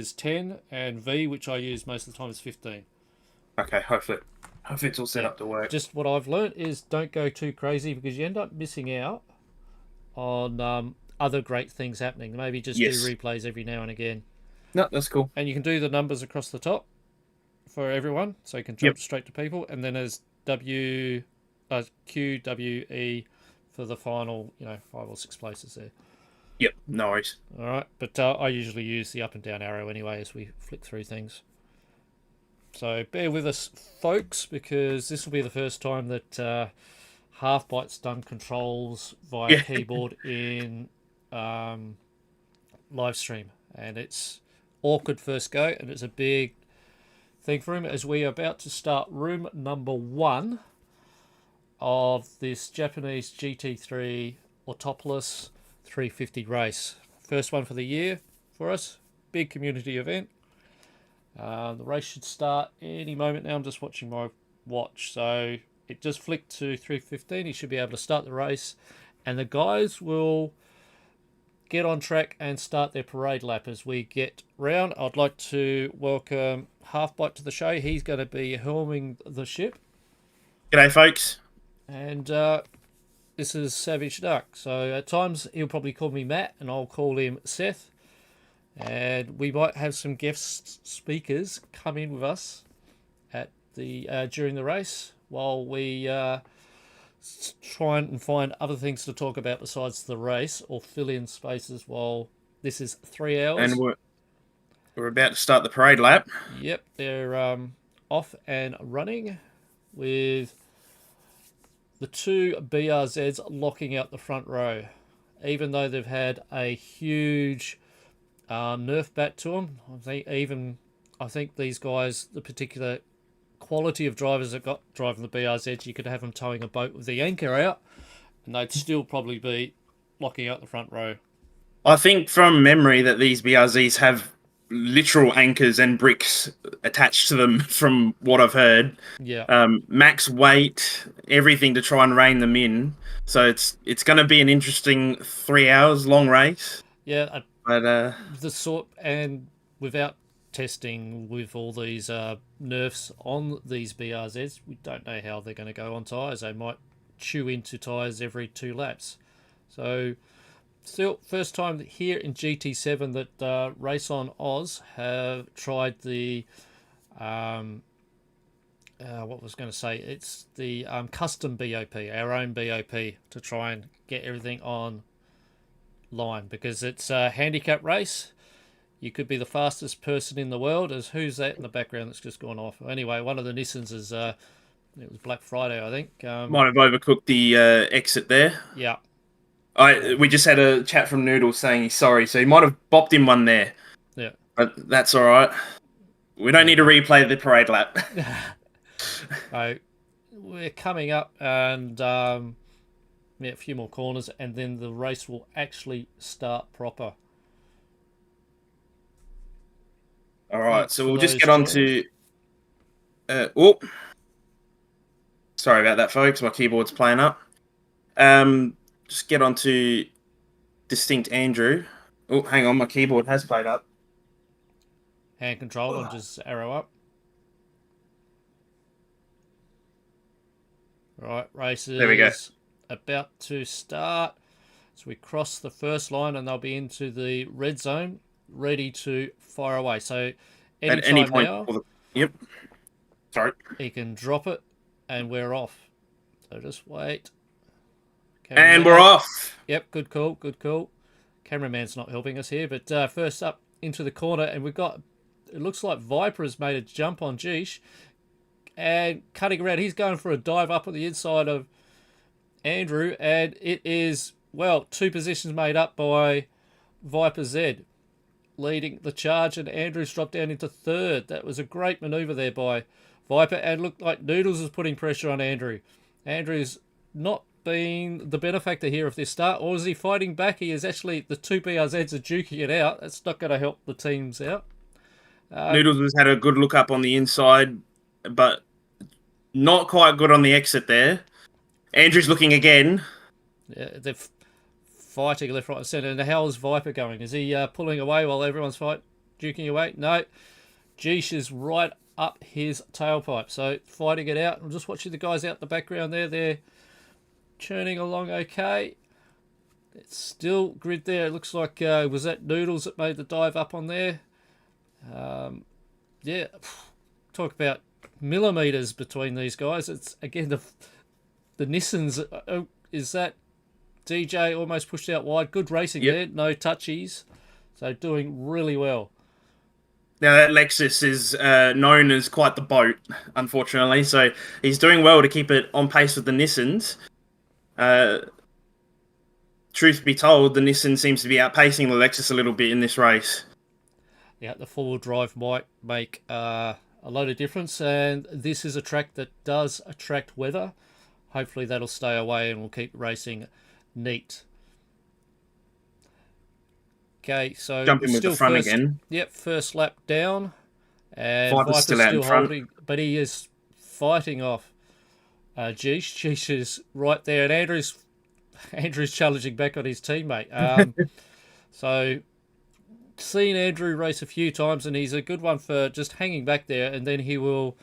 is 10, and V, which I use most of the time, is 15. Okay, hopefully it's all set up to work. Just what I've learnt is don't go too crazy because you end up missing out on other great things happening. Maybe just do replays every now and again. No, that's cool. And you can do the numbers across the top for everyone, so you can jump straight to people. And then there's Q, W, E for the final, 5 or 6 places there. Yep, no worries. All right, but I usually use the up and down arrow anyway as we flick through things. So bear with us, folks, because this will be the first time that Half-Bite's done controls via keyboard in live stream, and it's awkward first go, and it's a big thing for him as we are about to start room number 1 of this Japanese GT3 Autopolis 350 race. First one for the year for us. Big community event. The race should start any moment now. I'm just watching my watch. So it just flicked to 3:15. He should be able to start the race. And the guys will get on track and start their parade lap as we get round. I'd like to welcome Half-Bite to the show. He's going to be helming the ship. G'day, folks. And this is Savage Duck. So at times he'll probably call me Matt and I'll call him Seth. And we might have some guest speakers come in with us at the during the race while we try and find other things to talk about besides the race or fill in spaces while this is 3 hours. And we're about to start the parade lap. Yep, they're off and running with the 2 BRZs locking out the front row, even though they've had a huge nerf bat to them. I think these guys, the particular quality of drivers that got driving the BRZs, you could have them towing a boat with the anchor out, and they'd still probably be locking out the front row. I think from memory that these BRZs have literal anchors and bricks attached to them from what I've heard. Yeah. Max weight, everything to try and rein them in. So it's going to be an interesting 3 hours long race. Yeah. But and without testing with all these nerfs on these BRZs, we don't know how they're going to go on tyres. They might chew into tyres every 2 laps. So still, first time here in GT7 that RaceonOz have tried the what was going to say? It's the custom BOP, our own BOP, to try and get everything on line, because it's a handicap race. You could be the fastest person in the world. As who's that in the background that's just gone off? Anyway, one of the Nissans is it was Black Friday, I think. Might have overcooked the exit there. Yeah. We just had a chat from Noodle saying he's sorry, so he might have bopped in one there. Yeah. But that's all right. We don't need to replay the parade lap. We're coming up and a few more corners, and then the race will actually start proper. All right, so we'll just get on to... sorry about that, folks. My keyboard's playing up. Just get on to Distinct Andrew. Oh, hang on, my keyboard has played up. Hand control and just arrow up. Right, races there we go. About to start. So we cross the first line and they'll be into the red zone, ready to fire away. So at any point now, yep. Sorry. He can drop it and we're off. So just wait. And we're off. Yep, good call, good call. Cameraman's not helping us here, but first up into the corner, and we've got, it looks like Viper has made a jump on Geesh and cutting around. He's going for a dive up on the inside of Andrew, and it is, well, 2 positions made up by Viper Z leading the charge, and Andrew's dropped down into 3rd. That was a great manoeuvre there by Viper, and looked like Noodles is putting pressure on Andrew. Andrew's not been the benefactor here of this start, or is he fighting back? He is actually, the 2 BRZs are duking it out. That's not going to help the teams out. Noodles has had a good look up on the inside, but not quite good on the exit there. Andrew's looking again. Yeah, they're fighting left, right, and centre. And how's Viper going? Is he pulling away while everyone's fighting? duking away. No, Geesh is right up his tailpipe. So fighting it out. I'm just watching the guys out in the background there. They're churning along okay. It's still grid there. It looks like, was that Noodles that made the dive up on there? Yeah, talk about millimeters between these guys. It's, again, the Nissans, is that DJ almost pushed out wide. Good racing there. No touchies. So doing really well. Now, that Lexus is known as quite the boat, unfortunately. So he's doing well to keep it on pace with the Nissans. Truth be told, the Nissan seems to be outpacing the Lexus a little bit in this race. Yeah, the four-wheel drive might make a lot of difference. And this is a track that does attract weather. Hopefully that'll stay away and we'll keep racing neat. Okay, so jumping with the front again. Yep, first lap down, and Viper's still out in front, holding, but he is fighting off Geesh. Geesh is right there, and Andrew's challenging back on his teammate. So seen Andrew race a few times, and he's a good one for just hanging back there, and then he will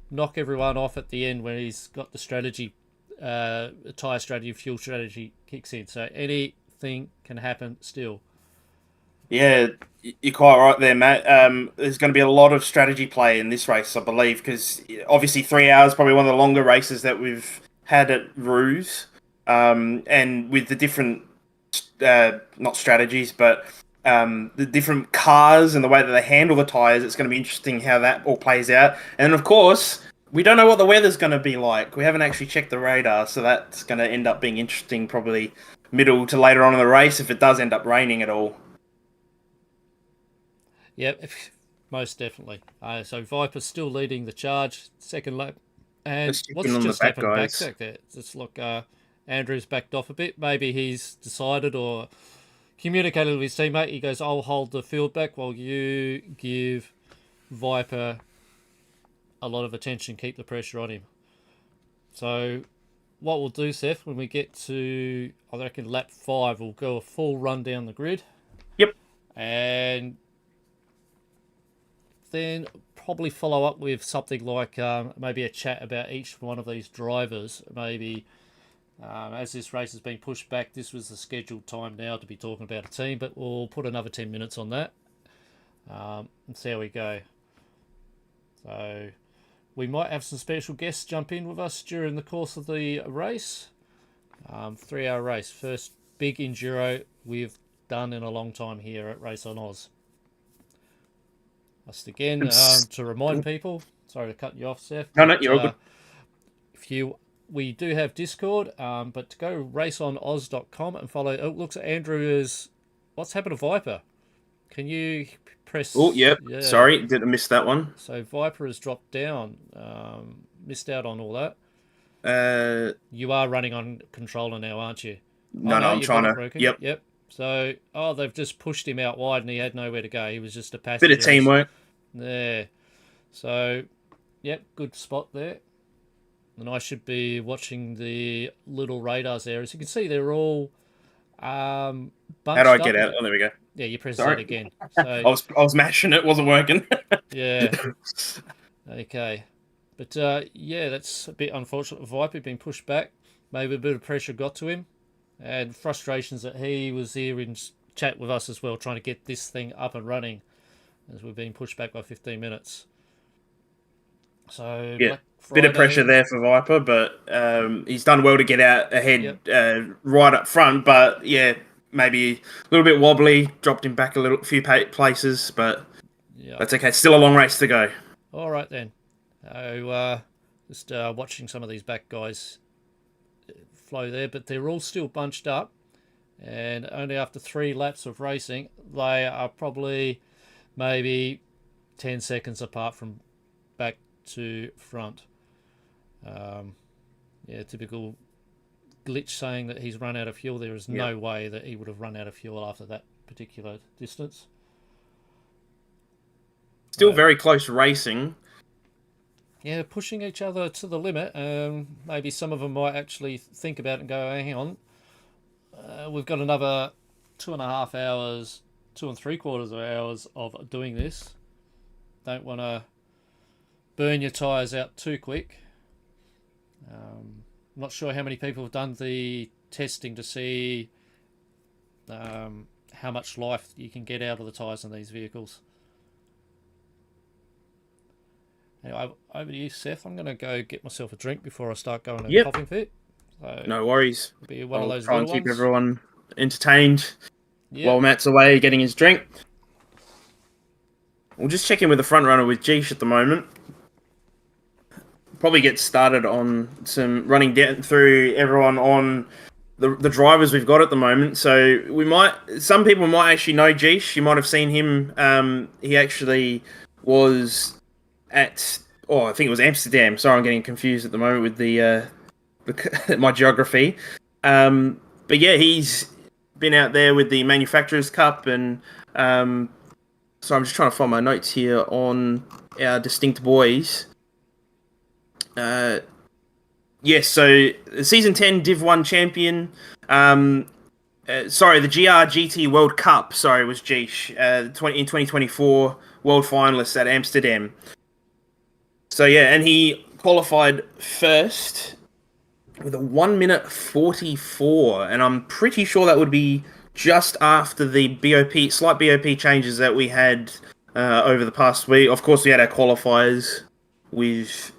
knock everyone off at the end when he's got the strategy, tyre strategy, fuel strategy kicks in. So anything can happen still. Yeah, you're quite right there, Matt. There's going to be a lot of strategy play in this race, I believe, because obviously 3 hours, probably one of the longer races that we've had at Ruse, and with the different, not strategies, but the different cars and the way that they handle the tyres, it's going to be interesting how that all plays out. And of course, we don't know what the weather's going to be like. We haven't actually checked the radar, so that's going to end up being interesting, probably middle to later on in the race if it does end up raining at all. Yep, most definitely. So Viper's still leading the charge, second lap. And what's just happened back there? It's look, Andrew's backed off a bit. Maybe he's decided or communicated with his teammate. He goes, I'll hold the field back while you give Viper a lot of attention, keep the pressure on him. So what we'll do, Seth, when we get to, I reckon, lap 5, we'll go a full run down the grid. Yep. And then probably follow up with something like maybe a chat about each one of these drivers. Maybe as this race has been pushed back, this was the scheduled time now to be talking about a team, but we'll put another 10 minutes on that and see how we go. So we might have some special guests jump in with us during the course of the race. 3-hour race. First big enduro we've done in a long time here at RaceonOz. Just again, to remind people, sorry to cut you off, Seth. No, you're all good. We do have Discord, but to go RaceonOz.com and follow. Oh, looks at Andrew is. What's happened to Viper? Can you press? Oh, yep. Yeah. Sorry, did I miss that one? So Viper has dropped down. Missed out on all that. You are running on controller now, aren't you? No, I'm trying to. Yep. So, they've just pushed him out wide and he had nowhere to go. He was just a passenger. Bit of teamwork. There. So, yep, good spot there. And I should be watching the little radars there. As you can see, they're all bunched up. How do I get out? Oh, there we go. Yeah, you press that again. So, I was mashing it, wasn't working. Yeah. Okay. But, yeah, that's a bit unfortunate. Viper being pushed back. Maybe a bit of pressure got to him. And frustrations that he was here in chat with us as well, trying to get this thing up and running as we've been pushed back by 15 minutes. So, yeah, bit of pressure there for Viper, but he's done well to get out ahead right up front. But, yeah, maybe a little bit wobbly, dropped him back a few places, but that's okay. Still a long race to go. All right, then. Just watching some of these back guys flow there, but they're all still bunched up, and only after 3 laps of racing they are probably maybe 10 seconds apart from back to front. Typical glitch saying that he's run out of fuel. There is no way that he would have run out of fuel after that particular distance. Still very close racing. Yeah, pushing each other to the limit. Maybe some of them might actually think about it and go, hang on, we've got another 2.5 hours 2 and 3/4 hours of doing this. Don't want to burn your tyres out too quick. I'm not sure how many people have done the testing to see how much life you can get out of the tyres in these vehicles. Anyway, over to you, Seth. I'm going to go get myself a drink before I start going to a coughing fit. So no worries. Be one I'll of those try and little keep ones. everyone entertained while Matt's away getting his drink. We'll just check in with the front runner with Geesh at the moment. Probably get started on some running down through everyone on the drivers we've got at the moment. So some people might actually know Geesh. You might have seen him. He actually was at, I think it was Amsterdam. Sorry, I'm getting confused at the moment with the my geography. But yeah, he's been out there with the Manufacturers Cup, and so I'm just trying to find my notes here on our distinct boys. Yes, so season 10 Div 1 champion. The GT World Cup. Was Geesh in 2024 world finalist at Amsterdam. So yeah, and he qualified first with a 1 minute 44, and I'm pretty sure that would be just after the slight BOP changes that we had over the past week. Of course, we had our qualifiers with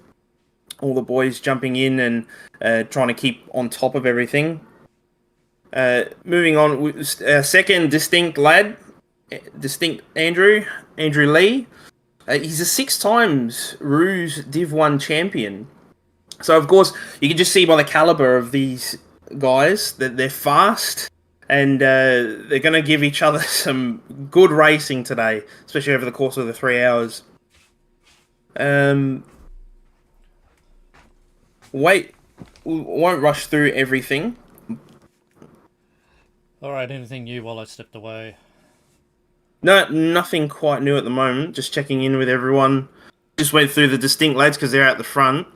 all the boys jumping in and trying to keep on top of everything. Moving on, second distinct Andrew Lee. He's a 6 times Ruse Div 1 champion. So, of course, you can just see by the caliber of these guys that they're fast, and they're going to give each other some good racing today, especially over the course of the 3 hours. We won't rush through everything. Alright, anything new while I stepped away? No, nothing quite new at the moment. Just checking in with everyone. Just went through the distinct lads because they're out the front.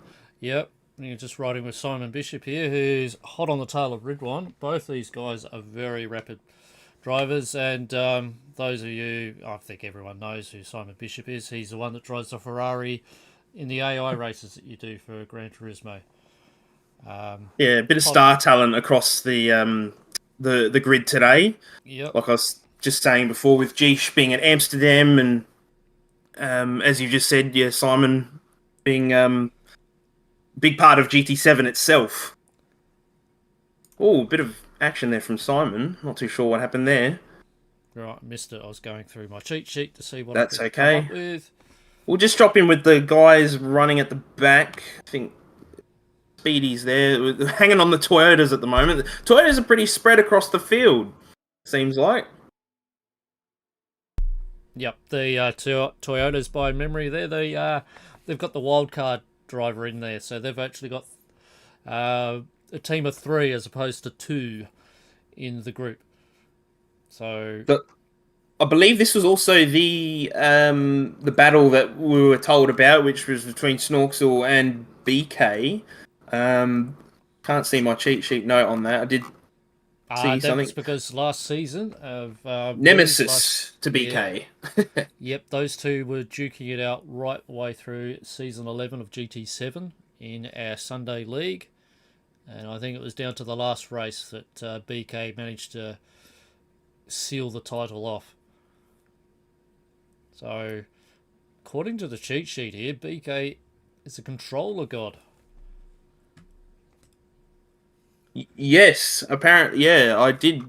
Yep, you're just riding with Simon Bishop here, who's hot on the tail of Ridwan. Both these guys are very rapid drivers, and those of you, I think everyone knows who Simon Bishop is. He's the one that drives the Ferrari in the AI races that you do for Gran Turismo. Yeah, a bit of star talent across the grid today. Yep. Like I was just saying before, with Geesh being at Amsterdam, and as you just said, yeah, Simon being big part of GT7 itself. Oh, a bit of action there from Simon. Not too sure what happened there. Right, I missed it. I was going through my cheat sheet to see what That's I could okay. come up with. We'll just drop in with the guys running at the back. I think Speedy's there, hanging on the Toyotas at the moment. The Toyotas are pretty spread across the field, seems like. Yep, the Toyotas by memory there. They've got the wildcard driver in there, so they've actually got a team of 3 as opposed to 2 in the group. So I believe this was also the battle that we were told about, which was between Snorksel and BK. Can't see my cheat sheet note on that. I did see something. That's because last season of Nemesis to BK. Yeah. Yep, those two were duking it out right the way through season 11 of GT7 in our Sunday league, and I think it was down to the last race that BK managed to seal the title off. So, according to the cheat sheet here, BK is a controller god. Yes, apparently, yeah, I did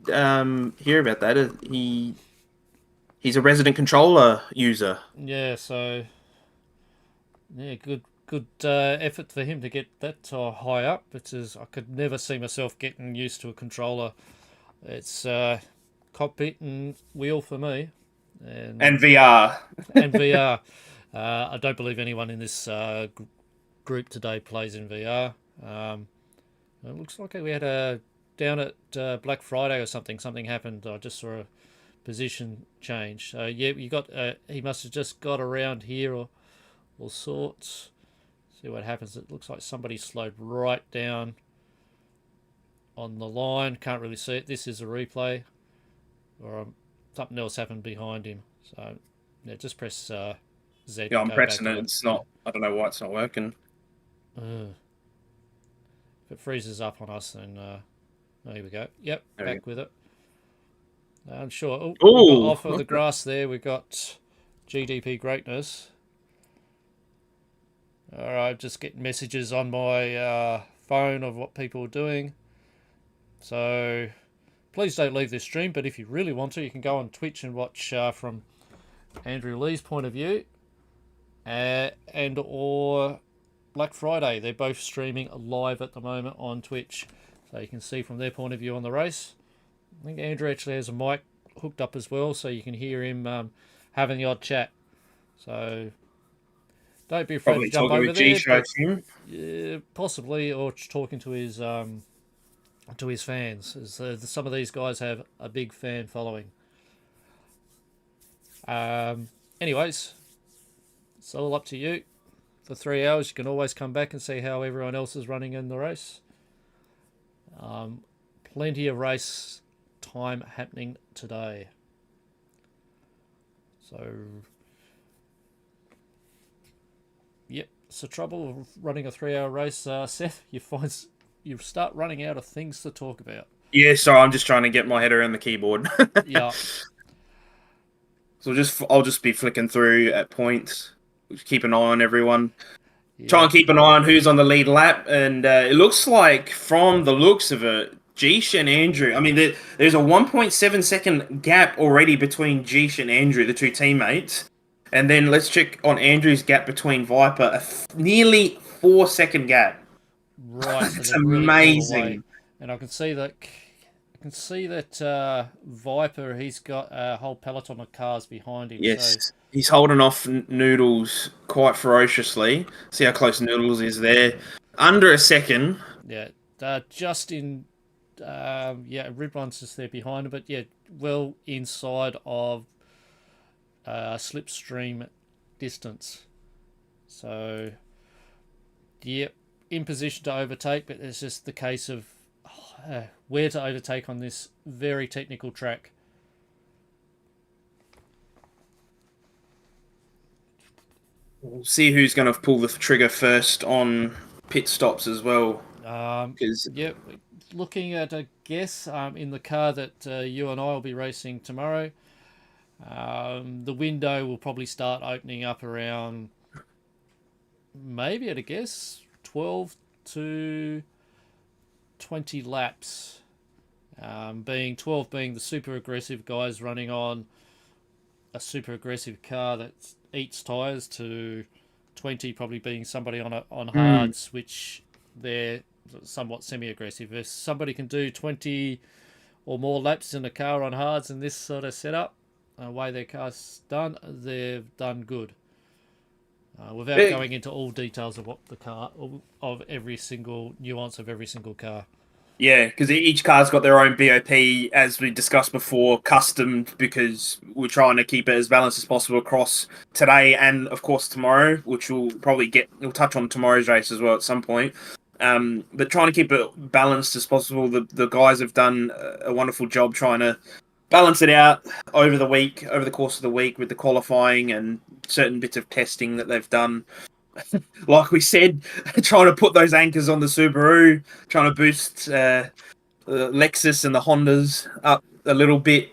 hear about that. He's a resident controller user. Yeah, so yeah, good effort for him to get that high up. Because I could never see myself getting used to a controller. It's cockpit and wheel for me, and VR. And VR. I don't believe anyone in this group today plays in VR. It looks like we had down at Black Friday or something. Something happened. I just saw a position change. So yeah, you got. He must have just got around here or sorts. See what happens. It looks like somebody slowed right down on the line. Can't really see it. This is a replay. Or something else happened behind him. So, yeah, just press Z. Yeah, I'm go pressing back it. on It's not. I don't know why it's not working. If it freezes up on us, then there we go. Yep, There we back with it. I'm sure. Oh, we got Oh, off of the grass there. We got GDP Greatness. All right, just getting messages on my phone of what people are doing. So please don't leave this stream, but if you really want to, you can go on Twitch and watch from Andrew Lee's point of view, and or Black Friday. They're both streaming live at the moment on Twitch, so you can see from their point of view on the race. I think Andrew actually has a mic hooked up as well, so you can hear him having the odd chat. So don't be afraid probably to jump talking over with there. G-Show Tim. Possibly, or talking to his fans. As, some of these guys have a big fan following. Anyways, it's all up to you. For 3 hours, you can always come back and see how everyone else is running in the race. Plenty of race time happening today. So, yep, it's the trouble of running a 3 hour race, Seth. You start running out of things to talk about. Yeah, so I'm just trying to get my head around the keyboard. Yeah. So I'll just be flicking through at points. Keep an eye on everyone. Yeah. Try and keep an eye on who's on the lead lap, and it looks like, from the looks of it, Geesh and Andrew. I mean, there's a 1.7 second gap already between Geesh and Andrew, the two teammates. And then let's check on Andrew's gap between Viper, nearly 4 second gap. Right, so It's they've really pulled amazing. away. And I can see that Viper, he's got a whole peloton of cars behind him. Yes, So he's holding off Noodles quite ferociously. See how close Noodles is there. Under a second. yeah, just in Ribbon's just there behind him, but yeah, well inside of slipstream distance. So yep, in position to overtake, but it's just the case of where to overtake on this very technical track. We'll see who's going to pull the trigger first on pit stops as well. Yep, looking at a guess in the car that you and I will be racing tomorrow. The window will probably start opening up around, maybe at a guess, 12 to 20 laps. Being 12 being the super aggressive guys running on a super aggressive car that eats tyres, to 20 probably being somebody on hards, which they're somewhat semi-aggressive. If somebody can do 20 or more laps in a car on hards in this sort of setup, the way their car's done, they've done good. Without going into all details of what the car, of every single nuance of every single car. Yeah, because each car's got their own BOP, as we discussed before, customed, because we're trying to keep it as balanced as possible across today and, of course, tomorrow, which we'll touch on tomorrow's race as well at some point. But trying to keep it balanced as possible. The guys have done a wonderful job trying to balance it out over the course of the week with the qualifying and certain bits of testing that they've done. Like we said, trying to put those anchors on the Subaru, trying to boost the Lexus and the Hondas up a little bit,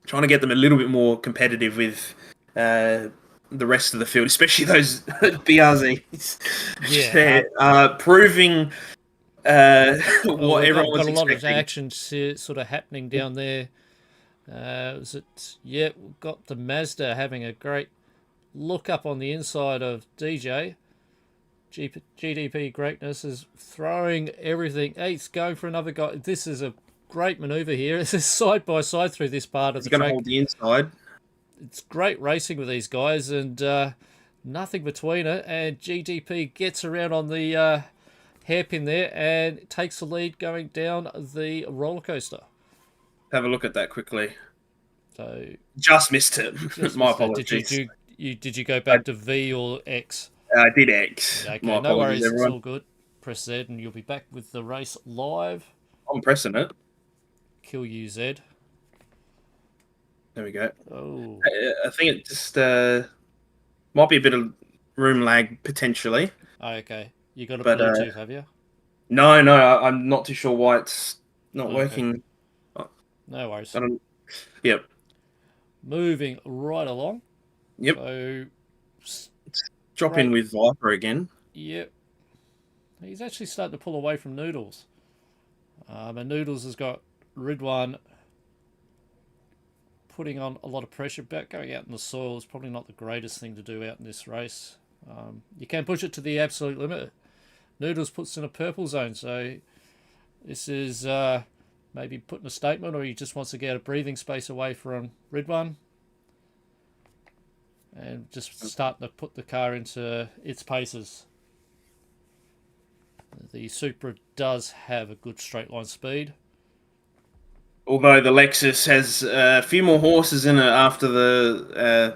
trying to get them a little bit more competitive with the rest of the field, especially those BRZs. Yeah, proving what everyone was got a lot expecting. of action sort of happening down there. We've got the Mazda having a great look up on the inside of DJ. GDP Greatness is throwing everything. Hey, it's going for another guy. This is a great maneuver here. It's side by side through this part of the track. He's going to hold the inside. It's great racing with these guys, and nothing between it. And GDP gets around on the hairpin there and takes the lead going down the roller coaster. Have a look at that quickly. So just missed it. My apologies. Did you go back to V or X? I did X. Okay, My no worries. everyone. It's all good. Press Z and you'll be back with the race live. I'm pressing it. Kill you, Z. There we go. Oh, I think it just might be a bit of room lag potentially, okay. You got a but Bluetooth, have you? no, I'm not too sure why it's not Okay, working. I no worries. don't. Yep, Moving right along. yep. So, Drop in right, with Viper again. yep. He's actually starting to pull away from Noodles. And Noodles has got Ridwan putting on a lot of pressure. About going out in the soil is probably not the greatest thing to do out in this race. You can push it to the absolute limit. Noodles puts in a purple zone, so this is maybe putting a statement, or he just wants to get a breathing space away from Ridwan and just starting to put the car into its paces. The Supra does have a good straight line speed. Although the Lexus has a few more horses in it after the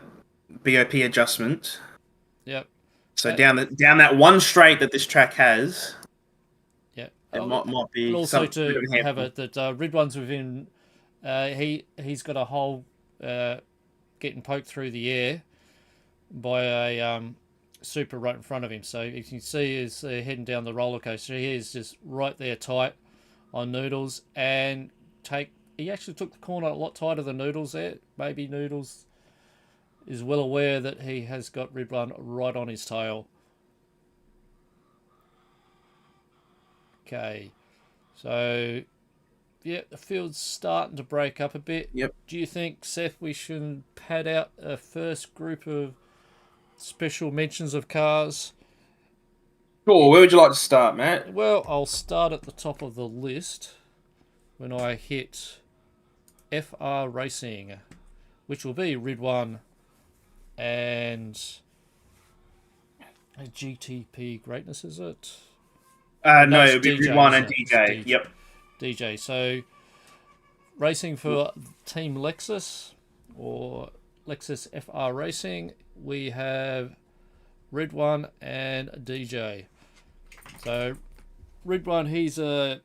BOP adjustment. Yep. So down that one straight that this track has, Yeah. it Oh, might and be also some bit of to a have handful. it that Ridwan's within. He's got a hole getting poked through the air by a Super right in front of him. So you can see is heading down the roller coaster. He is just right there tight on Noodles and He actually took the corner a lot tighter than Noodles there. Maybe Noodles is well aware that he has got Ridwan right on his tail. Okay, so yeah, the field's starting to break up a bit. Yep. Do you think, Seth, we should pad out a first group of special mentions of cars? Sure. Where would you like to start, Matt? Well, I'll start at the top of the list when I hit FR Racing, which will be Ridwan and a GTP Greatness, is it? No, No, it it's would be DJ, Ridwan isn't and it? It's DJ. Yep. DJ. So racing for Team Lexus or Lexus FR Racing, we have Ridwan and DJ. So Ridwan, he's a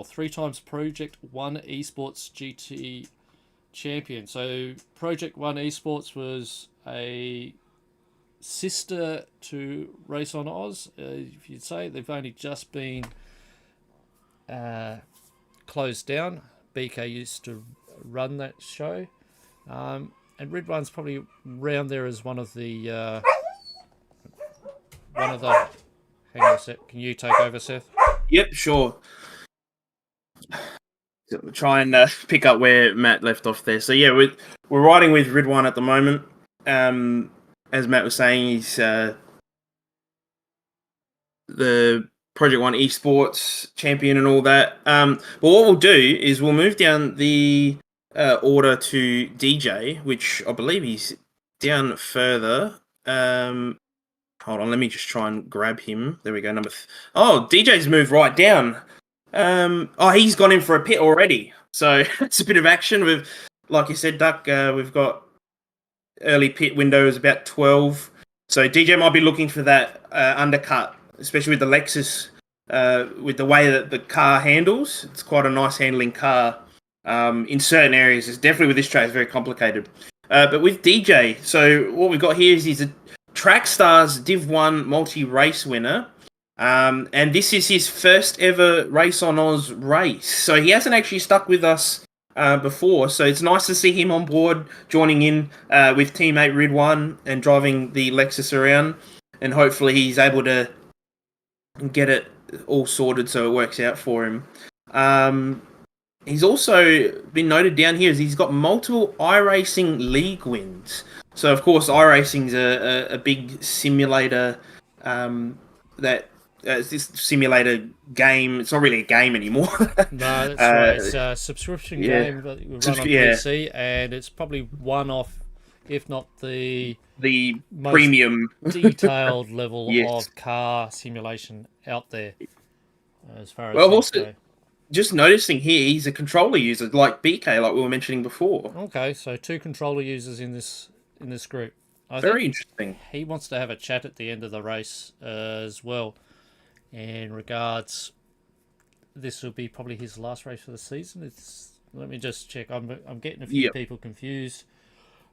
three times Project One Esports GT champion. So Project One Esports was a sister to RaceonOz, if you'd say. They've only just been closed down. BK used to run that show. And Ridwan's probably round there as one of the hang on a sec. Can you take over, Seth? Yep. Sure. Try and pick up where Matt left off there. So yeah, we're riding with Ridwan at the moment. As Matt was saying, he's the Project One Esports champion and all that. But what we'll do is we'll move down the order to DJ, which I believe he's down further. Hold on, let me just try and grab him. There we go. DJ's moved right down. He's gone in for a pit already. So it's a bit of action. Like you said, Duck, we've got early pit windows about 12. So DJ might be looking for that undercut, especially with the Lexus, with the way that the car handles. It's quite a nice handling car. In certain areas, it's definitely with this track, it's very complicated. But with DJ, so what we've got here is he's a Track Stars Div 1 multi-race winner. And this is his first ever RaceonOz race. So he hasn't actually stuck with us before. So it's nice to see him on board, joining in with teammate Ridwan and driving the Lexus around. And hopefully he's able to get it all sorted so it works out for him. He's also been noted down here as he's got multiple iRacing league wins. So, of course, iRacing's a big simulator that this simulator game. It's not really a game anymore. No, that's right. It's a subscription game that you run on Yeah. PC, and it's probably one of, if not the most premium detailed level Yes. of car simulation out there, as far as Well, things also, go. just noticing here, he's a controller user like BK, like we were mentioning before. Okay, so 2 controller users in this group. I Very think interesting. he wants to have a chat at the end of the race as well. In regards, this will be probably his last race for the season. It's let me just check. I'm getting a few Yep, people confused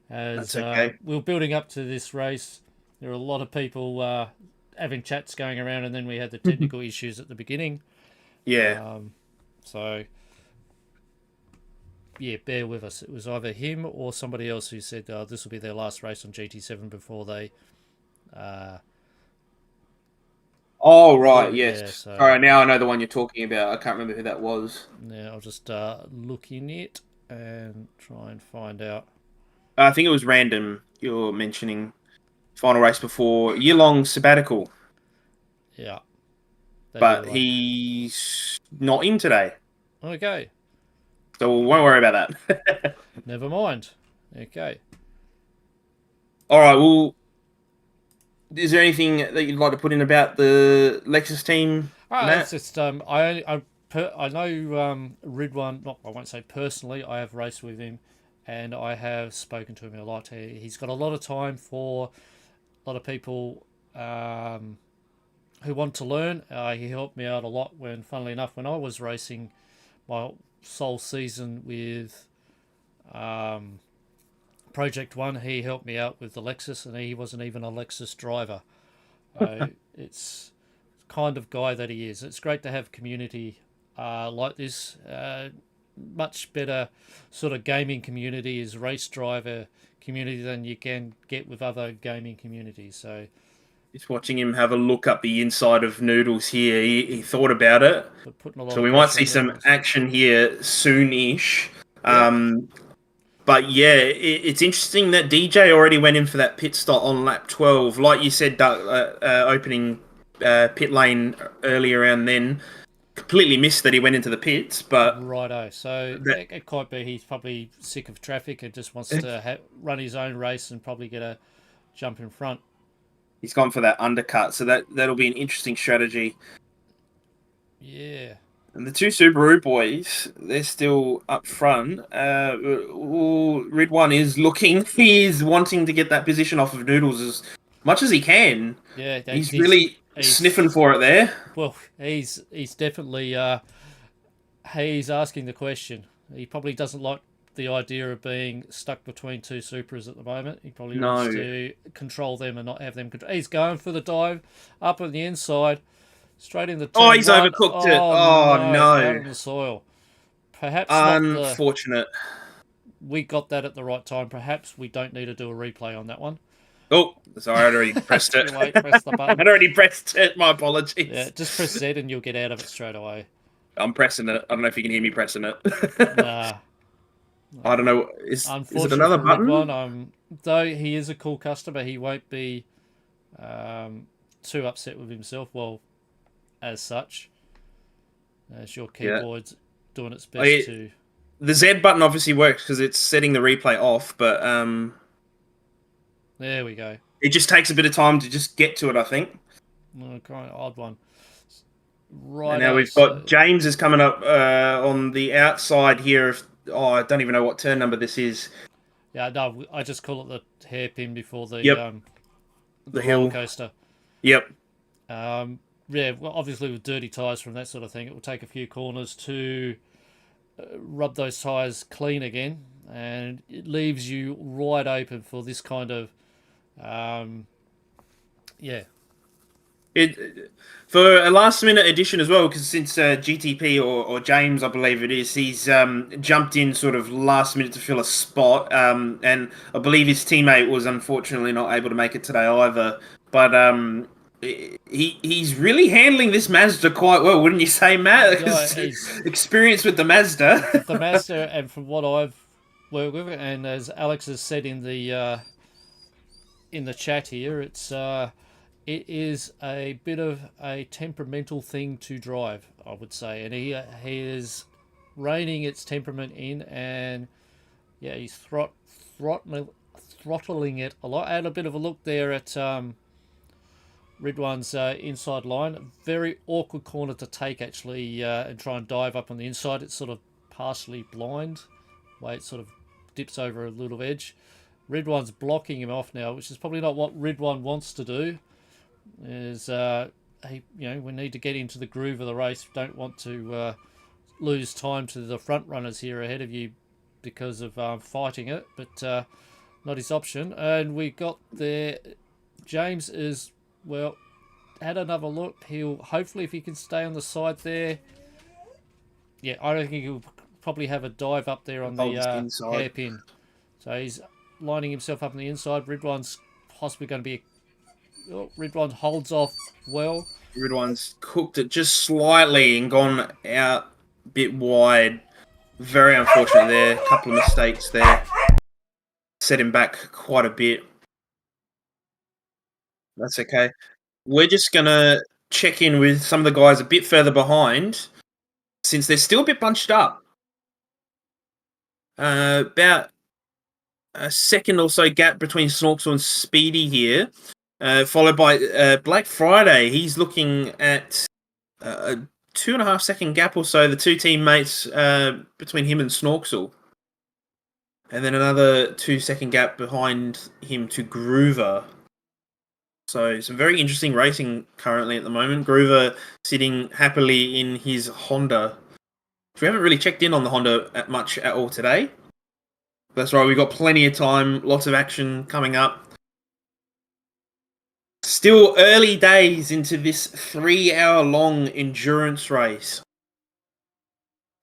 as that's okay. we were building up to this race. There were a lot of people having chats going around, and then we had the technical issues at the beginning. Yeah. So yeah, bear with us. It was either him or somebody else who said this will be their last race on GT7 before they. Oh, right, yes. Yeah, so Sorry, now I know the one you're talking about. I can't remember who that was. yeah, I'll just look in it and try and find out. I think it was random. You're mentioning final race before year-long sabbatical, Yeah, that'd be the but one. he's not in today, Okay, so we won't worry about that. never mind. Okay. All right. Well, is there anything that you'd like to put in about the Lexus team, All right, it's Matt? just I know Ridwan. Not I won't say personally. I have raced with him, and I have spoken to him a lot. He's got a lot of time for a lot of people who want to learn. He helped me out a lot when, funnily enough, when I was racing my sole season with Project One. He helped me out with the Lexus, and he wasn't even a Lexus driver. It's kind of guy that he is. It's great to have community like this. Much better sort of gaming community is race driver community than you can get with other gaming communities. So Just watching him have a look up the inside of Noodles here. He thought about it, we're putting a lot so of we might pressure see on some Noodles. action here soon-ish. Yep. But yeah, it's interesting that DJ already went in for that pit stop on lap 12. Like you said, Doug, opening pit lane earlier around then. Completely missed that he went into the pits, but Righto. So that, it could be he's probably sick of traffic and just wants to run his own race and probably get a jump in front. he's gone for that undercut. So that'll be an interesting strategy. Yeah. And the two Subaru boys, they're still up front. Red One is looking, he's wanting to get that position off of Noodles as much as he can. Yeah. He's really sniffing for it there. Well, he's definitely he's asking the question. He probably doesn't like the idea of being stuck between two Supras at the moment. He probably wants No. to control them and not have them control. He's going for the dive up on the inside, straight in the turn. Oh, he's one. overcooked it. Oh Oh, no, out no. on the soil. Perhaps not the. Unfortunate. We got that at the right time. Perhaps we don't need to do a replay on that one. Oh, sorry, I'd already pressed it. Too late, press the button. I'd already pressed it. My apologies. Yeah, just press Z and you'll get out of it straight away. I'm pressing it. I don't know if you can hear me pressing it. Nah. I don't know. Is it another for button? Ridwan, though he is a cool customer, he won't be too upset with himself. Well, as such, as your keyboard's doing its best to. The Z button obviously works because it's setting the replay off, but There we go. it just takes a bit of time to just get to it, I think. Oh, kind of odd one. Right. And now we've got James is coming up on the outside here. I don't even know what turn number this is. Yeah, no, I just call it the hairpin before the the roller hill coaster. Yep. Yeah, well, obviously with dirty tyres from that sort of thing, it will take a few corners to rub those tyres clean again, and it leaves you right open for this kind of, For a last minute addition as well, because since GTP or James, I believe it is, he's jumped in sort of last minute to fill a spot, and I believe his teammate was unfortunately not able to make it today either. But he's really handling this Mazda quite well, wouldn't you say, Matt? he's Experience with the Mazda. the Mazda, and from what I've worked with, and as Alex has said in the chat here, it is a bit of a temperamental thing to drive, I would say, and he is reining its temperament in, and yeah, he's throttling it a lot. I had a bit of a look there at Ridwan's inside line. Very awkward corner to take, actually, and try and dive up on the inside. It's sort of partially blind, way it sort of dips over a little edge. Ridwan's blocking him off now, which is probably not what Ridwan wants to do. We need to get into the groove of the race. We don't want to lose time to the front runners here ahead of you because of fighting it, but not his option. And we got there. James is, well, had another look. He'll hopefully, if he can stay on the side there. Yeah, I don't think he'll probably have a dive up there on the hairpin. So he's lining himself up on the inside. Ridwan's possibly going to be... Ridwan holds off well. Ridwan's cooked it just slightly and gone out a bit wide. Very unfortunate there. A couple of mistakes there. Set him back quite a bit. That's okay. We're just going to check in with some of the guys a bit further behind, since they're still a bit bunched up. About a second or so gap between Snorksel and Speedy here, followed by Black Friday. He's looking at a 2.5 second gap or so, the two teammates between him and Snorksel. And then another 2 second gap behind him to Groover. So some very interesting racing currently at the moment. Groover sitting happily in his Honda. We haven't really checked in on the Honda much at all today. That's right, we've got plenty of time, lots of action coming up. Still early days into this 3-hour-long endurance race.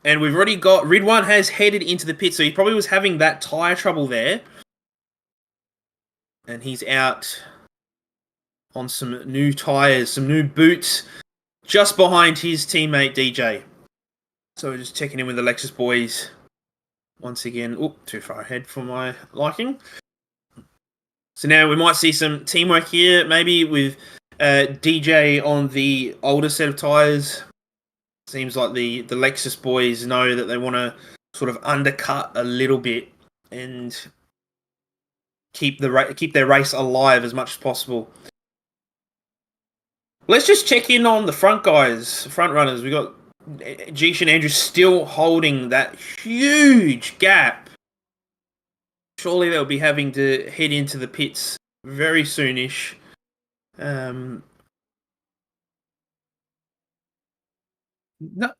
And we've already got... Ridwan has headed into the pit, so he probably was having that tyre trouble there. And he's out on some new tyres, some new boots, just behind his teammate DJ. So we're just checking in with the Lexus boys once again. Oh, too far ahead for my liking. So now we might see some teamwork here, maybe with DJ on the older set of tyres. Seems like the Lexus boys know that they want to sort of undercut a little bit and keep their race alive as much as possible. Let's just check in on the front guys, front runners. We got Jish and Andrew still holding that huge gap. Surely they'll be having to head into the pits very soonish. No,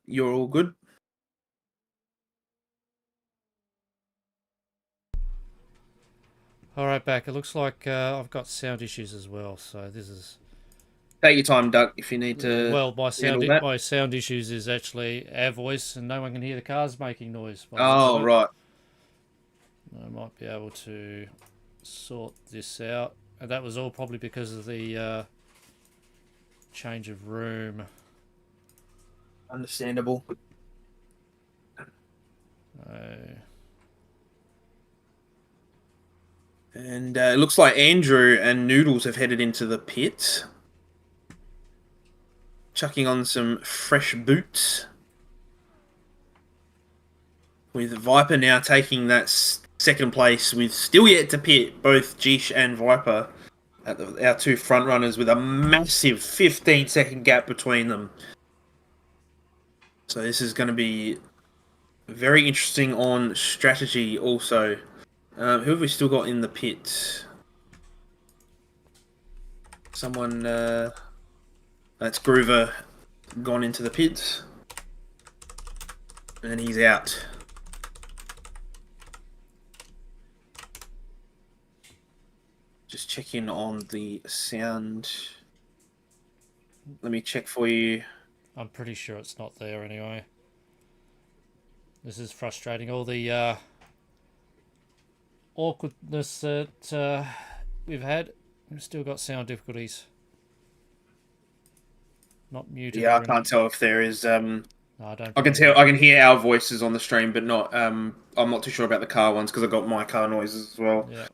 you're all good. All right, back. It looks like I've got sound issues as well, so this is... Take your time, Doug, if you need to. Well, my sound issues is actually our voice, and no one can hear the cars making noise. Oh, right. I might be able to sort this out. And that was all probably because of the change of room. Understandable. And it looks like Andrew and Noodles have headed into the pit. Chucking on some fresh boots. With Viper now taking that second place with still yet to pit both Jish and Viper at our two front runners with a massive 15-second gap between them. So this is going to be very interesting on strategy also. Who have we still got in the pit? Someone... that's Groover gone into the pits. And he's out. Just check in on the sound. Let me check for you. I'm pretty sure it's not there anyway. This is frustrating. All the awkwardness that we've had. We've still got sound difficulties. Not muted. Yeah, I can't tell if there is. No, I don't. I can tell. I can hear our voices on the stream, but not. I'm not too sure about the car ones because I got my car noises as well. Yeah.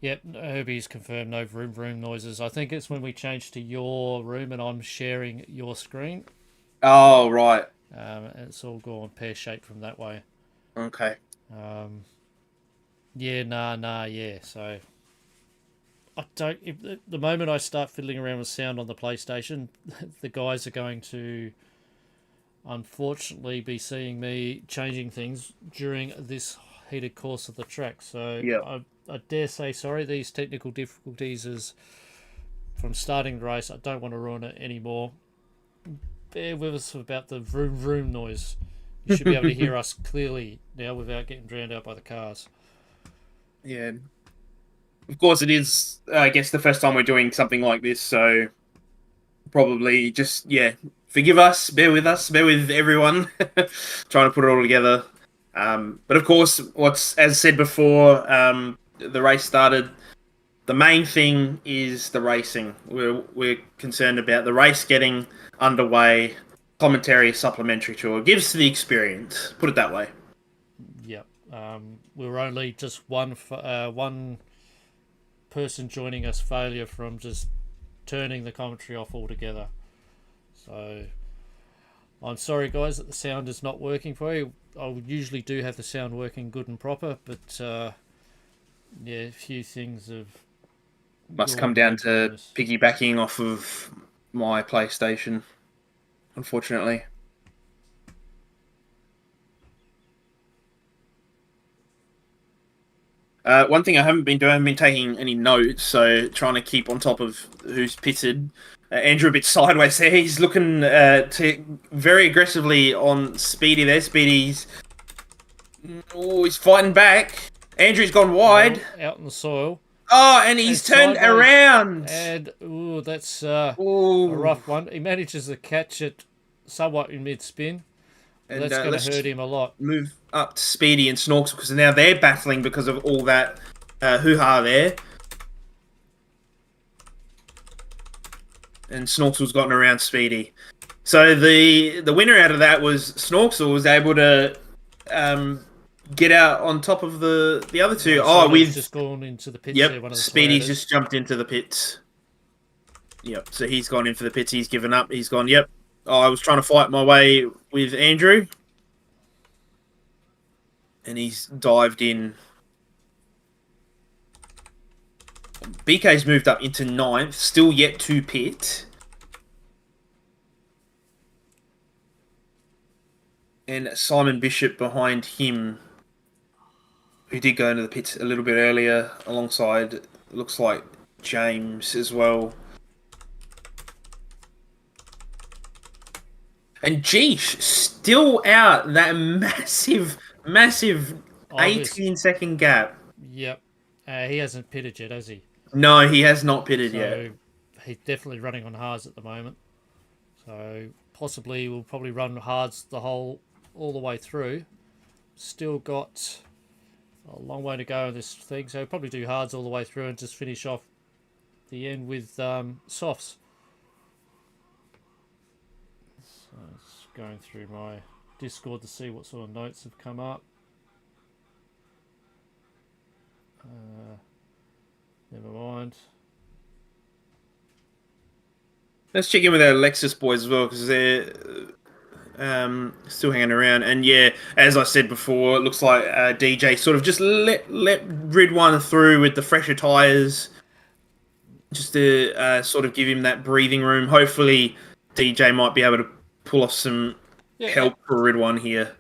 Yep, Herbie's confirmed no vroom vroom noises. I think it's when we change to your room and I'm sharing your screen. Oh, right. It's all gone pear-shaped from that way. Okay. Yeah. So I don't... the moment I start fiddling around with sound on the PlayStation, the guys are going to unfortunately be seeing me changing things during this heated course of the track. So yeah. I dare say sorry. These technical difficulties is from starting the race. I don't want to ruin it anymore. bear with us about the vroom vroom noise. You should be able to hear us clearly now without getting drowned out by the cars. Yeah. Of course, it is, I guess, the first time we're doing something like this, so probably just, yeah, forgive us, bear with everyone, trying to put it all together. But of course, as said before, the race started. The main thing is the racing. We're concerned about the race getting underway. Commentary is supplementary to it. Gives the experience. Put it that way. Yep. We were only just one person joining us failure from just turning the commentary off altogether. So I'm sorry, guys, that the sound is not working for you. I usually do have the sound working good and proper, but yeah, a few things have Must come down to piggybacking off of my PlayStation, unfortunately. One thing I haven't been taking any notes, so trying to keep on top of who's pitted. Andrew a bit sideways there. He's looking very aggressively on Speedy there. Speedy's he's fighting back. Andrew's gone wide. Out in the soil. Oh, and he's turned around. And that's a rough one. He manages to catch it somewhat in mid-spin. And that's going to hurt him a lot. Move up to Speedy and Snorks because now they're battling because of all that hoo-ha there. And Snorks's gotten around Speedy. So the winner out of that was Snorksel was able to get out on top of the other two. So we've just gone into the pits. Yep, there, one of the Speedy's just jumped into the pits. Yep, so he's gone in for the pits. He's given up. He's gone, yep. I was trying to fight my way with Andrew. And he's dived in. BK's moved up into 9th. Still yet to pit. And Simon Bishop behind him, who did go into the pits a little bit earlier, alongside, looks like, James as well. And Jeesh still out that massive 18-second gap. Yep. He hasn't pitted yet, has he? No, he has not pitted yet. He's definitely running on hards at the moment. So possibly we'll probably run hards all the way through. Still got a long way to go in this thing, so probably do hards all the way through and just finish off the end with softs. So just going through my Discord to see what sort of notes have come up. Never mind. Let's check in with our Lexus boys as well, because they're still hanging around. And yeah, as I said before, it looks like DJ sort of just let Rid One through with the fresher tyres, just to sort of give him that breathing room. Hopefully, DJ might be able to pull off some help for Rid One here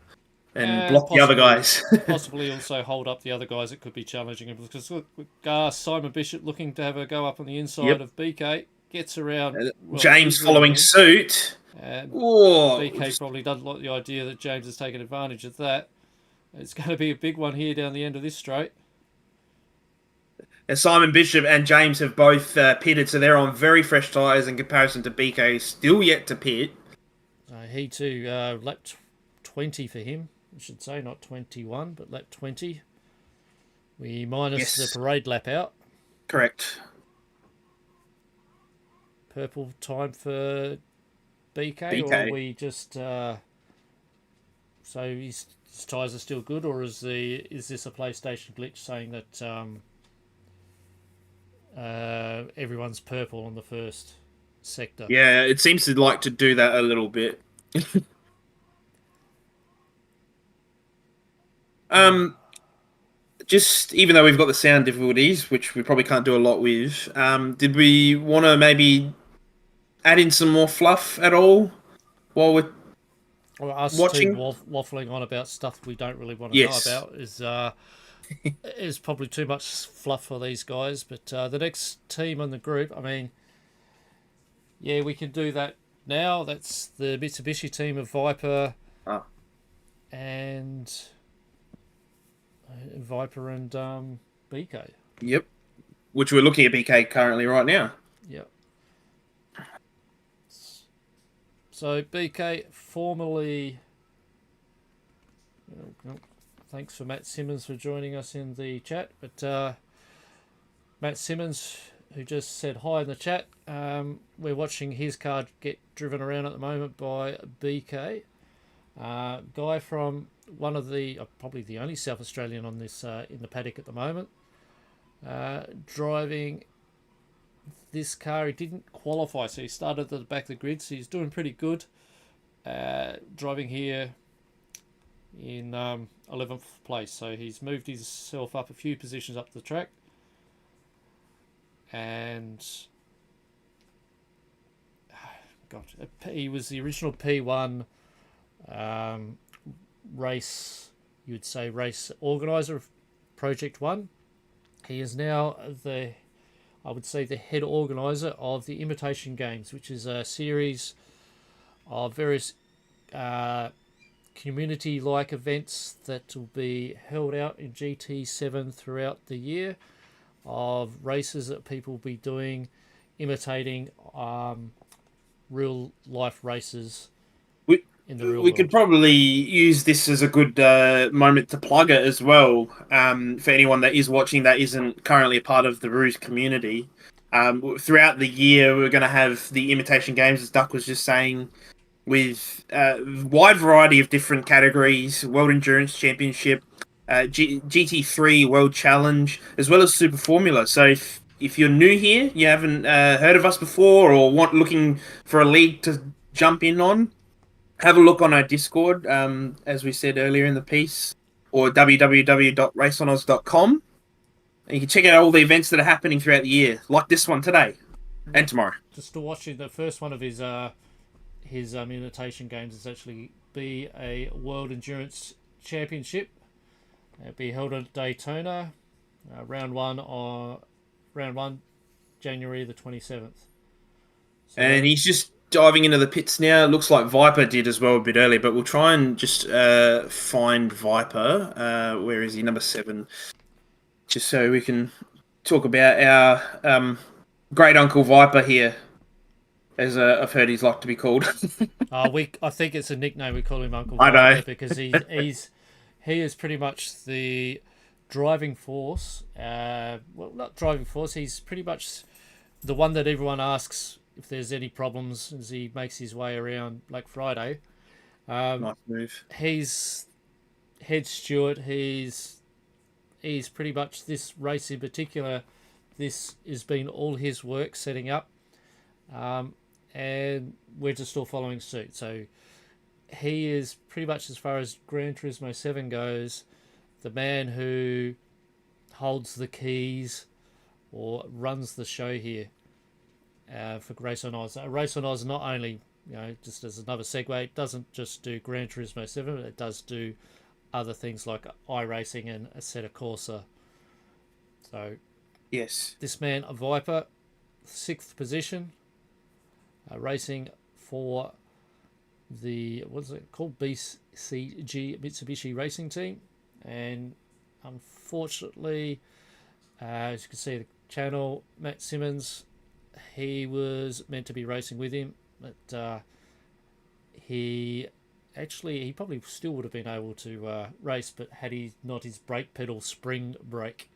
and block the other guys. Possibly also hold up the other guys that could be challenging him. Because look, Simon Bishop looking to have a go up on the inside of BK. Gets around. James following suit. And BK probably doesn't like the idea that James has taken advantage of that. It's going to be a big one here down the end of this straight. And Simon Bishop and James have both pitted, so they're on very fresh tyres in comparison to BK, still yet to pit. He too, lap 20 for him, I should say, not 21, but lap 20. We minus the parade lap out. Correct. Purple time for BK. Or are we just so his tyres are still good, or is this a PlayStation glitch saying that everyone's purple on the first sector? Yeah, it seems to like to do that a little bit. Just even though we've got the sound difficulties, which we probably can't do a lot with, did we want to maybe add in some more fluff at all while we're watching? Waffling on about stuff we don't really want to know about is probably too much fluff for these guys. But the next team in the group, I mean, yeah, we can do that now. That's the Mitsubishi team of Viper Oh, and BK. yep. Which we're looking at BK currently right now. Yep. So BK formerly. Thanks for Matt Simmons for joining us in the chat. But Matt Simmons, who just said hi in the chat, we're watching his car get driven around at the moment by BK. Guy from one of the, probably the only South Australian on this in the paddock at the moment. Driving this car, he didn't qualify, so he started at the back of the grid, so he's doing pretty good. Driving here in 11th place, so he's moved himself up a few positions up the track, and he was the original P1 race, you would say race organizer of Project 1. He is now the head organizer of the Imitation Games, which is a series of various community-like events that will be held out in GT7 throughout the year, of races that people will be doing, imitating real-life races in the real We world. could probably use this as a good moment to plug it as well, for anyone that is watching that isn't currently a part of the Ruse community. Throughout the year, we're going to have the Imitation Games, as Duck was just saying, with a wide variety of different categories: World Endurance Championship, GT3 World Challenge, as well as Super Formula. So if you're new here, you haven't heard of us before, or looking for a league to jump in on, have a look on our Discord, as we said earlier in the piece, or www.RaceonOz.com. And you can check out all the events that are happening throughout the year, like this one today and tomorrow. Just to watch the first one of his Imitation Games is actually be a World Endurance Championship. It'll be held at Daytona, round one, January the 27th. So, And he's just diving into the pits now. Looks like Viper did as well a bit earlier, but we'll try and just find Viper. Where is he? Number 7. Just so we can talk about our great uncle Viper here, as I've heard he's like to be called. I think it's a nickname. We call him Uncle I Viper know. because he is pretty much the driving force. Well, not driving force. He's pretty much the one that everyone asks if there's any problems as he makes his way around Black Friday. Nice move. He's head steward. He's pretty much this race in particular. This has been all his work setting up, and we're just all following suit. So he is pretty much, as far as Gran Turismo 7 goes, the man who holds the keys or runs the show here for RaceonOz. RaceonOz not only, just as another segue, it doesn't just do Gran Turismo 7, but it does do other things like iRacing and Assetto Corsa. So Yes. this man, a Viper, 6th position, racing for the, what's it called, BCG Mitsubishi Racing Team. And unfortunately, as you can see the channel, Matt Simmons, he was meant to be racing with him, but he probably still would have been able to race, but had he not his brake pedal spring brake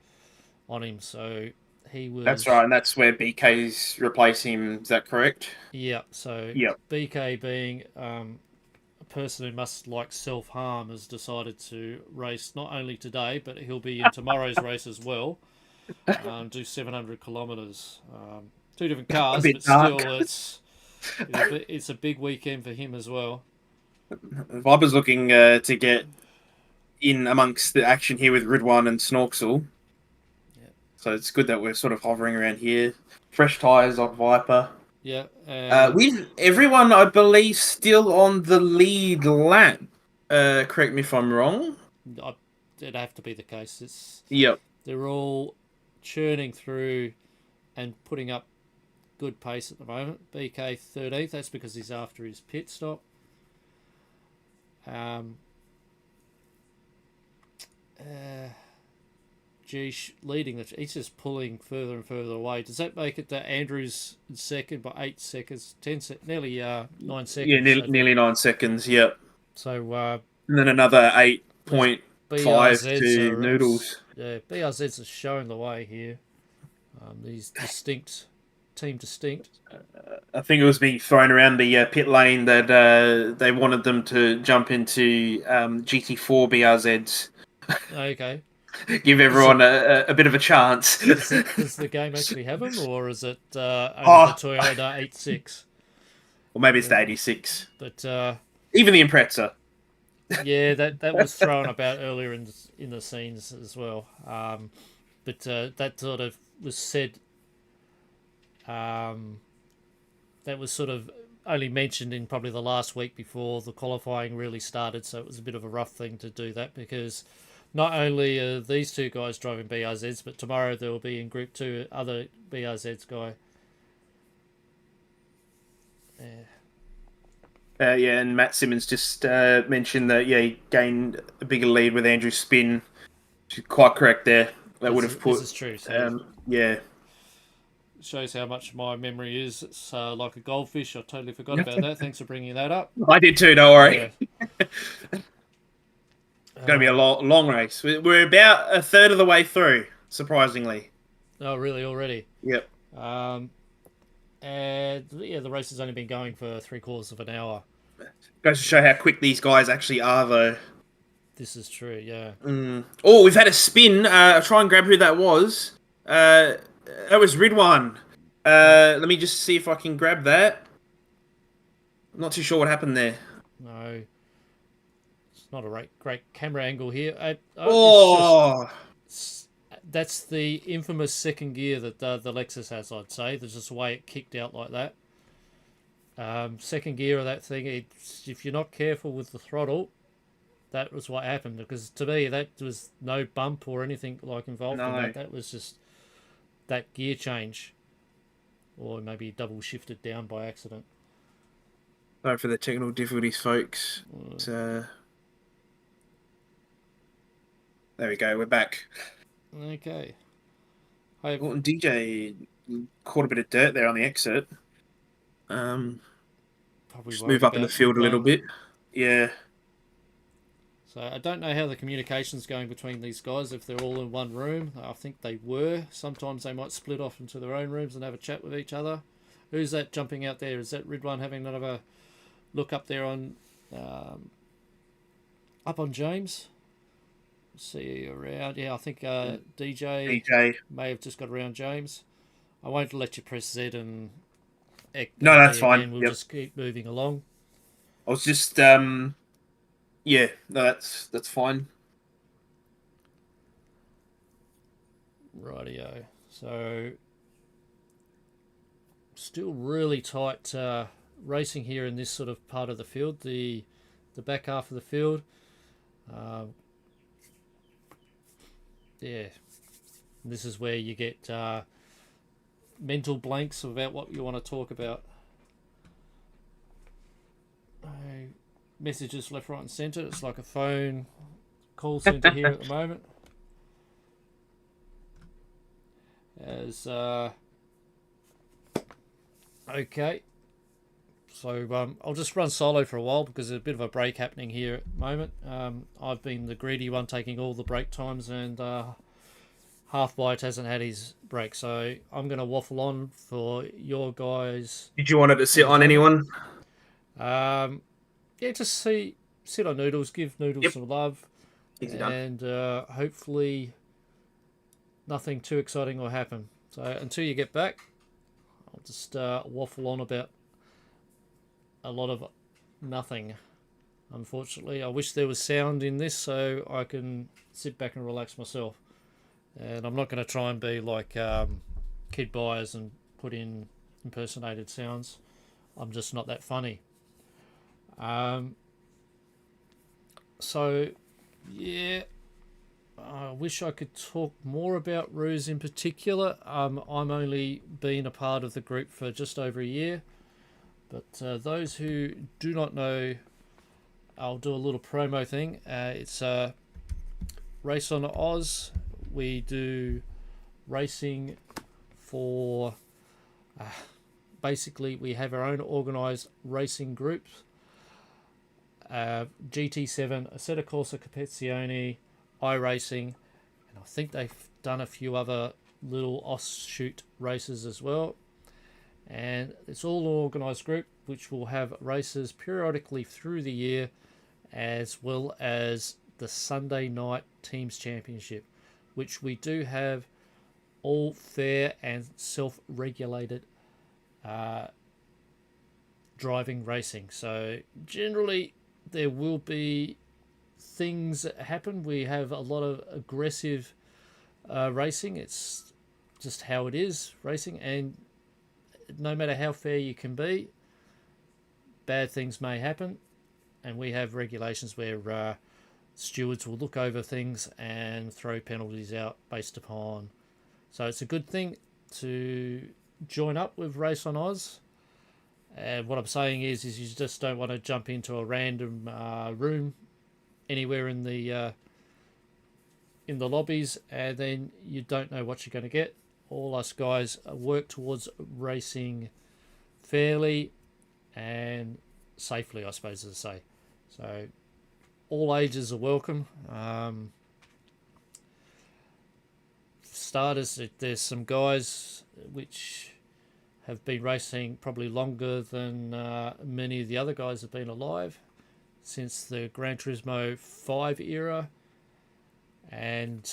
on him, so he was... That's right, and that's where BK's replacing him. Is that correct? Yeah, so Yep. BK, being a person who must like self-harm, has decided to race not only today, but he'll be in tomorrow's race as well. Do 700 kilometres. Two different cars, but dark. still it's a big weekend for him as well. Viper's looking to get in amongst the action here with Ridwan and Snorksel. Yeah. So it's good that we're sort of hovering around here. Fresh tyres on Viper. Yeah. With everyone, I believe, still on the lead lap. Correct me if I'm wrong. It'd have to be the case. Yep. They're all churning through and putting up good pace at the moment. BK 13th. That's because he's after his pit stop. Leading the. He's just pulling further and further away. Does that make it that Andrew's in second by 8 seconds, nearly 9 seconds? Yeah, nearly 9 seconds. Yep. So and then another 8.5 to Noodles. Yeah, BRZs are showing the way here. These team distinct. I think it was being thrown around the pit lane that they wanted them to jump into GT4 BRZs. Okay. Give everyone a bit of a chance. Does the game actually have them, or is it only the Toyota 86? Or maybe it's the 86. But even the Impreza. Yeah, that was thrown about earlier in the scenes as well. But that sort of was said. That was sort of only mentioned in probably the last week before the qualifying really started, so it was a bit of a rough thing to do that, because not only are these two guys driving BRZs, but tomorrow there will be in Group 2 other BRZs guy. Yeah, and Matt Simmons just mentioned that he gained a bigger lead with Andrew's spin. She's quite correct there. That would have put. This is true. So yeah. Shows how much my memory is. It's like a goldfish. I totally forgot about that. Thanks for bringing that up. I did too. Don't worry. Yeah. It's going to be a long race. We're about a third of the way through, surprisingly. Oh, really? Already? Yep. And yeah, the race has only been going for 3/4 of an hour. Goes to show how quick these guys actually are, though. This is true. Yeah. Oh, we've had a spin. I'll try and grab who that was. That was Ridwan. Let me just see if I can grab that. I'm not too sure what happened there. No. It's not a great camera angle here. That's the infamous second gear that the Lexus has, I'd say. There's just a way it kicked out like that. Second gear of that thing, if you're not careful with the throttle, that was what happened. Because to me, that was no bump or anything like involved in that. That was just that gear change. Or maybe double shifted down by accident. Sorry for the technical difficulties, folks. There we go, we're back. Okay. DJ caught a bit of dirt there on the exit. Probably just move up in the field a little bit. Yeah. So I don't know how the communication's going between these guys, if they're all in one room. I think they were. Sometimes they might split off into their own rooms and have a chat with each other. Who's that jumping out there? Is that Ridwan having another look up there on up on James? See around. Yeah, I think DJ may have just got around James. I won't let you press Z and no, that's fine. We'll just keep moving along. I was just yeah, no, that's fine. Rightio. So still really tight racing here in this sort of part of the field, the back half of the field. Yeah, this is where you get mental blanks about what you want to talk about. Messages left, right and centre. It's like a phone call centre here at the moment. As okay, so I'll just run solo for a while because there's a bit of a break happening here at the moment. I've been the greedy one taking all the break times, and Half White hasn't had his break, so I'm going to waffle on for your guys. Did you want it to sit on anyone? Yeah, just sit on Noodles, give Noodles some love, and hopefully nothing too exciting will happen. So until you get back, I'll just waffle on about a lot of nothing. Unfortunately, I wish there was sound in this so I can sit back and relax myself. And I'm not going to try and be like Kid Byers and put in impersonated sounds. I'm just not that funny. So, yeah, I wish I could talk more about Ruse in particular. I'm only been a part of the group for just over a year, but those who do not know, I'll do a little promo thing. It's RaceonOz. We do racing for. Basically, we have our own organised racing groups. GT7, Assetto Corsa Competizione, iRacing, and I think they've done a few other little offshoot races as well. And it's all an organised group which will have races periodically through the year, as well as the Sunday night Teams Championship, which we do have all fair and self-regulated driving racing. So generally there will be things that happen. We have a lot of aggressive racing. It's just how it is racing, and no matter how fair you can be, bad things may happen. And we have regulations where stewards will look over things and throw penalties out based upon. So it's a good thing to join up with RaceonOz. And what I'm saying is you just don't want to jump into a random room anywhere in the lobbies, and then you don't know what you're going to get. All us guys work towards racing fairly and safely, I suppose, as I say. So all ages are welcome. For starters, there's some guys which have been racing probably longer than many of the other guys have been alive since the Gran Turismo 5 era. And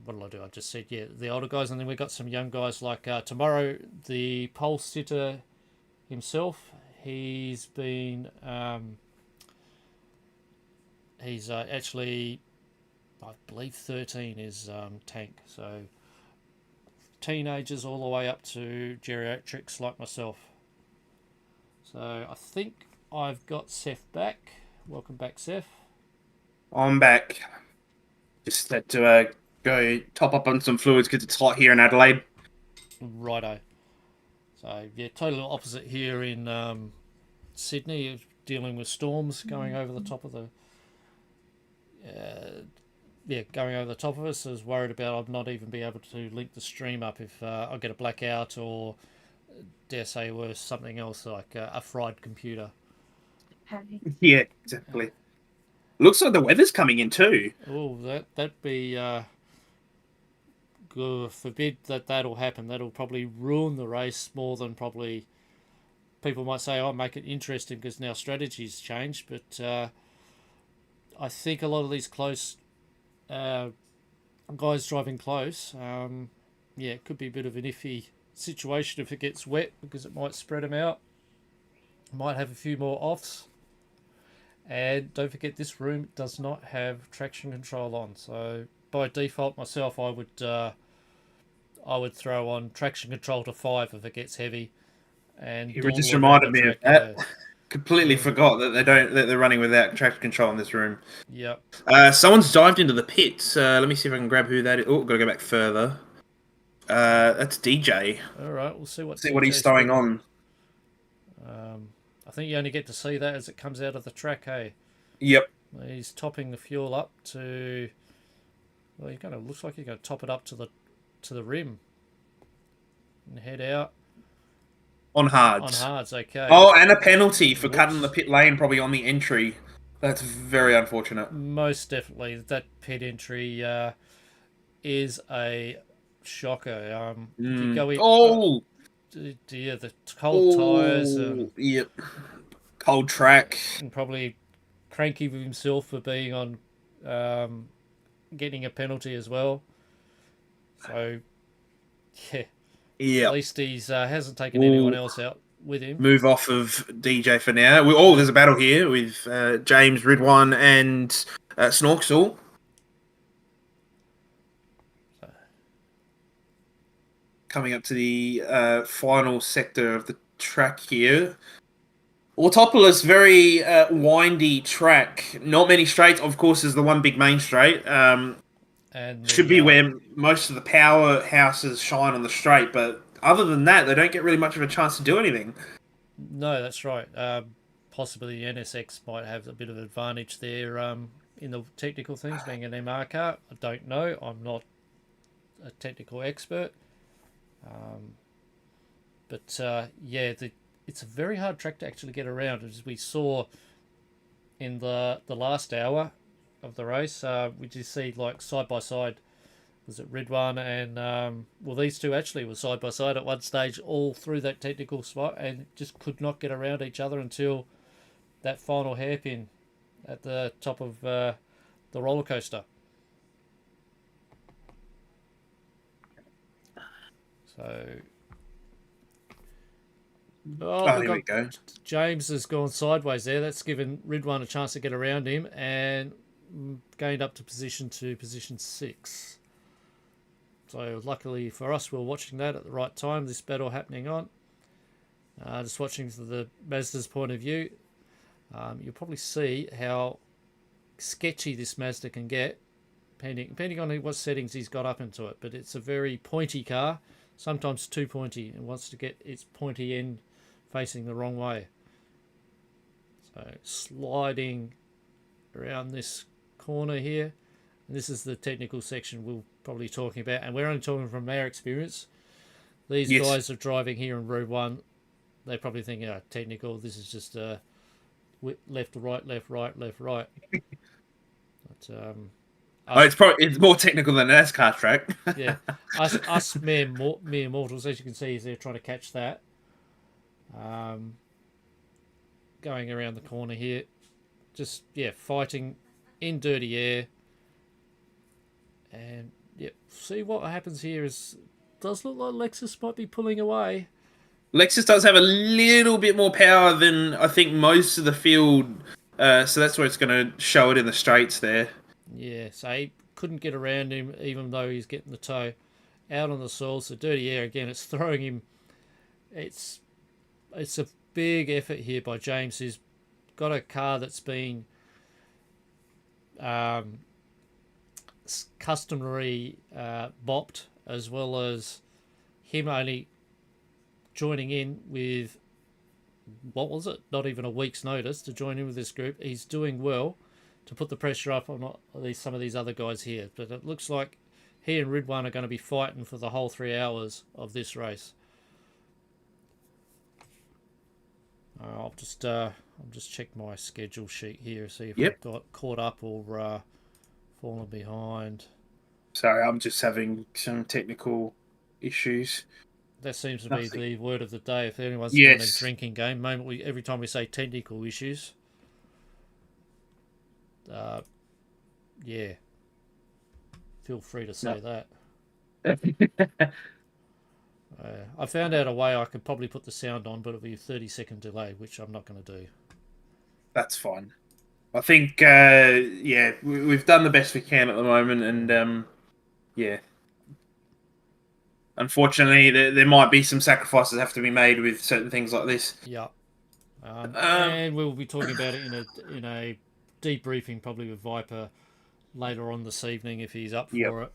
what did I do? I just said, yeah, the older guys, and then we've got some young guys like tomorrow, the pole sitter himself. He's been, he's actually, I believe 13 is tank. So teenagers all the way up to geriatrics like myself. So I think I've got Seth back. Welcome back, Seth. I'm back. Just had to go top up on some fluids because it's hot here in Adelaide. Righto. So yeah, totally opposite here in Sydney, dealing with storms going over the top of the. Going over the top of us. I was worried about I'd not even be able to link the stream up if I get a blackout or, dare say, worse, something else like a fried computer. Yeah, exactly. Looks like the weather's coming in too. Oh, that'd be. God forbid that'll happen. That'll probably ruin the race more than probably. People might say, "Oh, make it interesting because now strategy's changed." But I think a lot of these close guys driving close, it could be a bit of an iffy situation if it gets wet because it might spread them out. Might have a few more offs. And don't forget, this room does not have traction control on. So by default, myself, I would throw on traction control to 5 if it gets heavy. And You just reminded me of that. Completely Yeah. forgot that they're running without traction control in this room. Yep. Someone's dived into the pits. Let me see if I can grab who that is. Oh, gotta go back further. That's DJ. All right, we'll see what He's throwing on. I think you only get to see that as it comes out of the track, hey? Yep. He's topping the fuel up to. Well, looks like he's going to top it up to the rim and head out. On hards. On hards, okay. Oh, and a penalty for cutting the pit lane probably on the entry. That's very unfortunate. Most definitely. That pit entry is a shocker. You go in, the cold tyres. Yep. Cold track. And probably cranky with himself for being on getting a penalty as well. So, yeah. Yeah. At least he's hasn't taken anyone else out with him. Move off of DJ for now. There's a battle here with James, Ridwan, and Snorksel. Coming up to the final sector of the track here. Autopolis, very windy track. Not many straights. Of course, is the one big main straight. And Should the be where most of the powerhouses shine on the straight, but other than that, they don't get really much of a chance to do anything. no, that's right. Possibly the NSX might have a bit of advantage there in the technical things, being an MR car. I don't know. I'm not a technical expert. But yeah, it's a very hard track to actually get around, as we saw in the last hour of the race. We just see like side by side. Was it Ridwan and well, these two actually were side by side at one stage all through that technical spot and just could not get around each other until that final hairpin at the top of the roller coaster. So, oh, Oh, we here we got go. James has gone sideways there. That's given Ridwan a chance to get around him and gained up to position 6. So luckily for us, we were watching that at the right time. This battle happening on. Just watching from the Mazda's point of view, you'll probably see how sketchy this Mazda can get, depending on what settings he's got up into it. But it's a very pointy car, sometimes too pointy, and wants to get its pointy end facing the wrong way. So sliding around this corner here, and this is the technical section we'll probably talking about, and we're only talking from our experience. These guys are driving here in Road 1. They probably think, oh, technical, this is just left to right, left, right, left, right. But, It's more technical than an NASCAR track. yeah, us mere mortals, as you can see, is they're trying to catch that. Going around the corner here, just fighting in dirty air, and see what happens here is does look like Lexus might be pulling away. Lexus does have a little bit more power than I think most of the field, so that's where it's going to show it in the straights there. Yeah, so he couldn't get around him even though he's getting the toe out on the soil. So dirty air again, it's throwing him. It's a big effort here by James, who's got a car that's been customary bopped, as well as him only joining in with, what was it, not even a week's notice to join in with this group. He's doing well to put the pressure up on some of these other guys here, but it looks like he and Ridwan are going to be fighting for the whole 3 hours of this race. I'll just check my schedule sheet here, see if I've got caught up or fallen behind. Sorry, I'm just having some technical issues. That seems to be the word of the day. If anyone's doing a drinking game, every time we say technical issues, feel free to say that. I found out a way I could probably put the sound on, but it'll be a 30-second delay, which I'm not going to do. That's fine. I think, we've done the best we can at the moment, and unfortunately, there might be some sacrifices that have to be made with certain things like this. Yeah, and we'll be talking about it in a debriefing, probably with Viper later on this evening if he's up for it.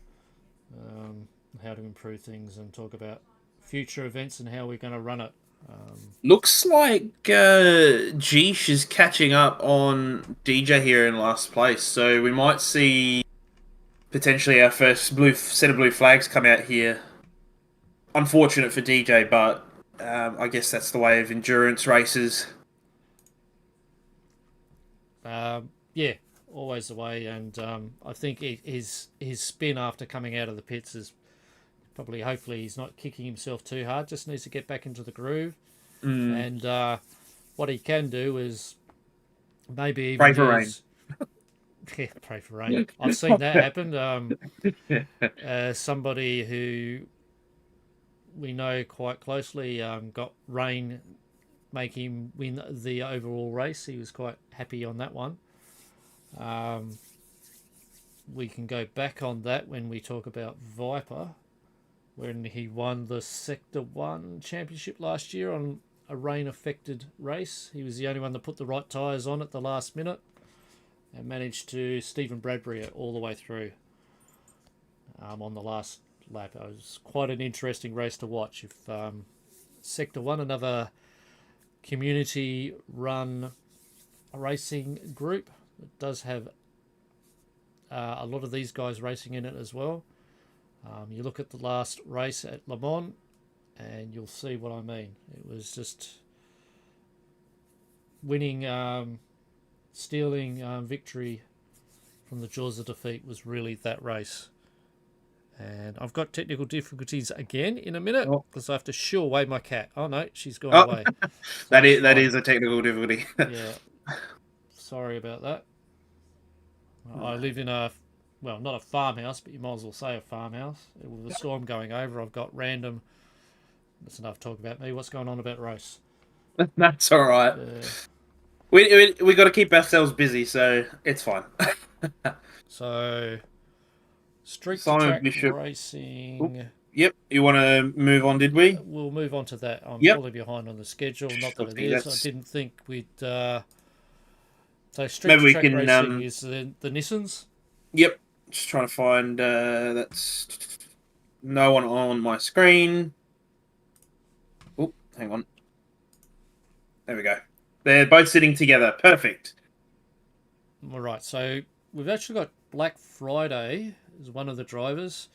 How to improve things and talk about future events and how we're going to run it. Looks like Geesh is catching up on DJ here in last place, so we might see potentially our first set of blue flags come out here. Unfortunate for DJ, but I guess that's the way of endurance races. Always the way, and I think his spin after coming out of the pits is probably, hopefully he's not kicking himself too hard, just needs to get back into the groove. And what he can do is maybe even pray for rain. Yeah, pray for rain. I've seen that happen. Somebody who we know quite closely got rain make him win the overall race. He was quite happy on that one. We can go back on that when we talk about Viper, when he won the Sector 1 championship last year on a rain-affected race. He was the only one that put the right tyres on at the last minute and managed to Stephen Bradbury it all the way through on the last lap. It was quite an interesting race to watch. If Sector 1, another community-run racing group, it does have a lot of these guys racing in it as well. You look at the last race at Le Mans and you'll see what I mean. It was just winning, stealing victory from the jaws of defeat was really that race. And I've got technical difficulties again in a minute because I have to shoo away my cat. Oh no, she's gone away. So that is a technical difficulty. Yeah, sorry about that. I live in a, well, not a farmhouse, but you might as well say a farmhouse. With the storm going over, I've got random. That's enough talk about me. What's going on about race? That's all right. We got to keep ourselves busy, so it's fine. So, street to track racing. Yep. You want to move on? Did we? We'll move on to that. I'm fully behind on the schedule. Not that it is. I didn't think we'd. So street to track racing is the Nissans. Yep. Just trying to find. That's no one on my screen. Oh, hang on. There we go. They're both sitting together. Perfect. All right. So we've actually got Black Friday as one of the drivers.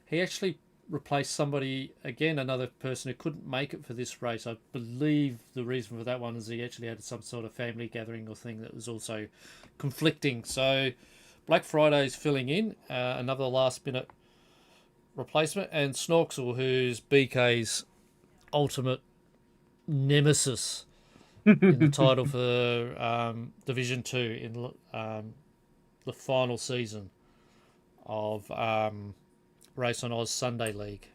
He actually replaced somebody, again, another person who couldn't make it for this race. I believe the reason for that one is he actually had some sort of family gathering or thing that was also conflicting. So Black Friday is filling in, another last minute replacement, and Snorksel, who's BK's ultimate nemesis in the title for Division 2 in the final season of RaceonOz Sunday League.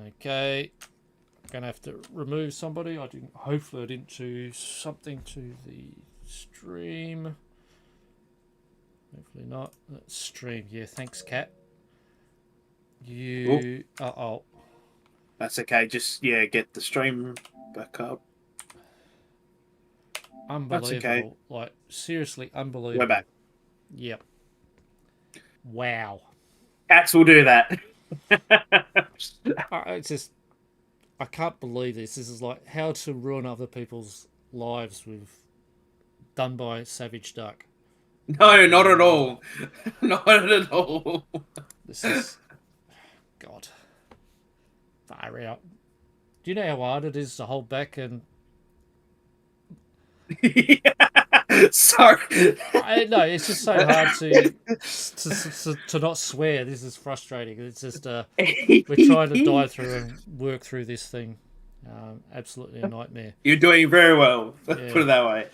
Okay, I'm gonna have to remove somebody. Hopefully I didn't do something to the stream. Hopefully not. Let's stream. Yeah, thanks, Cat. You. Oh. That's okay. Just get the stream back up. Unbelievable. That's okay. Like seriously unbelievable. We're back. Yep. Wow. Cats will do that. It's just, I can't believe this. This is like how to ruin other people's lives done by Savage Duck. No, not at all. Not at all. This is, God, far out. Do you know how hard it is to hold back and? Sorry. No, it's just so hard to not swear. This is frustrating. It's just we're trying to dive through and work through this thing. Absolutely a nightmare. You're doing very well. Put it that way.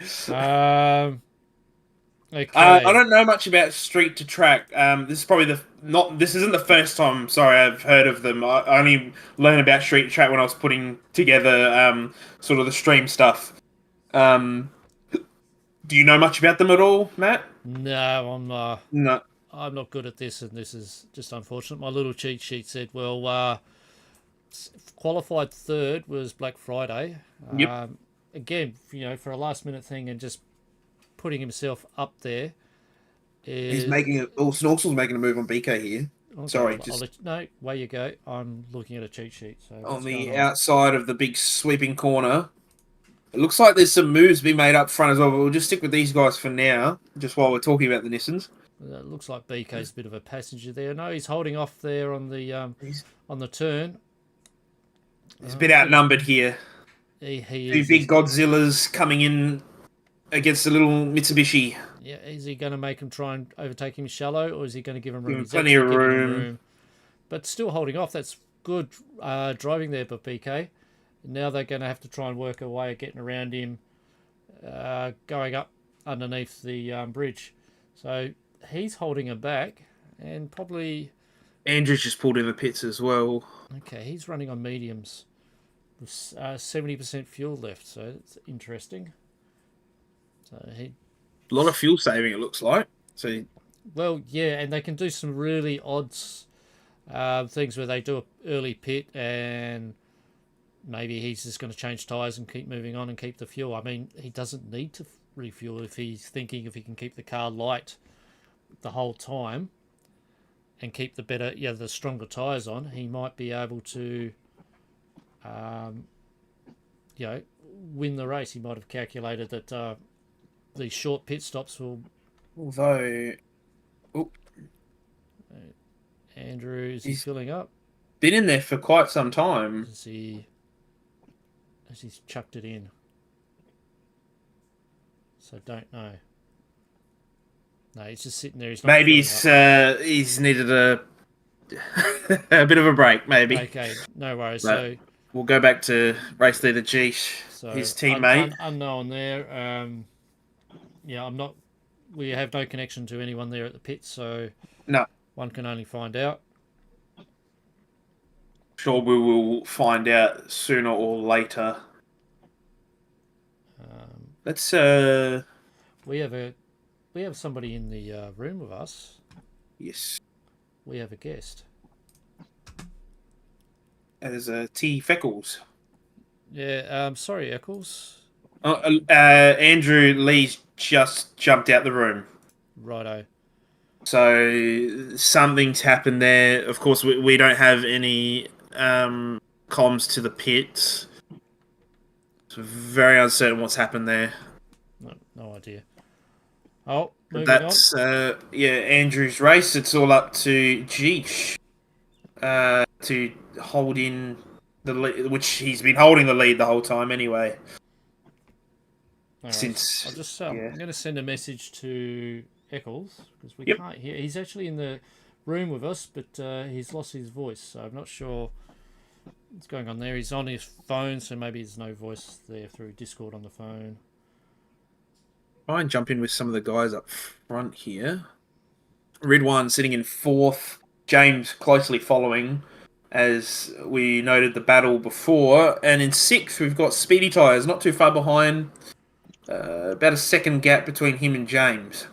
Okay. I don't know much about street to track. This is probably this isn't the first time. Sorry, I've heard of them. I only learned about street to track when I was putting together sort of the stream stuff. Do you know much about them at all, Matt? No, I'm no. I'm not good at this, and this is just unfortunate. My little cheat sheet said, well, qualified third was Black Friday. Yep. Again, for a last minute thing and just putting himself up there. He's making it. Oh, Snorkel's making a move on BK here. Okay, sorry, no, way you go. I'm looking at a cheat sheet. So on the outside of the big sweeping corner. It looks like there's some moves being made up front as well, but we'll just stick with these guys for now, just while we're talking about the Nissans. It looks like BK's a bit of a passenger there. No, he's holding off there on the turn. He's a bit outnumbered here. He Two big Godzillas coming in against the little Mitsubishi. Yeah, is he going to make him try and overtake him shallow, or is he going to give him room? Plenty of room. But still holding off. That's good driving there by BK. Now they're going to have to try and work a way of getting around him, going up underneath the bridge. So he's holding him back, and probably... Andrew's just pulled in the pits as well. Okay, he's running on mediums with 70% fuel left, so it's interesting. So a lot of fuel saving, it looks like. So, well, yeah, and they can do some really odd things where they do an early pit and maybe he's just going to change tyres and keep moving on and keep the fuel. I mean, he doesn't need to refuel if he's thinking if he can keep the car light the whole time and keep the stronger tyres on, he might be able to, win the race. He might have calculated that these short pit stops will. Although, Andrew, is he filling up? Been in there for quite some time. Has he's chucked it in? So don't know. No, he's just sitting there. He's not. Maybe he's needed a a bit of a break. Maybe. Okay, no worries. But so we'll go back to race leader Geesh, his teammate. Unknown there. I'm not. We have no connection to anyone there at the pit, so no. One can only find out. Sure, we will find out sooner or later. Let's. We have somebody in the room with us. Yes. We have a guest. There's T Feckles. Yeah. Sorry, Eccles. Andrew Lee's just jumped out the room. Righto. So something's happened there. Of course, we don't have any comms to the pits. It's very uncertain what's happened there. No idea. Oh, that's on. Andrew's race. It's all up to Geesh to hold in the lead, which he's been holding the lead the whole time anyway. Since I'll just I'm going to send a message to Eccles because we can't hear. He's actually in the room with us, but he's lost his voice, so I'm not sure what's going on there. He's on his phone, so maybe there's no voice there through Discord on the phone. Try and jump in with some of the guys up front here. Ridwan sitting in 4th. James closely following, as we noted the battle before. And in 6th, we've got Speedy Tyres, not too far behind. About a second gap between him and James.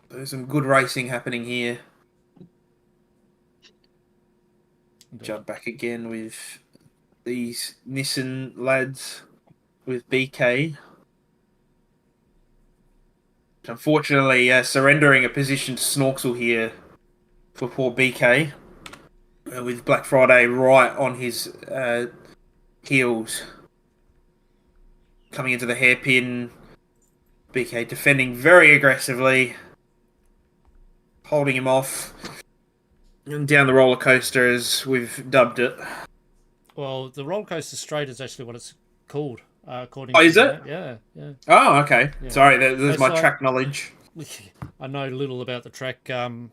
There's some good racing happening here. Jump back again with these Nissan lads with BK. Unfortunately, surrendering a position to Snorksel here for poor BK. With Black Friday right on his heels. Coming into the hairpin. BK defending very aggressively. Holding him off. And down the roller coaster, as we've dubbed it. Well, the roller coaster straight is actually what it's called. According is to it? Yeah. Oh, okay. Yeah. Sorry, there's my like, track knowledge. I know little about the track. Kid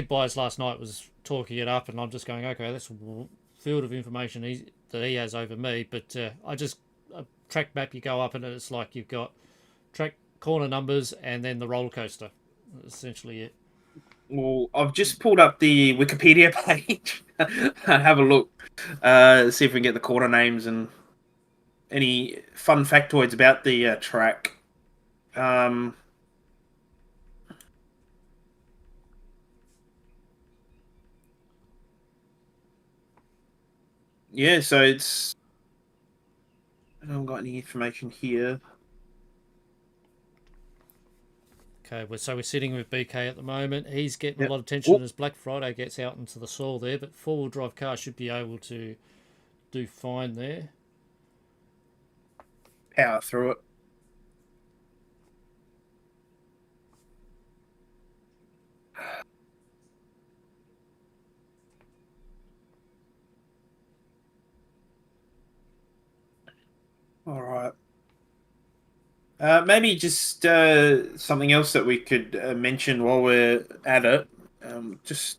Byers last night was talking it up, and I'm just going, okay, that's a field of information that he has over me. But a track map, you go up, and it's like you've got track corner numbers and then the roller coaster. That's essentially it. Well, I've just pulled up the Wikipedia page. Have a look. See if we can get the corner names and any fun factoids about the track. Yeah, so it's... I haven't got any information here. Okay, so we're sitting with BK at the moment. He's getting a lot of attention as Black Friday gets out into the soil there, but four-wheel drive car should be able to do fine there. Power through it. All right. Maybe just something else that we could mention while we're at it. Just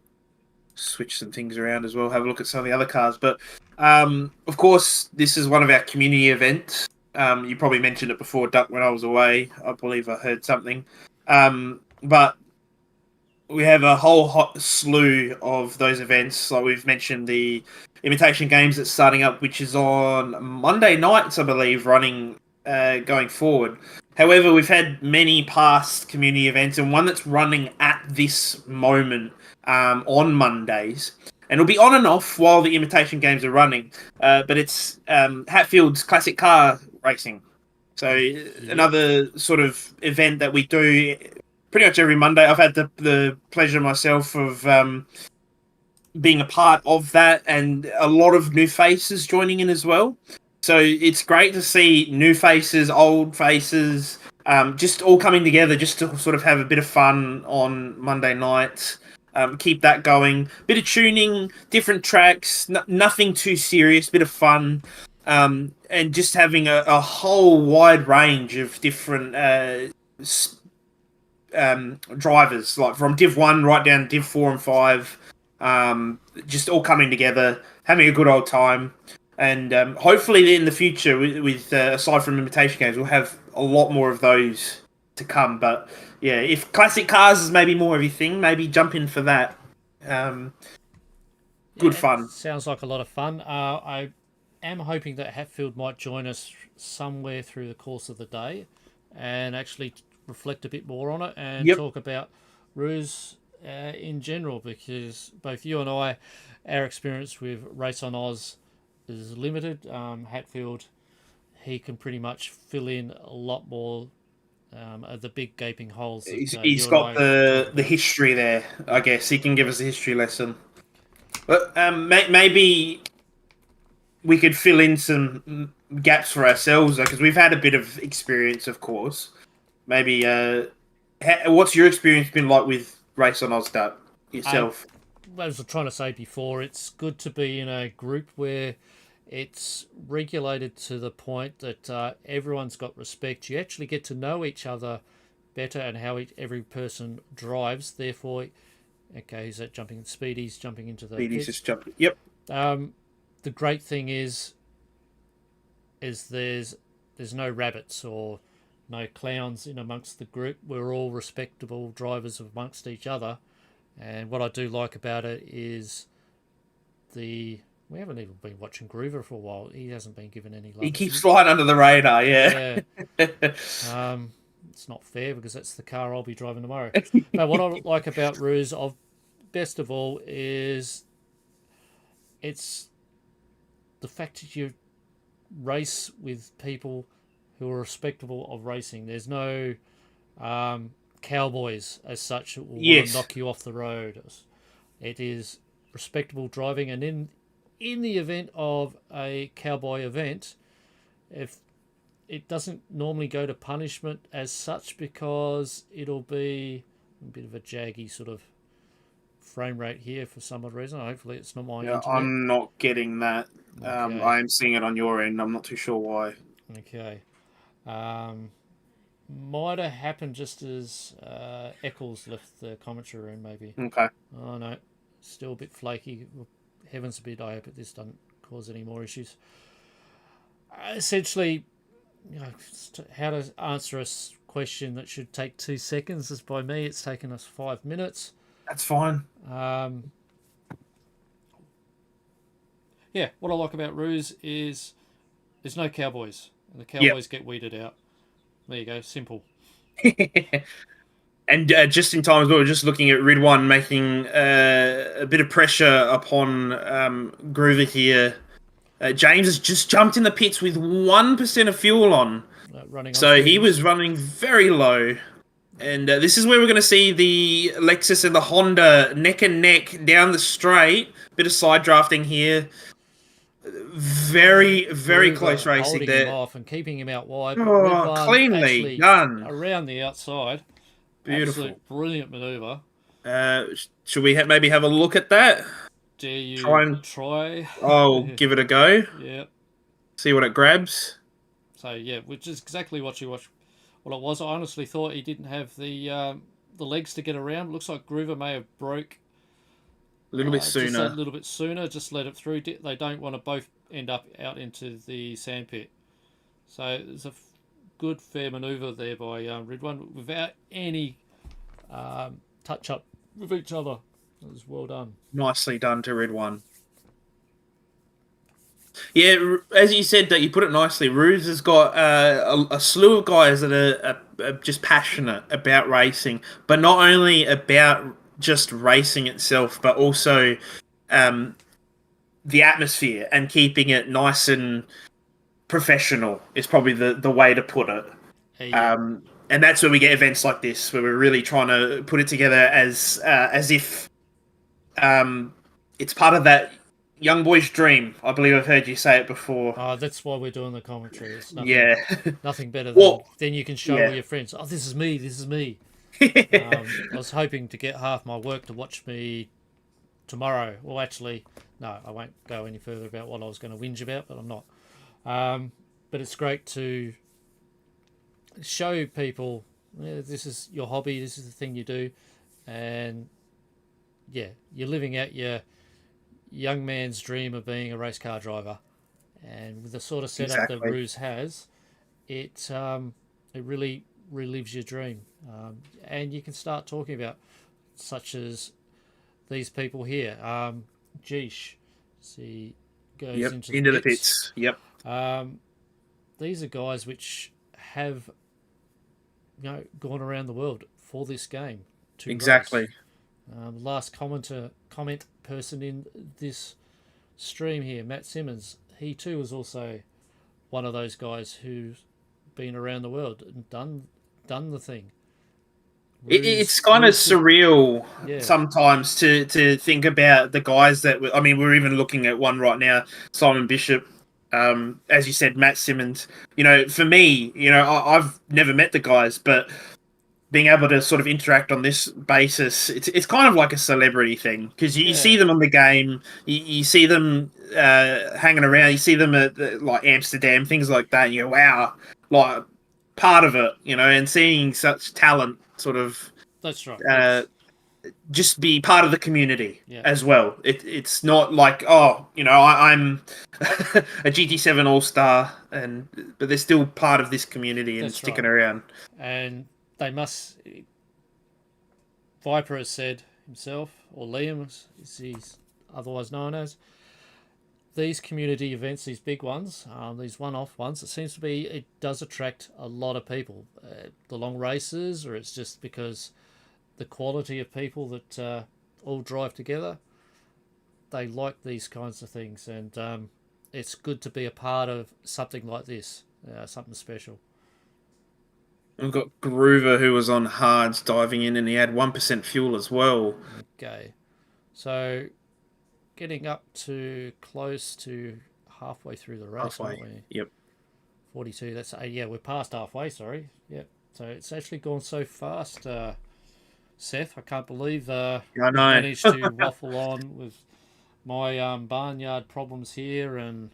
switch some things around as well. Have a look at some of the other cars. But, of course, this is one of our community events. You probably mentioned it before, Duck, when I was away. I believe I heard something. But we have a whole slew of those events. Like we've mentioned the Imitation Games that's starting up, which is on Monday nights, I believe, running going forward. However, we've had many past community events, and one that's running at this moment on Mondays and it'll be on and off while the imitation games are running. But it's Hatfield's Classic Car Racing. So another sort of event that we do pretty much every Monday. I've had the pleasure myself of being a part of that, and a lot of new faces joining in as well. So it's great to see new faces, old faces, just all coming together just to sort of have a bit of fun on Monday nights. Keep that going. Bit of tuning, different tracks, nothing too serious, bit of fun. And just having a whole wide range of different drivers, like from Div 1 right down to Div 4 and 5. Just all coming together, having a good old time. And hopefully in the future, with aside from imitation games, we'll have a lot more of those to come. But yeah, if classic cars is maybe more of your thing, maybe jump in for that. Good fun. Sounds like a lot of fun. I am hoping that Hatfield might join us somewhere through the course of the day and actually reflect a bit more on it and talk about Ruse in general, because both you and I, our experience with RaceonOz is limited. Hatfield, he can pretty much fill in a lot more of the big gaping holes. That, he's got the history there, I guess. He can give us a history lesson. But maybe we could fill in some gaps for ourselves, because we've had a bit of experience, of course. Maybe, what's your experience been like with RaceonOz yourself? As I was trying to say before, it's good to be in a group where it's regulated to the point that everyone's got respect. You actually get to know each other better and how every person drives. Therefore, okay, he's jumping Speedy's jumping into the Speedy's just jumping. Yep. The great thing is there's no rabbits or no clowns in amongst the group. We're all respectable drivers amongst each other. And what I do like about it is we haven't even been watching Groover for a while. He hasn't been given any love. He keeps flying under the radar, yeah. It's not fair because that's the car I'll be driving tomorrow. But what I like about Ruse, best of all, is it's the fact that you race with people who are respectable of racing. There's no cowboys as such who will want to knock you off the road. It is respectable driving, and in the event of a cowboy event, if it doesn't normally go to punishment as such, because it'll be a bit of a jaggy sort of frame rate here for some odd reason. Hopefully it's not my internet. I'm not getting that. Okay. I'm seeing it on your end. I'm not too sure why. Okay. Might have happened just as Eccles left the commentary room, maybe. Okay. Oh, no. Still a bit flaky. Heavens forbid, I hope this doesn't cause any more issues. Essentially, how to answer a question that should take 2 seconds is by me. It's taken us 5 minutes. That's fine. Yeah, what I like about Ruse is there's no cowboys. And the cowboys get weeded out. There you go, simple. And just in time as well, just looking at Ridwan making a bit of pressure upon Groover here. James has just jumped in the pits with 1% of fuel on. So he was running very low. And this is where we're going to see the Lexus and the Honda neck and neck down the straight. Bit of side drafting here. Very, very close racing there. Him off and keeping him out wide. Cleanly done. Around the outside. Beautiful. Absolute brilliant manoeuvre. Should we maybe have a look at that? Dare you try? Oh, give it a go. Yeah. See what it grabs. So, yeah, which is exactly what it was. I honestly thought he didn't have the legs to get around. Looks like Groover may have broke a little bit sooner. Just a little bit sooner. Just let it through. They don't want to both end up out into the sandpit. So there's a good fair manoeuvre there by Ridwan without any touch up with each other. It was well done. Nicely done to Ridwan. Yeah, as you said, that you put it nicely. Ruse has got a slew of guys that are just passionate about racing, but not only about just racing itself, but also the atmosphere and keeping it nice and professional is probably the way to put it. Yeah. And that's where we get events like this, where we're really trying to put it together as if it's part of that young boy's dream. I believe I've heard you say it before. That's why we're doing the commentary. It's Yeah. nothing better than Well, then you can show all yeah. your friends. Oh, this is me. This is me. I was hoping to get half my work to watch me tomorrow. Well, actually, no, I won't go any further about what I was going to whinge about, but I'm not. But it's great to show people this is your hobby, this is the thing you do, and yeah, you're living out your young man's dream of being a race car driver. And with the sort of setup that Exactly. Ruse has, it really relives your dream, and you can start talking about such as these people here. Geesh, see, goes Yep. into the Into the pits. pits. Yep. These are guys which have gone around the world for this game to Exactly. race. Last comment person in this stream here, Matt Simmons, he too was also one of those guys who's been around the world and done the thing. It's kind of surreal yeah, sometimes to think about the guys that I mean, we're even looking at one right now, Simon Bishop. As you said, Matt Simmons. For me, I've never met the guys, but being able to sort of interact on this basis, it's kind of like a celebrity thing because you see them on the game, you see them hanging around, you see them at like Amsterdam, things like that. And you go, wow, like part of it, and seeing such talent sort of that's right. just be part of the community Yeah. as well. It's not like I'm a GT7 All Star, but they're still part of this community and That's sticking right. around. And they must. Viper has said himself, or Liam, as he's otherwise known as, these community events, these big ones, these one-off ones, it does attract a lot of people. The long races, or it's just because the quality of people that all drive together, they like these kinds of things, and it's good to be a part of something like this, something special. We've got Groover who was on hards diving in, and he had 1% fuel as well. Okay, so getting up to close to halfway through the race, aren't we? Yep. 42. That's yeah, we're past halfway. Sorry. Yep. So it's actually gone so fast, Seth. I can't believe I we've know. managed to waffle on with my barnyard problems here and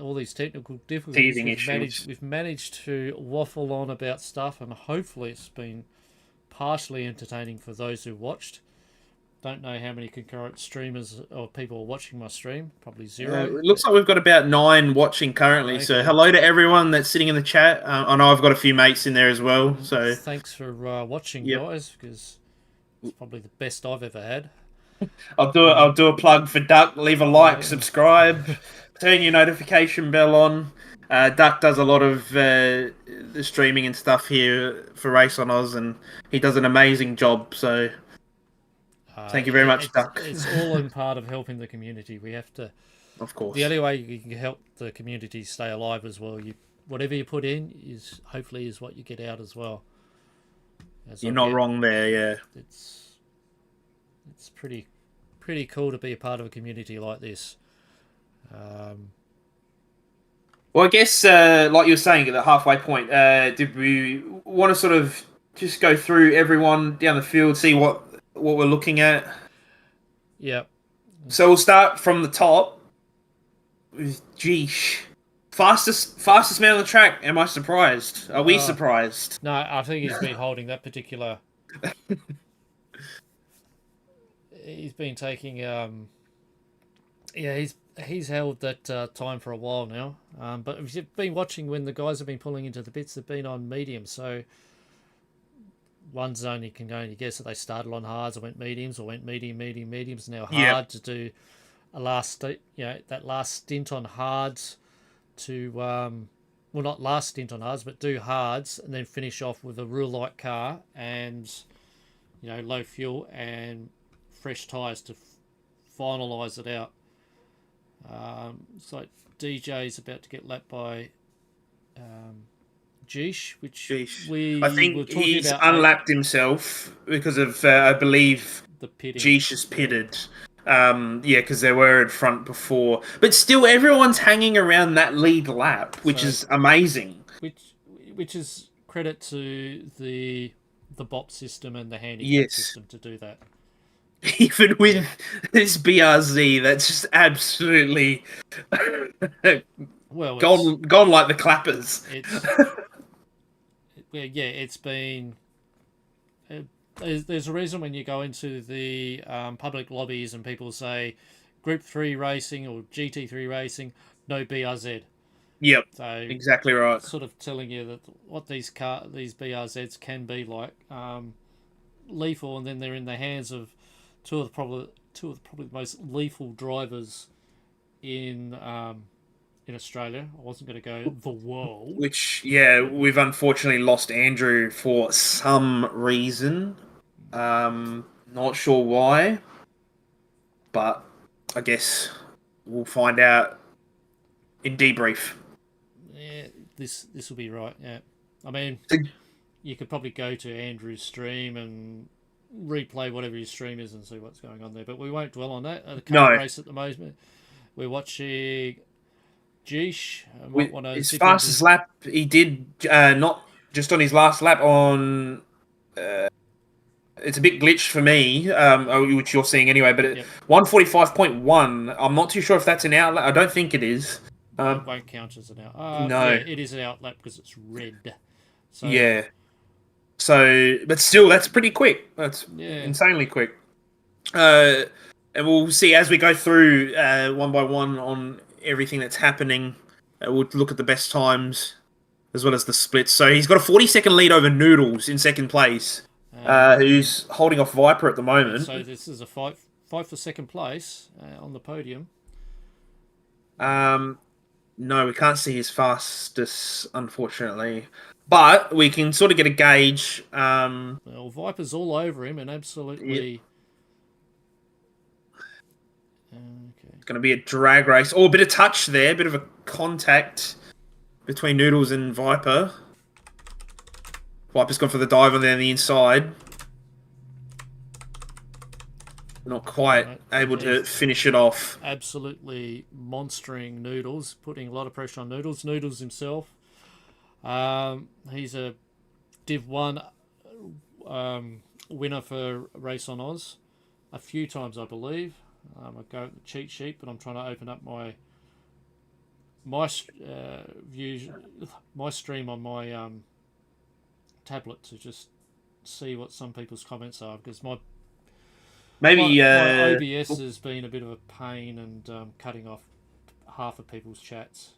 all these technical difficulties. Teething issues. We've managed to waffle on about stuff, and hopefully it's been partially entertaining for those who watched. Don't know how many concurrent streamers or people are watching my stream. Probably zero. It looks like we've got about 9 watching currently. Okay. So hello to everyone that's sitting in the chat. I know I've got a few mates in there as well. So thanks for watching, guys, because it's probably the best I've ever had. I'll do a plug for Duck. Leave a like, subscribe, turn your notification bell on. Duck does a lot of the streaming and stuff here for RaceonOz, and he does an amazing job. So thank you very much, Duck. It's all in part of helping the community. We have to, of course. The only way you can help the community stay alive as well. Whatever you put in is hopefully what you get out as well. You're not wrong there. Yeah, it's pretty cool to be a part of a community like this. Well, I guess like you were saying at the halfway point, did we want to sort of just go through everyone down the field, see what we're looking at? Yep. So we'll start from the top with Geesh. Fastest man on the track. Am I surprised? Are we surprised? No, I think he's been holding that particular. He's been taking. He's held that time for a while now. But if you've been watching when the guys have been pulling into the pits, they've been on medium. So one's only can only guess that they started on hards or went mediums or went mediums. Now hard to do a that last stint on hards to well, not last stint on hards, but do hards and then finish off with a real light car and low fuel and fresh tyres to finalise it out. It's like DJ's about to get lapped by Geesh, which Sheesh. we I were think talking he's about. unlapped himself because of, I believe, The pitting. Geesh is pitted. Yeah, because they were in front before. But still, everyone's hanging around that lead lap, which So, is amazing. which is credit to the BOP system and the handicap Yes. system to do that. Even with this BRZ, that's just absolutely Well, gone like the clappers. It's been. There's a reason when you go into the public lobbies and people say Group 3 racing or GT3 racing, no BRZ. Yep, So exactly right. sort of telling you that what these BRZs can be like, lethal, and then they're in the hands of two of the probably the most lethal drivers in Australia. I wasn't going to go the world. Which, yeah, we've unfortunately lost Andrew for some reason. Not sure why, but I guess we'll find out in debrief. Yeah, this will be right. Yeah, I mean, you could probably go to Andrew's stream and replay whatever his stream is and see what's going on there. But we won't dwell on that. The current race at the moment, we're watching Geesh. His fastest lap, he did not just on his last lap on. It's a bit glitched for me, which you're seeing anyway. But 1:45.1. I'm not too sure if that's an outlap. I don't think it is. It won't count as an out. No, yeah, it is an outlap because it's red. So, yeah. So, but still, that's pretty quick. That's insanely quick. And we'll see as we go through one by one on everything that's happening. We'll look at the best times as well as the splits. So he's got a 40-second lead over Noodles in second place, who's holding off Viper at the moment. So this is a fight for second place on the podium. No, we can't see his fastest, unfortunately. But we can sort of get a gauge. Well, Viper's all over him and absolutely... Yep. Okay. It's going to be a drag race. Oh, a bit of touch there. A bit of a contact between Noodles and Viper. Viper's gone for the dive on there on the inside. Not quite able to finish it off. Absolutely monstering Noodles, putting a lot of pressure on Noodles. Noodles himself, he's a Div 1 winner for RaceonOz a few times, I believe. I go at the cheat sheet, but I'm trying to open up my views, my stream on my tablet to just see what some people's comments are, because my OBS has been a bit of a pain and cutting off half of people's chats.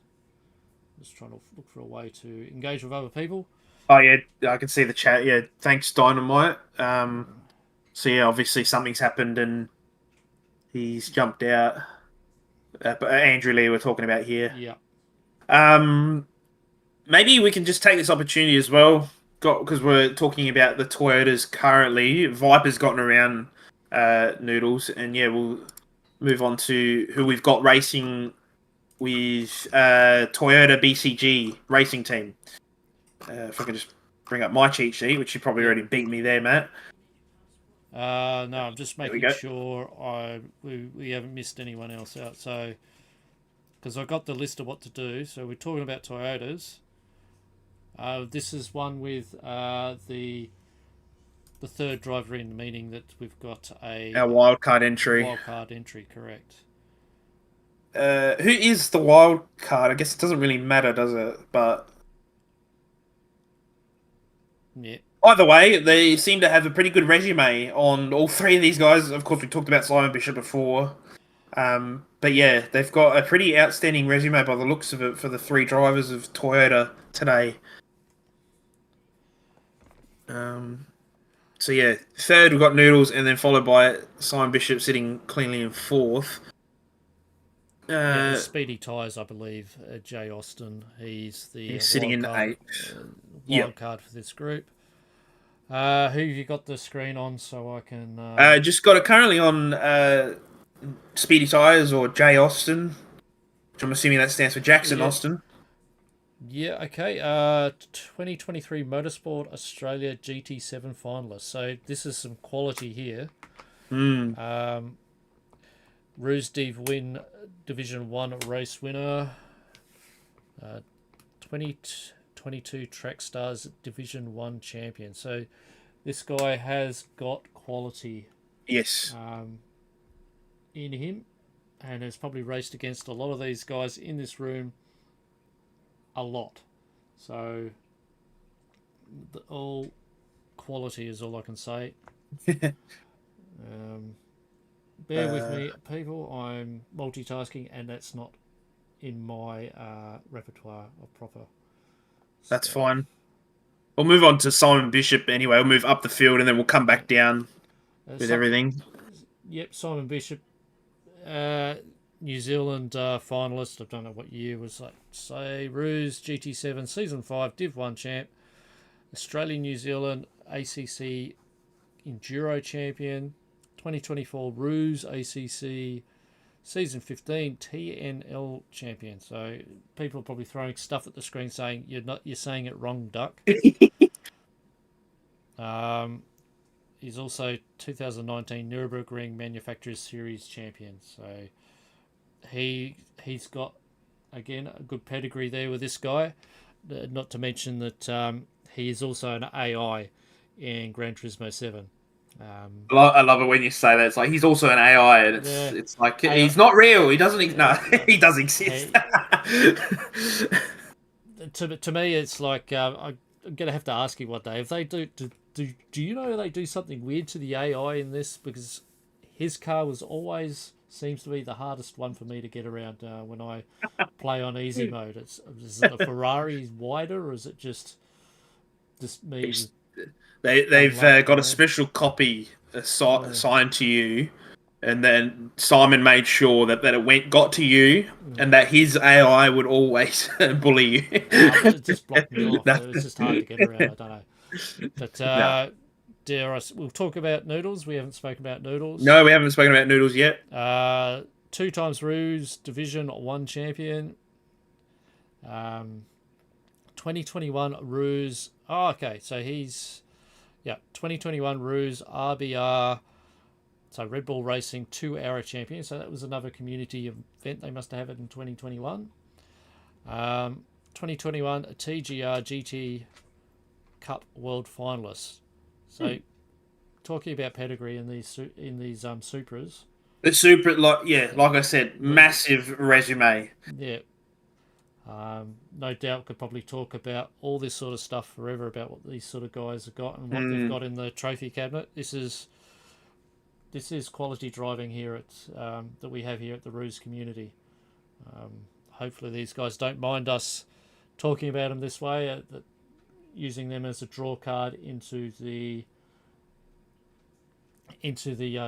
Just trying to look for a way to engage with other people. Oh yeah, I can see the chat. Yeah, thanks Dynamite. So yeah, obviously something's happened and he's jumped out. But Andrew Lee we're talking about here. Yeah. Maybe we can just take this opportunity as well, because we're talking about the Toyotas currently. Viper's gotten around Noodles, and yeah, we'll move on to who we've got racing with Toyota BCG racing team. If I can just bring up my cheat sheet, which you probably already beat me there, Matt. No, I'm just making sure we haven't missed anyone else out. So, because I got the list of what to do. So we're talking about Toyotas. This is one with the third driver in, meaning that we've got our wildcard entry. Wildcard entry, correct. Who is the wild card? I guess it doesn't really matter, does it? But yeah. Either way, they seem to have a pretty good resume on all three of these guys. Of course, we talked about Simon Bishop before. But yeah, they've got a pretty outstanding resume by the looks of it for the three drivers of Toyota today. So yeah, third we've got Noodles, and then followed by Simon Bishop sitting cleanly in fourth. Speedy Tyres, I believe. Jay Austin, he's sitting in eighth. Wild card for this group. Who have you got the screen on so I can... just got it currently on Speedy Tyres or J Austin, which I'm assuming that stands for Jackson Yeah, Austin. yeah, okay. 2023 Motorsport Australia GT7 finalist. So this is some quality here. Hmm. Ruse Div Win Division 1 race winner. 2022 Track Stars Division 1 champion. So this guy has got quality Yes. in him and has probably raced against a lot of these guys in this room a lot. So all quality is all I can say. Bear with Uh, me, people. I'm multitasking, and that's not in my repertoire of proper that's stuff. fine. We'll move on to Simon Bishop anyway. We'll move up the field and then we'll come back down with Some, everything. yep, Simon Bishop, uh, New Zealand finalist. I don't know what year was that. Say Ruse GT7 Season 5 Div 1 champ, Australian New Zealand ACC Enduro champion, 2024 Ruse ACC Season 15 TNL champion. So people are probably throwing stuff at the screen saying you're saying it wrong, duck. He's also 2019 Nürburgring Manufacturers Series champion. So he's got again a good pedigree there with this guy. Not to mention that he is also an AI in Gran Turismo 7. I love it when you say that. It's like he's also an AI, and Yeah, it's like AI. he's not real. He doesn't. No, No, he does exist. he, to me, it's like I'm gonna have to ask you one day if they do you know they do something weird to the AI in this, because his car was always seems to be the hardest one for me to get around when I play on easy mode. Is it the Ferrari wider, or is it just me with dumb They've luck? got a special copy Yeah. assigned to you, and then Simon made sure that it got to you, and that his AI would always bully you. It just blocked me off. No, It was just hard to get around. I don't know, but no, we'll talk about Noodles. We haven't spoken about Noodles. no, we haven't spoken about Noodles yet. Two times Ruse Division 1 champion. 2021 Ruse. Oh, okay. So he's 2021 Ruse RBR. So Red Bull Racing 2-hour champion. So that was another community event. They must have it in 2021. 2021 TGR GT Cup World Finalist. So talking about pedigree in these Supras. The super, like I said, massive resume. Yeah. No doubt could probably talk about all this sort of stuff forever about what these sort of guys have got and what they've got in the trophy cabinet. This is quality driving here at that we have here at the Ruse community. Hopefully these guys don't mind us talking about them this way, using them as a draw card into the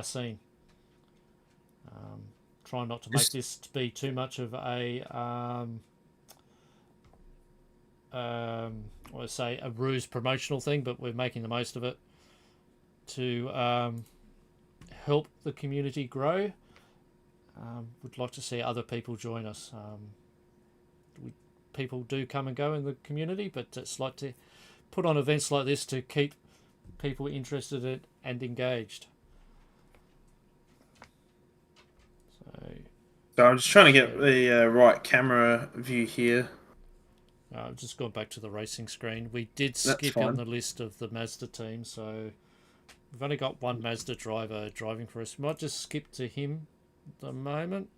scene. Trying not to make this to be too much of a let's say a Ruse promotional thing, but we're making the most of it to help the community grow. Would like to see other people join us. People do come and go in the community, but it's like to put on events like this to keep people interested and engaged. So I'm just trying to get the right camera view here. I've just gone back to the racing screen. We did That's skip fine. on the list of the Mazda team, so we've only got one Mazda driver driving for us. We might just skip to him at the moment.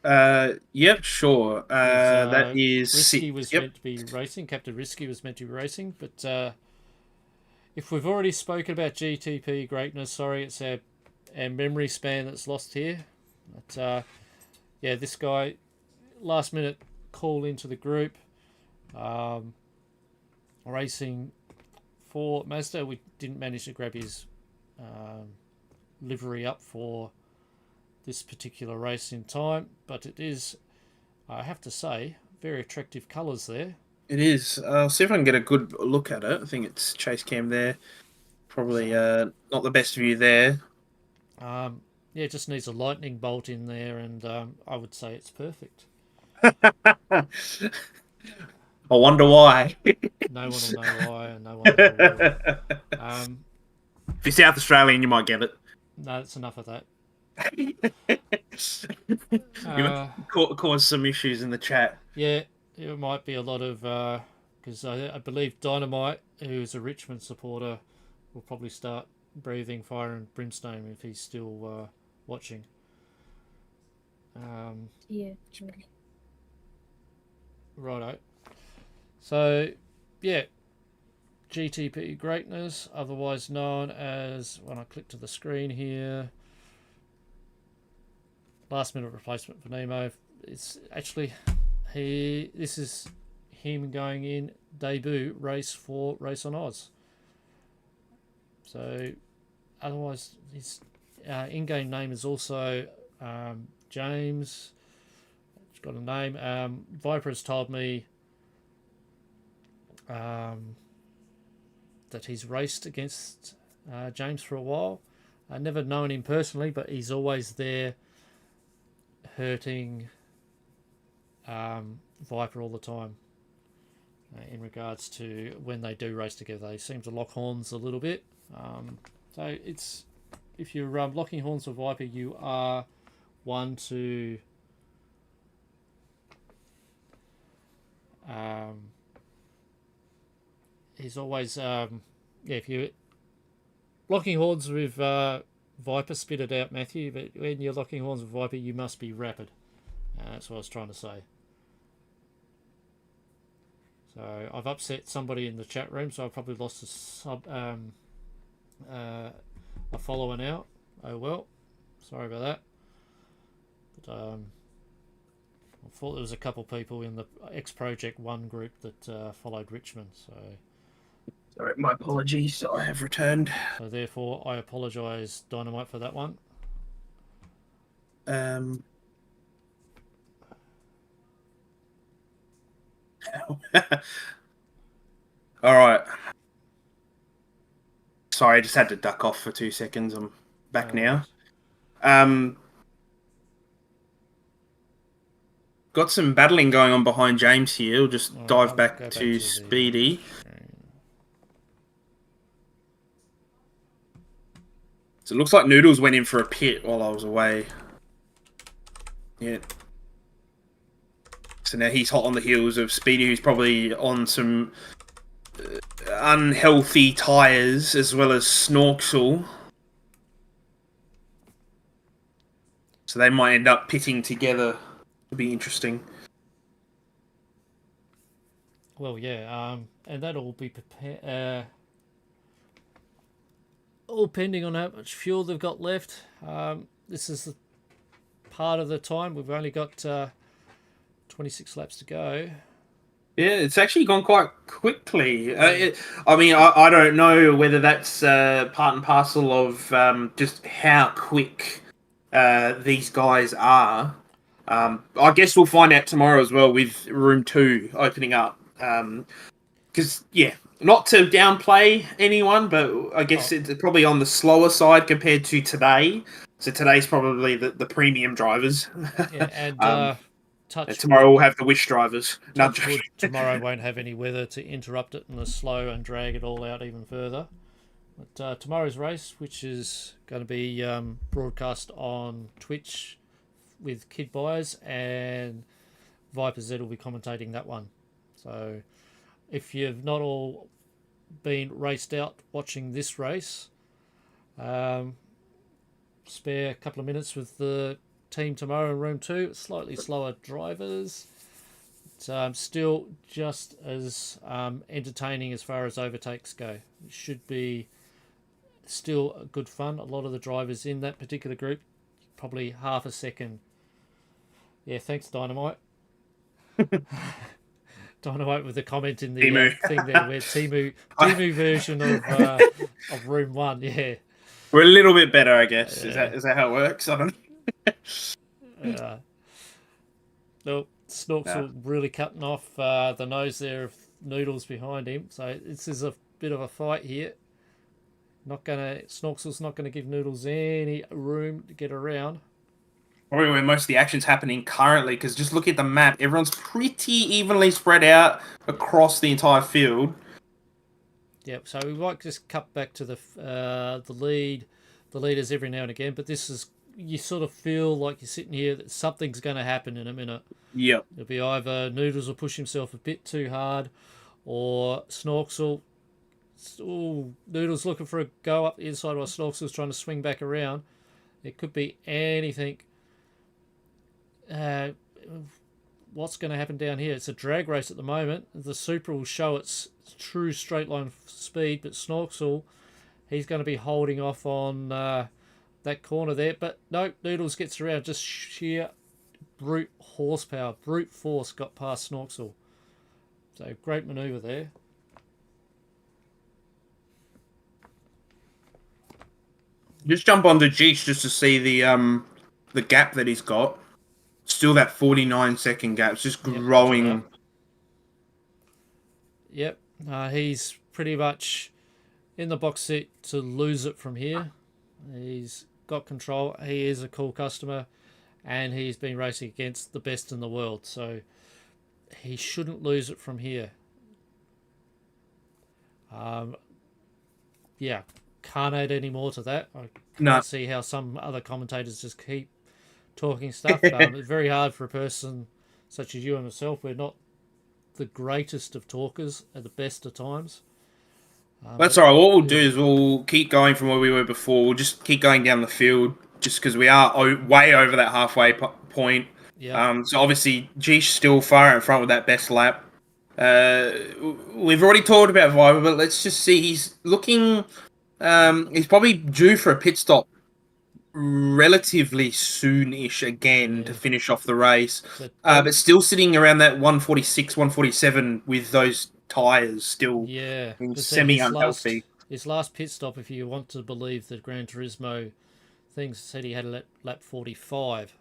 Yep, sure. That is Risky six. was Yep. meant to be racing. Captain Risky was meant to be racing, but if we've already spoken about GTP greatness, sorry, it's our memory span that's lost here. But this guy, last minute call into the group, racing for Mazda. We didn't manage to grab his livery up for this particular race in time, but it is, I have to say, very attractive colours there. It is. I'll see if I can get a good look at it. I think it's chase cam there. Probably not the best view there. Yeah, it just needs a lightning bolt in there, and I would say it's perfect. I wonder why. No one will know why, and no one ever will. Um, If you're South Australian, you might get it. no, that's enough of that. You might cause some issues in the chat. Yeah, it might be a lot of because I believe Dynamite, who's a Richmond supporter, will probably start breathing fire and brimstone if he's still watching. Yeah. Righto. So, yeah, GTP Greatness, otherwise known as, when I click to the screen here, last minute replacement for Nemo. It's actually this is him going in debut race for RaceonOz. So, otherwise, his in-game name is also James. He's got a name. Viper has told me that he's raced against James for a while. I've never known him personally, but he's always there hurting Viper all the time in regards to when they do race together. They seem to lock horns a little bit. So it's, if you're locking horns with Viper, you are one to he's always if you're locking horns with Viper, spit it out, Matthew, but when you're locking horns with Viper, you must be rapid. That's what I was trying to say. So I've upset somebody in the chat room, so I've probably lost a follower now. Oh well, sorry about that. But I thought there was a couple people in the X Project 1 group that followed Richmond, so Sorry, my apologies. I have returned. so therefore I apologise, Dynamite, for that one. All right. Sorry, I just had to duck off for 2 seconds. I'm back now. Got some battling going on behind James here. We'll just dive back to Speedy. So it looks like Noodles went in for a pit while I was away. Yeah. So now he's hot on the heels of Speedy, who's probably on some unhealthy tyres as well as Snorksel. So they might end up pitting together. It'll be interesting. Well, yeah, and that'll be prepared. All pending on how much fuel they've got left. This is the part of the time. We've only got 26 laps to go. Yeah, it's actually gone quite quickly. I don't know whether that's part and parcel of just how quick these guys are. I guess we'll find out tomorrow as well with Room 2 opening up. Because, not to downplay anyone, but I guess it's probably on the slower side compared to today. So today's probably the premium drivers. Yeah, and tomorrow we'll have the wish drivers. Tomorrow won't have any weather to interrupt it and the slow and drag it all out even further. But tomorrow's race, which is going to be broadcast on Twitch with Kid Buyers, and Viper Z will be commentating that one. So if you've not all been raced out watching this race, spare a couple of minutes with the team tomorrow in Room 2. Slightly slower drivers. It's still just as entertaining as far as overtakes go. It should be still good fun. A lot of the drivers in that particular group, probably half a second. Yeah, thanks, Dynamite. Dynamite with the comment in the thing there, where Timu version of Room 1, yeah. We're a little bit better, I guess. Yeah. Is that how it works? I don't know. No, Snorks really cutting off the nose there of Noodles behind him. So this is a bit of a fight here. Snorkel's not gonna give Noodles any room to get around. Probably where most of the action's happening currently, because just look at the map, everyone's pretty evenly spread out across the entire field. Yep. So we might just cut back to the leaders every now and again, but this is you sort of feel like you're sitting here that something's going to happen in a minute. Yep. It'll be either Noodles will push himself a bit too hard, or Snorksel. Ooh, Noodles looking for a go up the inside while Snorksel's trying to swing back around. It could be anything. What's going to happen down here? It's a drag race at the moment. The Supra will show its true straight line speed, but Snorksel, he's going to be holding off on that corner there. But no, Noodles gets around. Just sheer brute horsepower, brute force got past Snorksel. So great manoeuvre there. Just jump on the Jeesh just to see the gap that he's got. Still that 49-second gap. It's just growing. Yep. He's pretty much in the box seat to lose it from here. He's got control. He is a cool customer, and he's been racing against the best in the world, so he shouldn't lose it from here. Yeah, can't add any more to that. I can't see how some other commentators just keep talking stuff. It's very hard for a person such as you and myself. We're not the greatest of talkers at the best of times. That's all right. What we'll do is we'll keep going from where we were before. We'll just keep going down the field, just because we are way over that halfway point. Yeah. So obviously, Jeesh still far out in front with that best lap. We've already talked about Viper, but let's just see. He's looking. He's probably due for a pit stop relatively soon-ish again to finish off the race. But still sitting around that 146, 147 with those tyres still semi-unhealthy. His last pit stop, if you want to believe the Gran Turismo things, said he had a lap 45.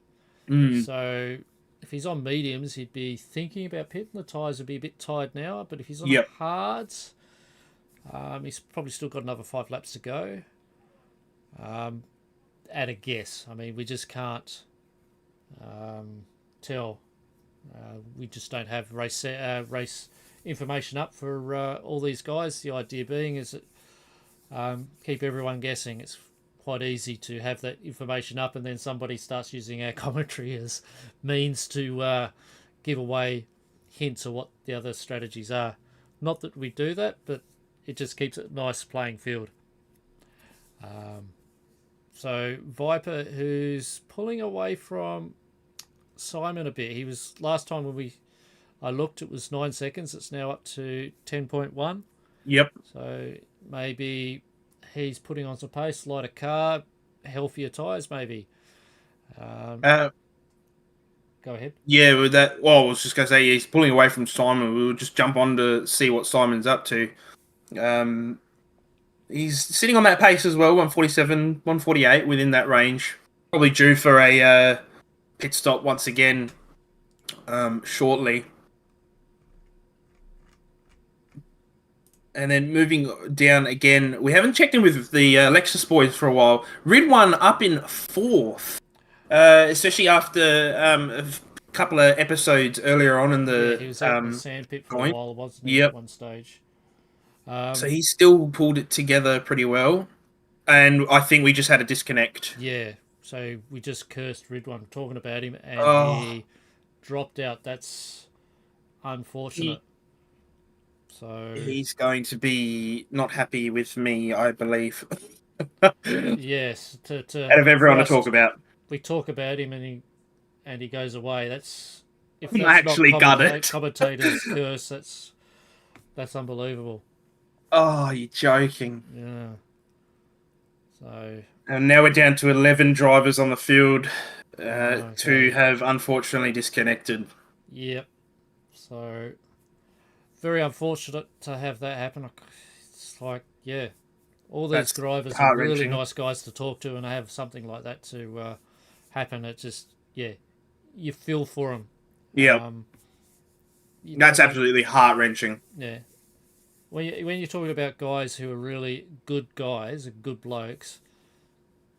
So if he's on mediums, he'd be thinking about pitting. The tyres would be a bit tired now, but if he's on hards, he's probably still got another 5 laps to go. At a guess. I mean, we just can't tell. We just don't have race information up for all these guys. The idea being is that keep everyone guessing. It's quite easy to have that information up and then somebody starts using our commentary as means to give away hints of what the other strategies are. Not that we do that, but it just keeps it a nice playing field. So Viper, who's pulling away from Simon a bit. He was last time when I looked, it was 9 seconds. It's now up to 10.1. Yep. So maybe he's putting on some pace, lighter car, healthier tyres, maybe. Go ahead. Yeah, with that. Well, I was just going to say he's pulling away from Simon. We'll just jump on to see what Simon's up to. He's sitting on that pace as well, 147, 148, within that range. Probably due for a pit stop once again shortly. And then moving down again, we haven't checked in with the Lexus boys for a while. Rid1 up in 4th, especially after a couple of episodes earlier on in the... he was out in the sandpit for a while, wasn't he, at one stage? So he still pulled it together pretty well, and I think we just had a disconnect. Yeah, so we just cursed Rid1 talking about him, and he dropped out. That's unfortunate. So he's going to be not happy with me, I believe. Yes, out of everyone to talk about, we talk about him, and he goes away. That's if that's actually got it. Commentator's curse. That's unbelievable. Oh, you're joking. Yeah. So. And now we're down to 11 drivers on the field to have unfortunately disconnected. Yep. So, very unfortunate to have that happen. It's like, yeah, all these drivers are really nice guys to talk to, and have something like that to happen. It just, you feel for them. Yeah. That's absolutely heart-wrenching. Yeah. when you're talking about guys who are really good guys and good blokes,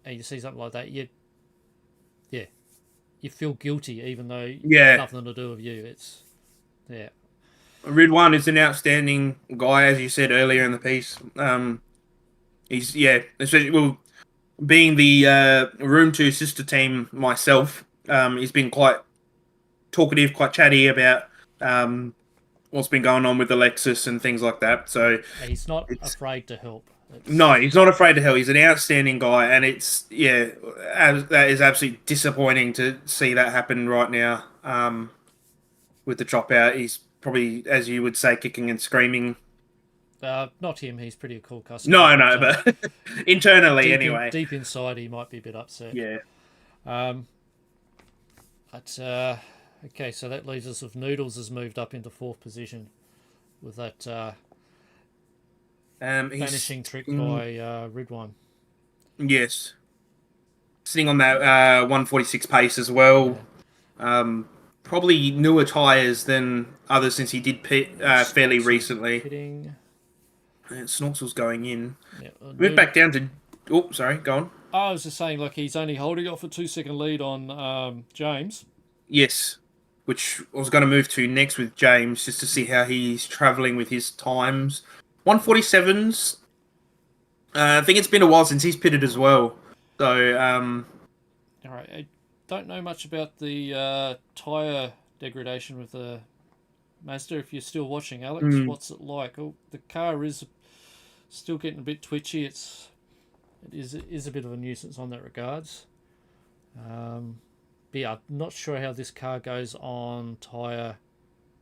and you see something like that, yeah, you feel guilty even though it's Yeah, nothing to do with you. It's yeah, Ridwan is an outstanding guy, as you said earlier in the piece. He's especially being the Room Two sister team myself. He's been quite talkative, quite chatty about what's been going on with Alexis and things like that. So he's not it's afraid to help. no, It's he's not afraid to hell. He's an outstanding guy, and that is absolutely disappointing to see that happen right now. With the dropout, he's probably, as you would say, kicking and screaming. not him. He's pretty a cool customer, No, but no, but internally anyway. deep inside, he might be a bit upset. Yeah. Um, but okay, so that leaves us with Noodles has moved up into fourth position with that vanishing trick by Ridwan. Yes, sitting on that 146 pace as well. Probably newer tyres than others since he did pit fairly recently. Pitting. And Snorkel's going in. Yeah, Move back down to. Oh, sorry, go on. I was just saying, like, he's only holding off a 2-second lead on James. Yes, which I was going to move to next with James, just to see how he's travelling with his times. 147s. I think it's been a while since he's pitted as well. So, All right, I don't know much about the tyre degradation with the Mazda. If you're still watching, Alex, what's it like? Oh, the car is still getting a bit twitchy. It is a bit of a nuisance on that regards. But yeah, I'm not sure how this car goes on Tyre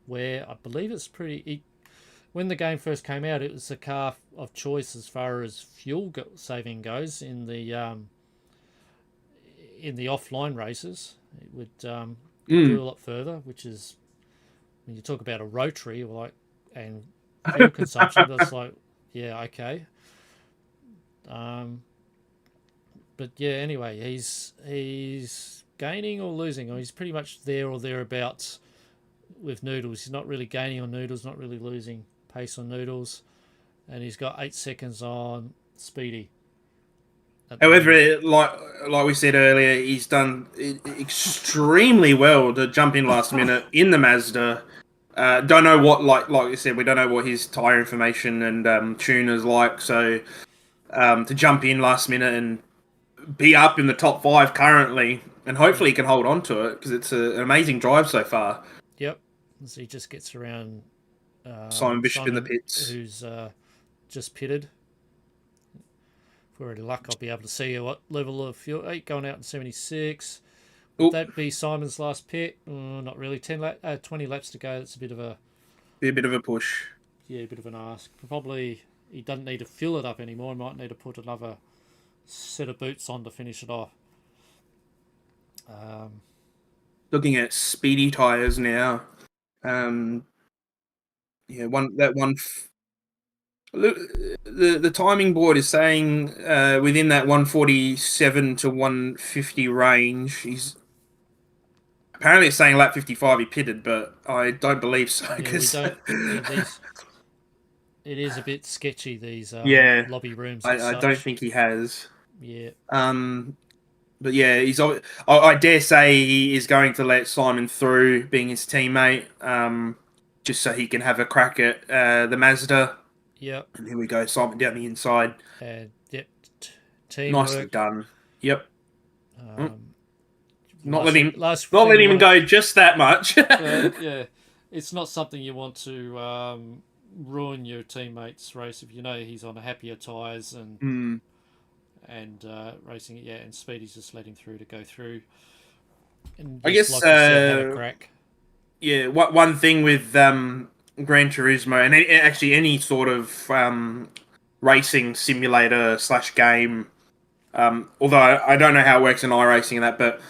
Wear. I believe it's pretty. When the game first came out, it was a car of choice as far as fuel saving goes in the offline races. It would do a lot further, which is when you talk about a rotary and fuel consumption. That's like, yeah, okay. But yeah, anyway, he's gaining or losing, or he's pretty much there or thereabouts with Noodles. He's not really gaining on Noodles, not really losing pace on Noodles, and he's got 8 seconds on Speedy. however, like we said earlier, he's done extremely well to jump in last minute in the Mazda. Don't know what like you said, we don't know what his tyre information and tuners like. So to jump in last minute and be up in the top 5 currently, and hopefully he can hold on to it because it's an amazing drive so far. Yep, so he just gets around Simon Bishop in the pits, who's just pitted. If we're any luck, I'll be able to see what level of fuel. 8 going out in 76. Would that be Simon's last pit? Not really. 20 laps to go. That's be a bit of a push. Yeah, a bit of an ask. Probably he doesn't need to fill it up anymore. He might need to put another set of boots on to finish it off. Looking at speedy tyres now. The timing board is saying within that 147 to 150 range. He's apparently it's saying lap 55 he pitted, but I don't believe so. Yeah, it is a bit sketchy, these lobby rooms. I don't think he has. Yeah. But yeah, I dare say he is going to let Simon through, being his teammate, just so he can have a crack at the Mazda. Yep. And here we go, Simon down the inside. And yep, team nicely work. done. Yep. Not letting him go just that much. Yeah, it's not something you want to ruin your teammate's race if you know he's on happier tyres and racing it. Yeah, and Speedy's just letting through to go through. And I guess like you said, have a crack. Yeah, one thing with Gran Turismo and actually any sort of racing simulator / game. Although I don't know how it works in iRacing and that, but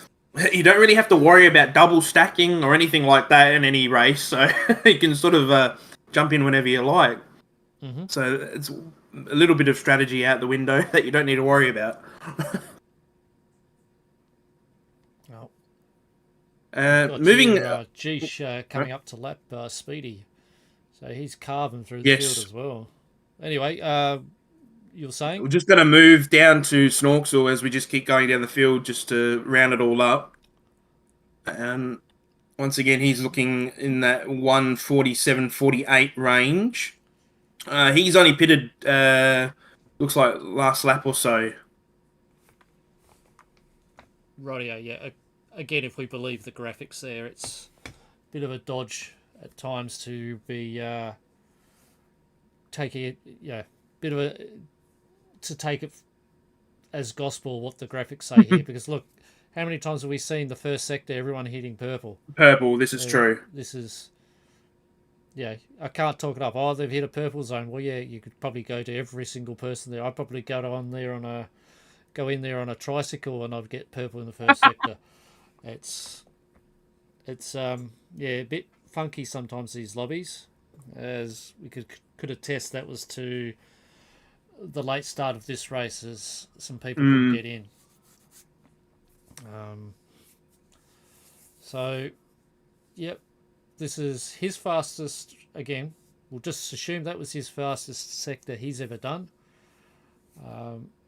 you don't really have to worry about double stacking or anything like that in any race, so you can sort of jump in whenever you like. Mm-hmm. So it's a little bit of strategy out the window that you don't need to worry about. Oh. Moving G coming up to lap Speedy. So he's carving through the field Yes. as well. Anyway, you were saying? We're just going to move down to Snorksel as we just keep going down the field just to round it all up. And once again, he's looking in that 147-48 range. He's only pitted, looks like last lap or so. Rightio, yeah. Again, if we believe the graphics there, it's a bit of a dodge at times to be taking it, bit of a to take it as gospel what the graphics say here. Because look, how many times have we seen the first sector everyone hitting purple? Purple, this is true. This is, yeah, I can't talk it up. Oh, they've hit a purple zone. Well, yeah, you could probably go to every single person there. I'd probably go in there on a tricycle and I'd get purple in the first sector. It's a bit funky sometimes, these lobbies, as we could attest that was to the late start of this race, as some people couldn't get in. So, yep, this is his fastest. Again, we'll just assume that was his fastest sector he's ever done.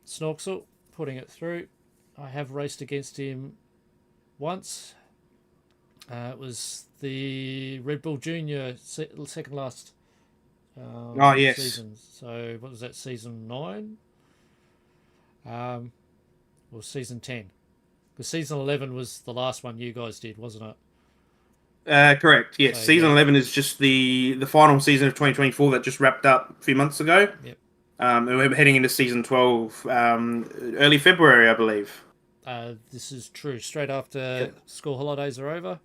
Snorksel putting it through. I have raced against him once. It was the Red Bull Junior second last Yes. season. So what was that, season 9? Or season 10? Because season 11 was the last one you guys did, wasn't it? Correct, yes. So, season 11 is just the final season of 2024 that just wrapped up a few months ago. Yep. And we're heading into season 12 early February, I believe. This is true. Straight after school holidays are over.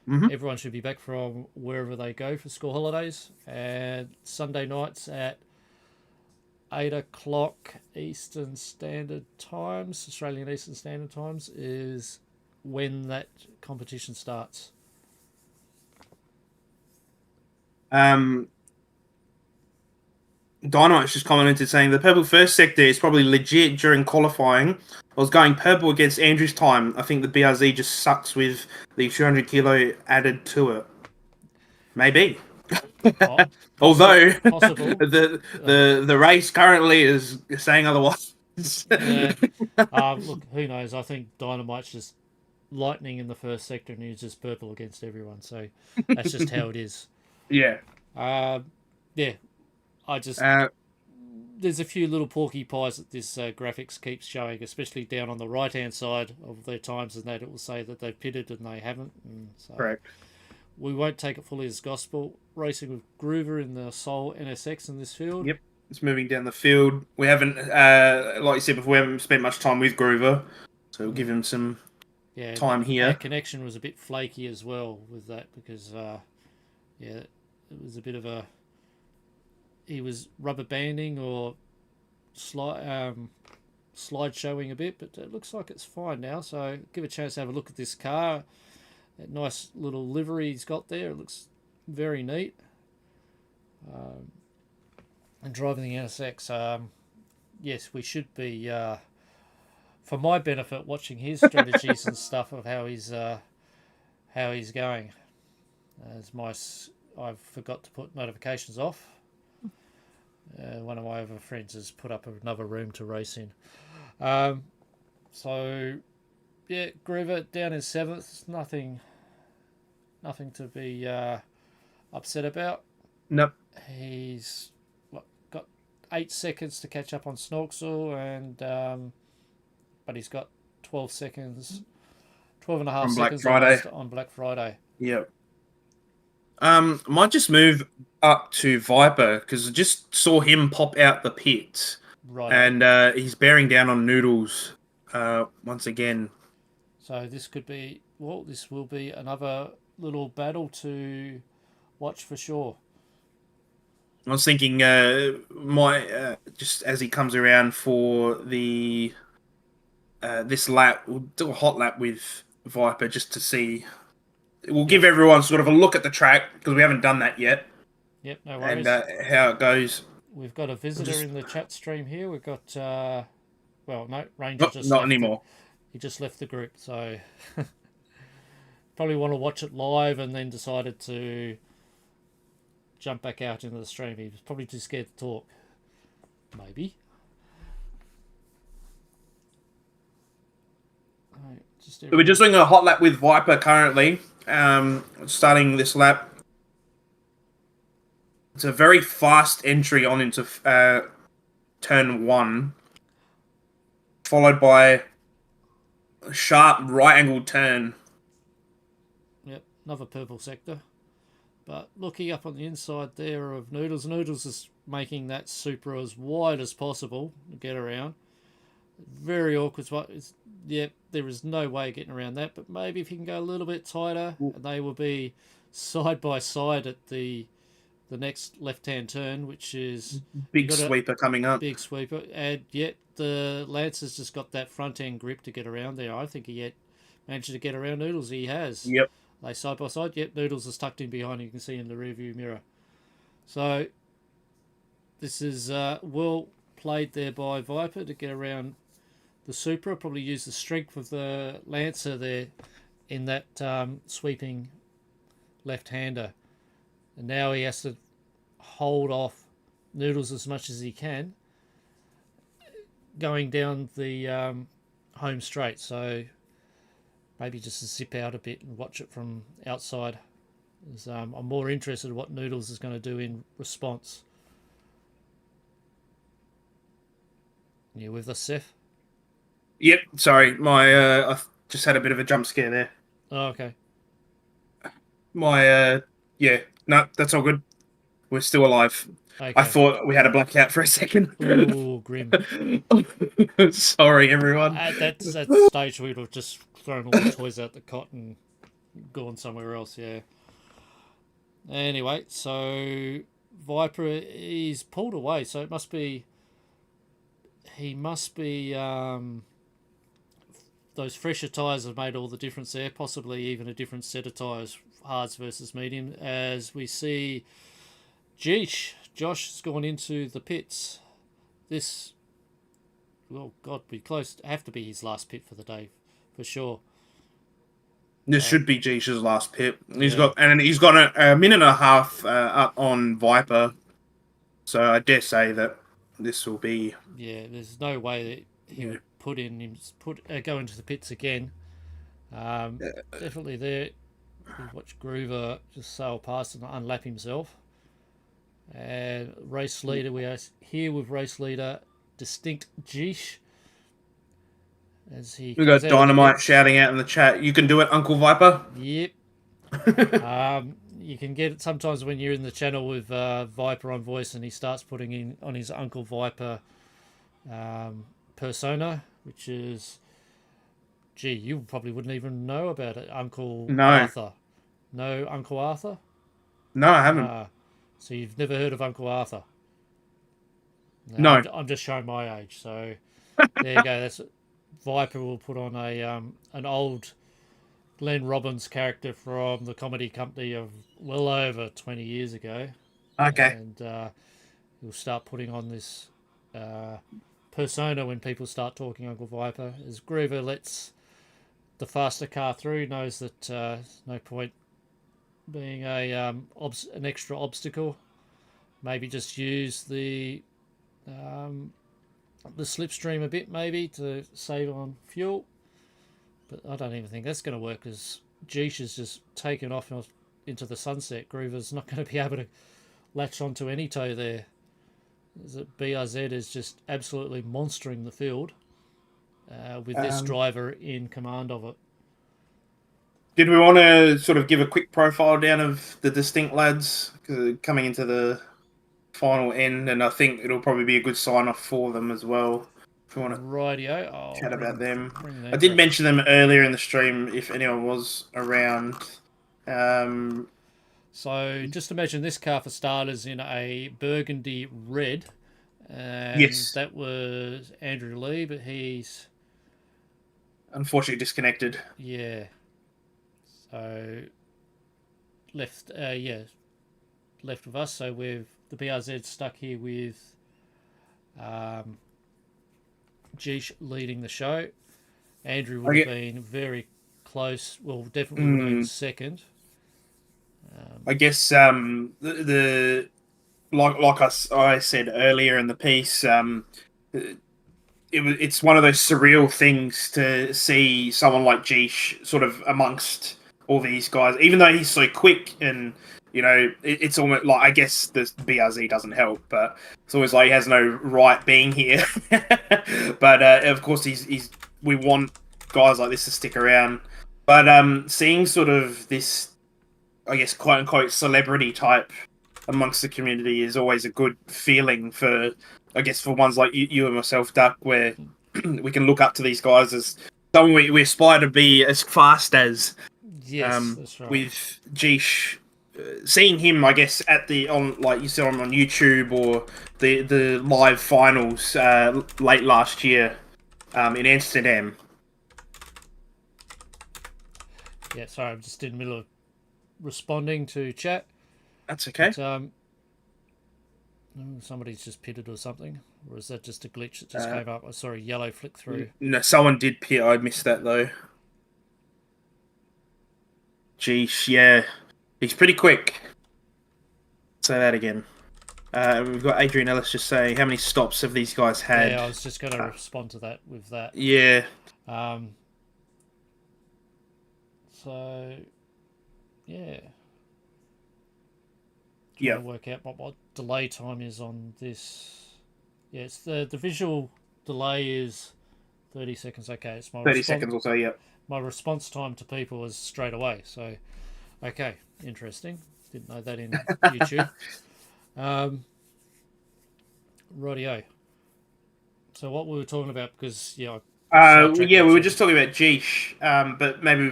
Mm-hmm. Everyone should be back from wherever they go for school holidays. And Sunday nights at 8 o'clock Eastern Standard Times, Australian Eastern Standard Times, is when that competition starts. Dynamite's just commented saying the purple first sector is probably legit during qualifying. I was going purple against Andrew's time. I think the BRZ just sucks with the 200 kilo added to it. Maybe. Although possible. the race currently is saying otherwise. Look, who knows? I think Dynamite's just lightning in the first sector and he's just purple against everyone. So that's just how it is. Yeah. I just there's a few little porcupines that this graphics keeps showing, especially down on the right hand side of their times, and that it will say that they've pitted and they haven't. And so correct. We won't take it fully as gospel. Racing with Groover in the Soul NSX in this field. Yep, it's moving down the field. We haven't, like you said before, we haven't spent much time with Groover, so we'll give him some time here. Our connection was a bit flaky as well with that because, it was a bit of a. He was rubber banding or slide showing a bit, but it looks like it's fine now. So give a chance to have a look at this car. That nice little livery he's got there. It looks very neat. And driving the NSX, yes, we should be, for my benefit, watching his strategies and stuff of how he's going. I forgot to put notifications off. One of my other friends has put up another room to race in. So, yeah, Groover down in 7th. Nothing to be upset about. Nope. He's got 8 seconds to catch up on Snorksel, but he's got 12 seconds, 12 and a half seconds on Black Friday. Yep. Might just move up to Viper because I just saw him pop out the pit, right? And he's bearing down on Noodles once again. So this will be another little battle to watch for sure. I was thinking, just as he comes around for the this lap, we'll do a hot lap with Viper just to see. We'll give everyone sort of a look at the track because we haven't done that yet. Yep, no worries. And how it goes. We've got a visitor in the chat stream here. We've got, Ranger just not anymore. He just left the group, so probably want to watch it live and then decided to jump back out into the stream. He was probably too scared to talk. Maybe. Right, So we're just doing a hot lap with Viper currently. Starting this lap. It's a very fast entry on into turn 1, followed by a sharp right-angled turn. Yep, another purple sector. But looking up on the inside there of Noodles, Noodles is making that Supra as wide as possible to get around. Very awkward spot. Yep, there is no way of getting around that, but maybe if you can go a little bit tighter, and they will be side by side at the next left-hand turn, which is big sweeper coming up. Big sweeper, and yet the Lancer's just got that front-end grip to get around there. I think he yet managed to get around Noodles. He has. Yep. They side by side. Yep, Noodles is tucked in behind. You can see in the rearview mirror. So this is well played there by Viper to get around the Supra. Probably use the strength of the Lancer there in that sweeping left-hander. And now he has to hold off Noodles as much as he can going down the home straight. So maybe just to zip out a bit and watch it from outside. I'm more interested in what Noodles is going to do in response. You with us, Seth? Yep, sorry. I just had a bit of a jump scare there. Oh, okay. Yeah, no, that's all good. We're still alive. Okay. I thought we had a blackout for a second. Ooh, grim. Sorry, everyone. At that stage, we'd have just thrown all the toys out the cot and gone somewhere else, yeah. Anyway, so Viper is pulled away, so it must be... He must be... those fresher tyres have made all the difference there, possibly even a different set of tyres, hards versus medium, as we see Josh has gone into the pits. This, well, God, be close. Have to be his last pit for the day, for sure. This should be Jeesh's last pit. He's got a minute and a half up on Viper, so I dare say that this will be. Yeah, there's no way that he would go into the pits again. Definitely there. We watch Groover just sail past and unlap himself. And race leader, we are here with race leader Distinct Jeesh. As we got Dynamite shouting out in the chat, "You can do it, Uncle Viper." Yep. You can get it sometimes when you're in the channel with Viper on voice and he starts putting in on his Uncle Viper persona, which is, gee, you probably wouldn't even know about it. Arthur. No Uncle Arthur? No, I haven't. So you've never heard of Uncle Arthur? No. I'm just showing my age. So there you go. That's Viper will put on an old Glenn Robbins character from the comedy company of well over 20 years ago. Okay. And he'll start putting on this persona when people start talking Uncle Viper. As Groover lets the faster car through, knows that no point being an extra obstacle. Maybe just use the slipstream a bit, maybe, to save on fuel. But I don't even think that's going to work, because Jeesh has just taken off into the sunset. Groover's not going to be able to latch onto any toe there. BRZ is just absolutely monstering the field with this driver in command of it. Did we want to sort of give a quick profile down of the Distinct lads coming into the final end, and I think it'll probably be a good sign-off for them as well. If you want to chat about them. I did mention them earlier in the stream if anyone was around. So just imagine this car for starters in a burgundy red. And yes. That was Andrew Lee, but he's unfortunately disconnected. Yeah. So left with us. So we've the BRZ stuck here with Jeesh leading the show. Andrew would have been very close. Well, definitely would have been second. I guess the like I said earlier in the piece, it's one of those surreal things to see someone like Geesh sort of amongst all these guys, even though he's so quick and it's almost like, I guess the BRZ doesn't help, but it's always like he has no right being here. But of course, he's we want guys like this to stick around. But seeing sort of this, I guess, quote unquote celebrity type amongst the community is always a good feeling for, I guess, for ones like you and myself, Duck, where we can look up to these guys as someone we aspire to be as fast as. Yes, that's right. With Geesh, seeing him, I guess, at the on like you saw him on YouTube or the live finals late last year in Amsterdam. Yeah, sorry, I'm just in the middle of responding to chat. That's okay. But, somebody's just pitted or something, or is that just a glitch that just came up? I saw a yellow flick through. No, someone did pit. I missed that though. Geesh, yeah, he's pretty quick. Say that again. We've got Adrian Ellis just saying, how many stops have these guys had? Yeah, I was just going to respond to that with that. Yeah. So, yeah. Yeah. Work out what delay time is on this. Yeah, it's the visual delay is 30 seconds. Okay, it's my 30 seconds or so. Yeah. My response time to people is straight away. So, okay, interesting. Didn't know that in YouTube. Rightio. So what we were talking about, because we were just talking about Geesh, but maybe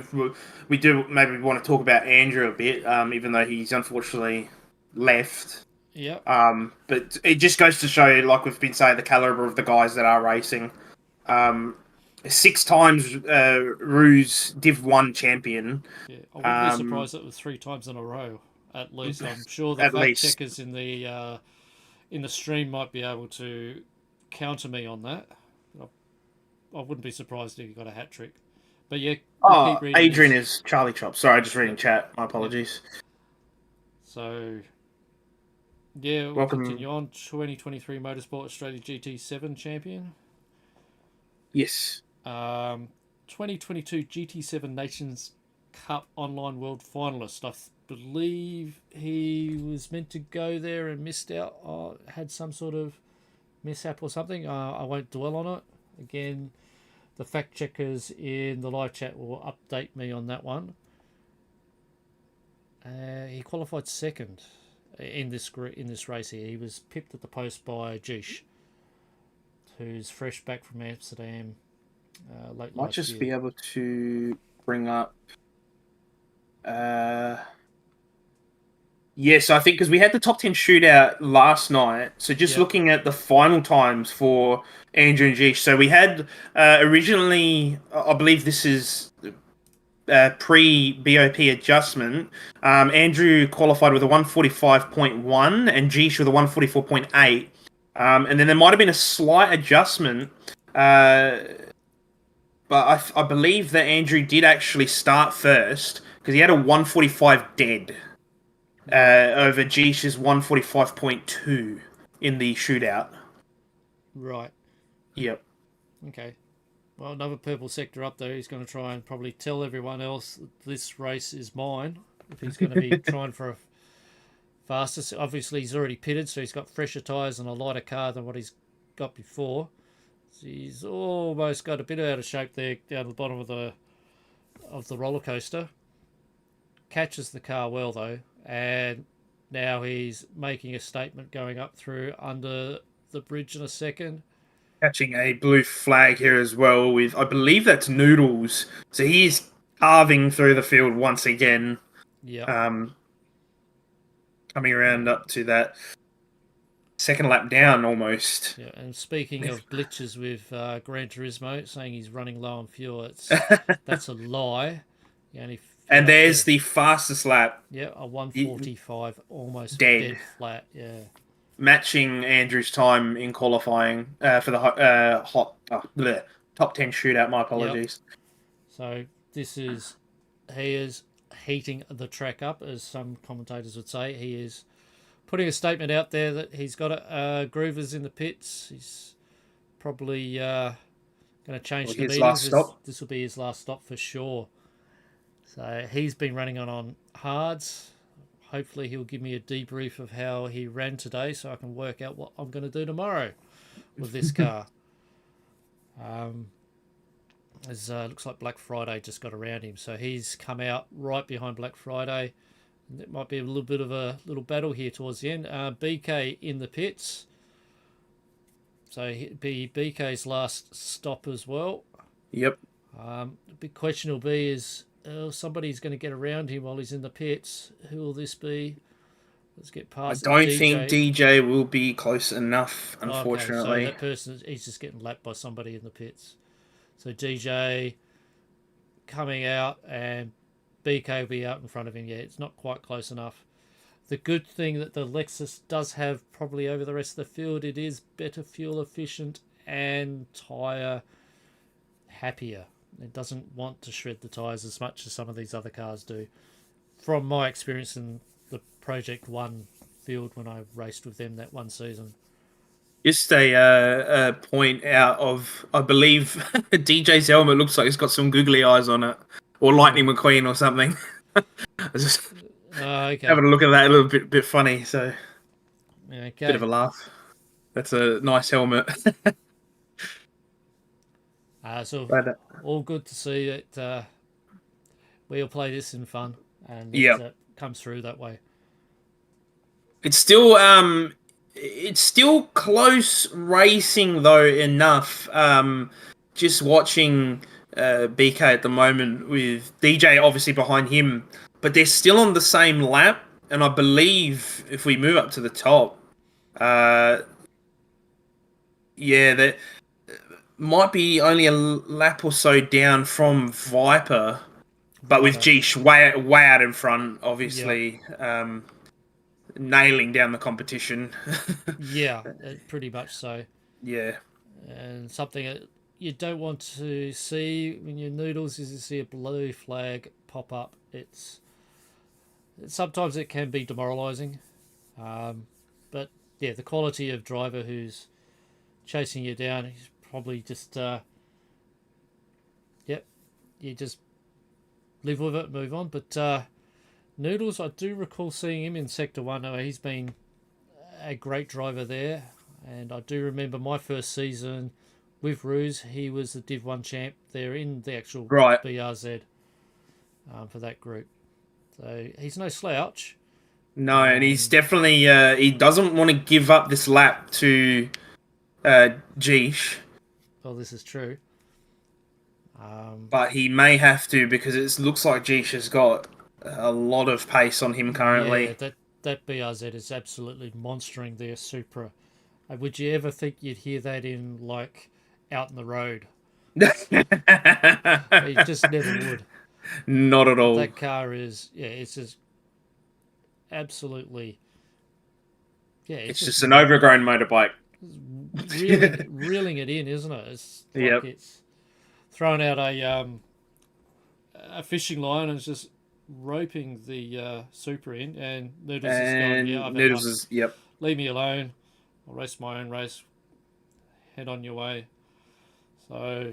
we want to talk about Andrew a bit, even though he's unfortunately left. Yeah. But it just goes to show, like we've been saying, the caliber of the guys that are racing. 6 times Ruse Div 1 champion. Yeah, I wouldn't be surprised that it was 3 times in a row. At least I'm sure the fact checkers in the stream might be able to counter me on that. I wouldn't be surprised if he got a hat trick. But yeah. Adrian is Charlie Chop. Sorry, I just reading chat. My apologies. Yeah. So, yeah, we'll continue on. 2023 Motorsport Australia GT7 champion. Yes. 2022 GT7 Nations Cup Online World Finalist. I believe he was meant to go there and missed out. Had some sort of mishap or something. I won't dwell on it. Again, the fact checkers in the live chat will update me on that one. He qualified second in this race here. He was pipped at the post by Geesh, who's fresh back from Amsterdam late last year. Might just be able to bring up. Yes, I think because we had the top 10 shootout last night. So just looking at the final times for Andrew and Geesh. So we had originally, I believe this is pre-BOP adjustment. Andrew qualified with a 145.1 and Geesh with a 144.8. And then there might have been a slight adjustment. But I believe that Andrew did actually start first because he had a 145 dead. Over Geesh's 145.2 in the shootout. Right. Yep. Okay. Well, another purple sector up there. He's going to try and probably tell everyone else that this race is mine. If he's going to be trying for a fastest. Obviously, he's already pitted, so he's got fresher tyres and a lighter car than what he's got before. So he's almost got a bit out of shape there down the bottom of the roller coaster. Catches the car well, though. And now he's making a statement going up through under the bridge in a second. Catching a blue flag here as well with, I believe that's Noodles. So he's carving through the field once again. Yeah. Coming around up to that second lap down almost. Yeah, and speaking of glitches with Gran Turismo, saying he's running low on fuel, that's a lie. And there's the fastest lap. Yeah, a 145, almost dead flat. Yeah, matching Andrew's time in qualifying for the top 10 shootout. My apologies. Yep. So he is heating the track up, as some commentators would say. He is putting a statement out there that he's got Groovers in the pits. He's probably going to change the His meetings. last stop. This will be his last stop for sure. So he's been running on hards. Hopefully he'll give me a debrief of how he ran today so I can work out what I'm going to do tomorrow with this car. Looks like Black Friday just got around him. So he's come out right behind Black Friday. It might be a little bit of a little battle here towards the end. BK in the pits. So it'll be BK's last stop as well. Yep. The big question will be is somebody's going to get around him while he's in the pits. Who will this be? Let's get past. I don't think DJ will be close enough, unfortunately. Okay, so that person, he's just getting lapped by somebody in the pits. So DJ coming out and BK will be out in front of him. Yeah, it's not quite close enough. The good thing that the Lexus does have probably over the rest of the field, it is better fuel efficient and tyre happier. It doesn't want to shred the tyres as much as some of these other cars do. From my experience in the Project 1 field when I raced with them that one season. Just a point out of, I believe DJ's helmet looks like it's got some googly eyes on it, or Lightning McQueen or something. I was just Okay. having a look at that, a little bit funny. So, Okay. bit of a laugh. That's a nice helmet. All good to see that we'll play this in fun, and it comes through that way. It's still close racing though enough. Just watching BK at the moment with DJ obviously behind him, but they're still on the same lap. And I believe if we move up to the top, that might be only a lap or so down from Viper, but with Geesh way out in front, obviously. Yep. Nailing down the competition. Yeah, pretty much so. Yeah. And something that you don't want to see when you're noodles is to see a blue flag pop up. Sometimes it can be demoralising. But yeah, the quality of driver who's chasing you down, he's probably just you just live with it, move on. But Noodles, I do recall seeing him in Sector 1. He's been a great driver there. And I do remember my first season with Ruse, he was the Div 1 champ there in the actual BRZ for that group. So he's no slouch. No, and he's definitely, he doesn't want to give up this lap to Geesh. Well, this is true. But he may have to because it looks like Geesh has got a lot of pace on him currently. Yeah, that BRZ is absolutely monstering their Supra. Would you ever think you'd hear that in, like, out in the road? You just never would. Not at all. That car is, it's just absolutely, it's just an overgrown motorbike. Reeling it in, isn't it? It's like it's throwing out a fishing line and it's just roping the Supra in, and Noodles is going, leave me alone. I'll race my own race. Head on your way. So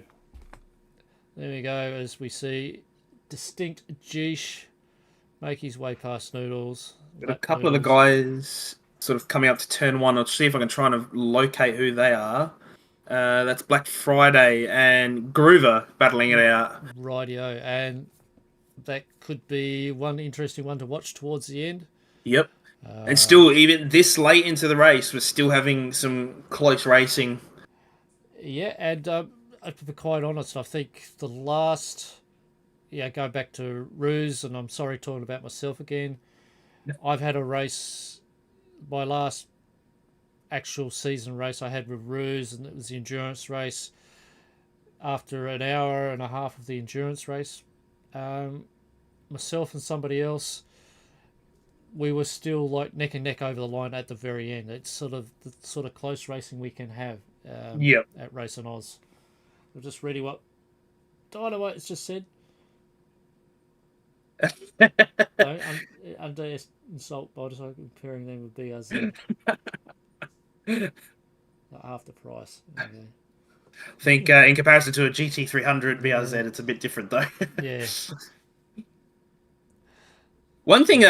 there we go, as we see distinct Geesh make his way past Noodles. Got a couple of the guys sort of coming up to turn 1. I'll see if I can try and locate who they are. That's Black Friday and Groover battling it out. Rightio, and that could be one interesting one to watch towards the end. Yep. And still, even this late into the race, we're still having some close racing. Yeah, and to be quite honest, I think the last... going back to Ruse, and I'm sorry talking about myself again. I've had a race, my last actual season race I had with Ruse, and it was the endurance race. After an hour and a half of the endurance race, myself and somebody else, we were still like neck and neck over the line at the very end. It's sort of the sort of close racing we can have at RaceonOz. We're just ready what Dynamite has just said. Don't under insult motorcycle comparing them with BRZ. Half the price. Okay. I think in comparison to a GT300 BRZ, it's a bit different though. Yeah. One thing,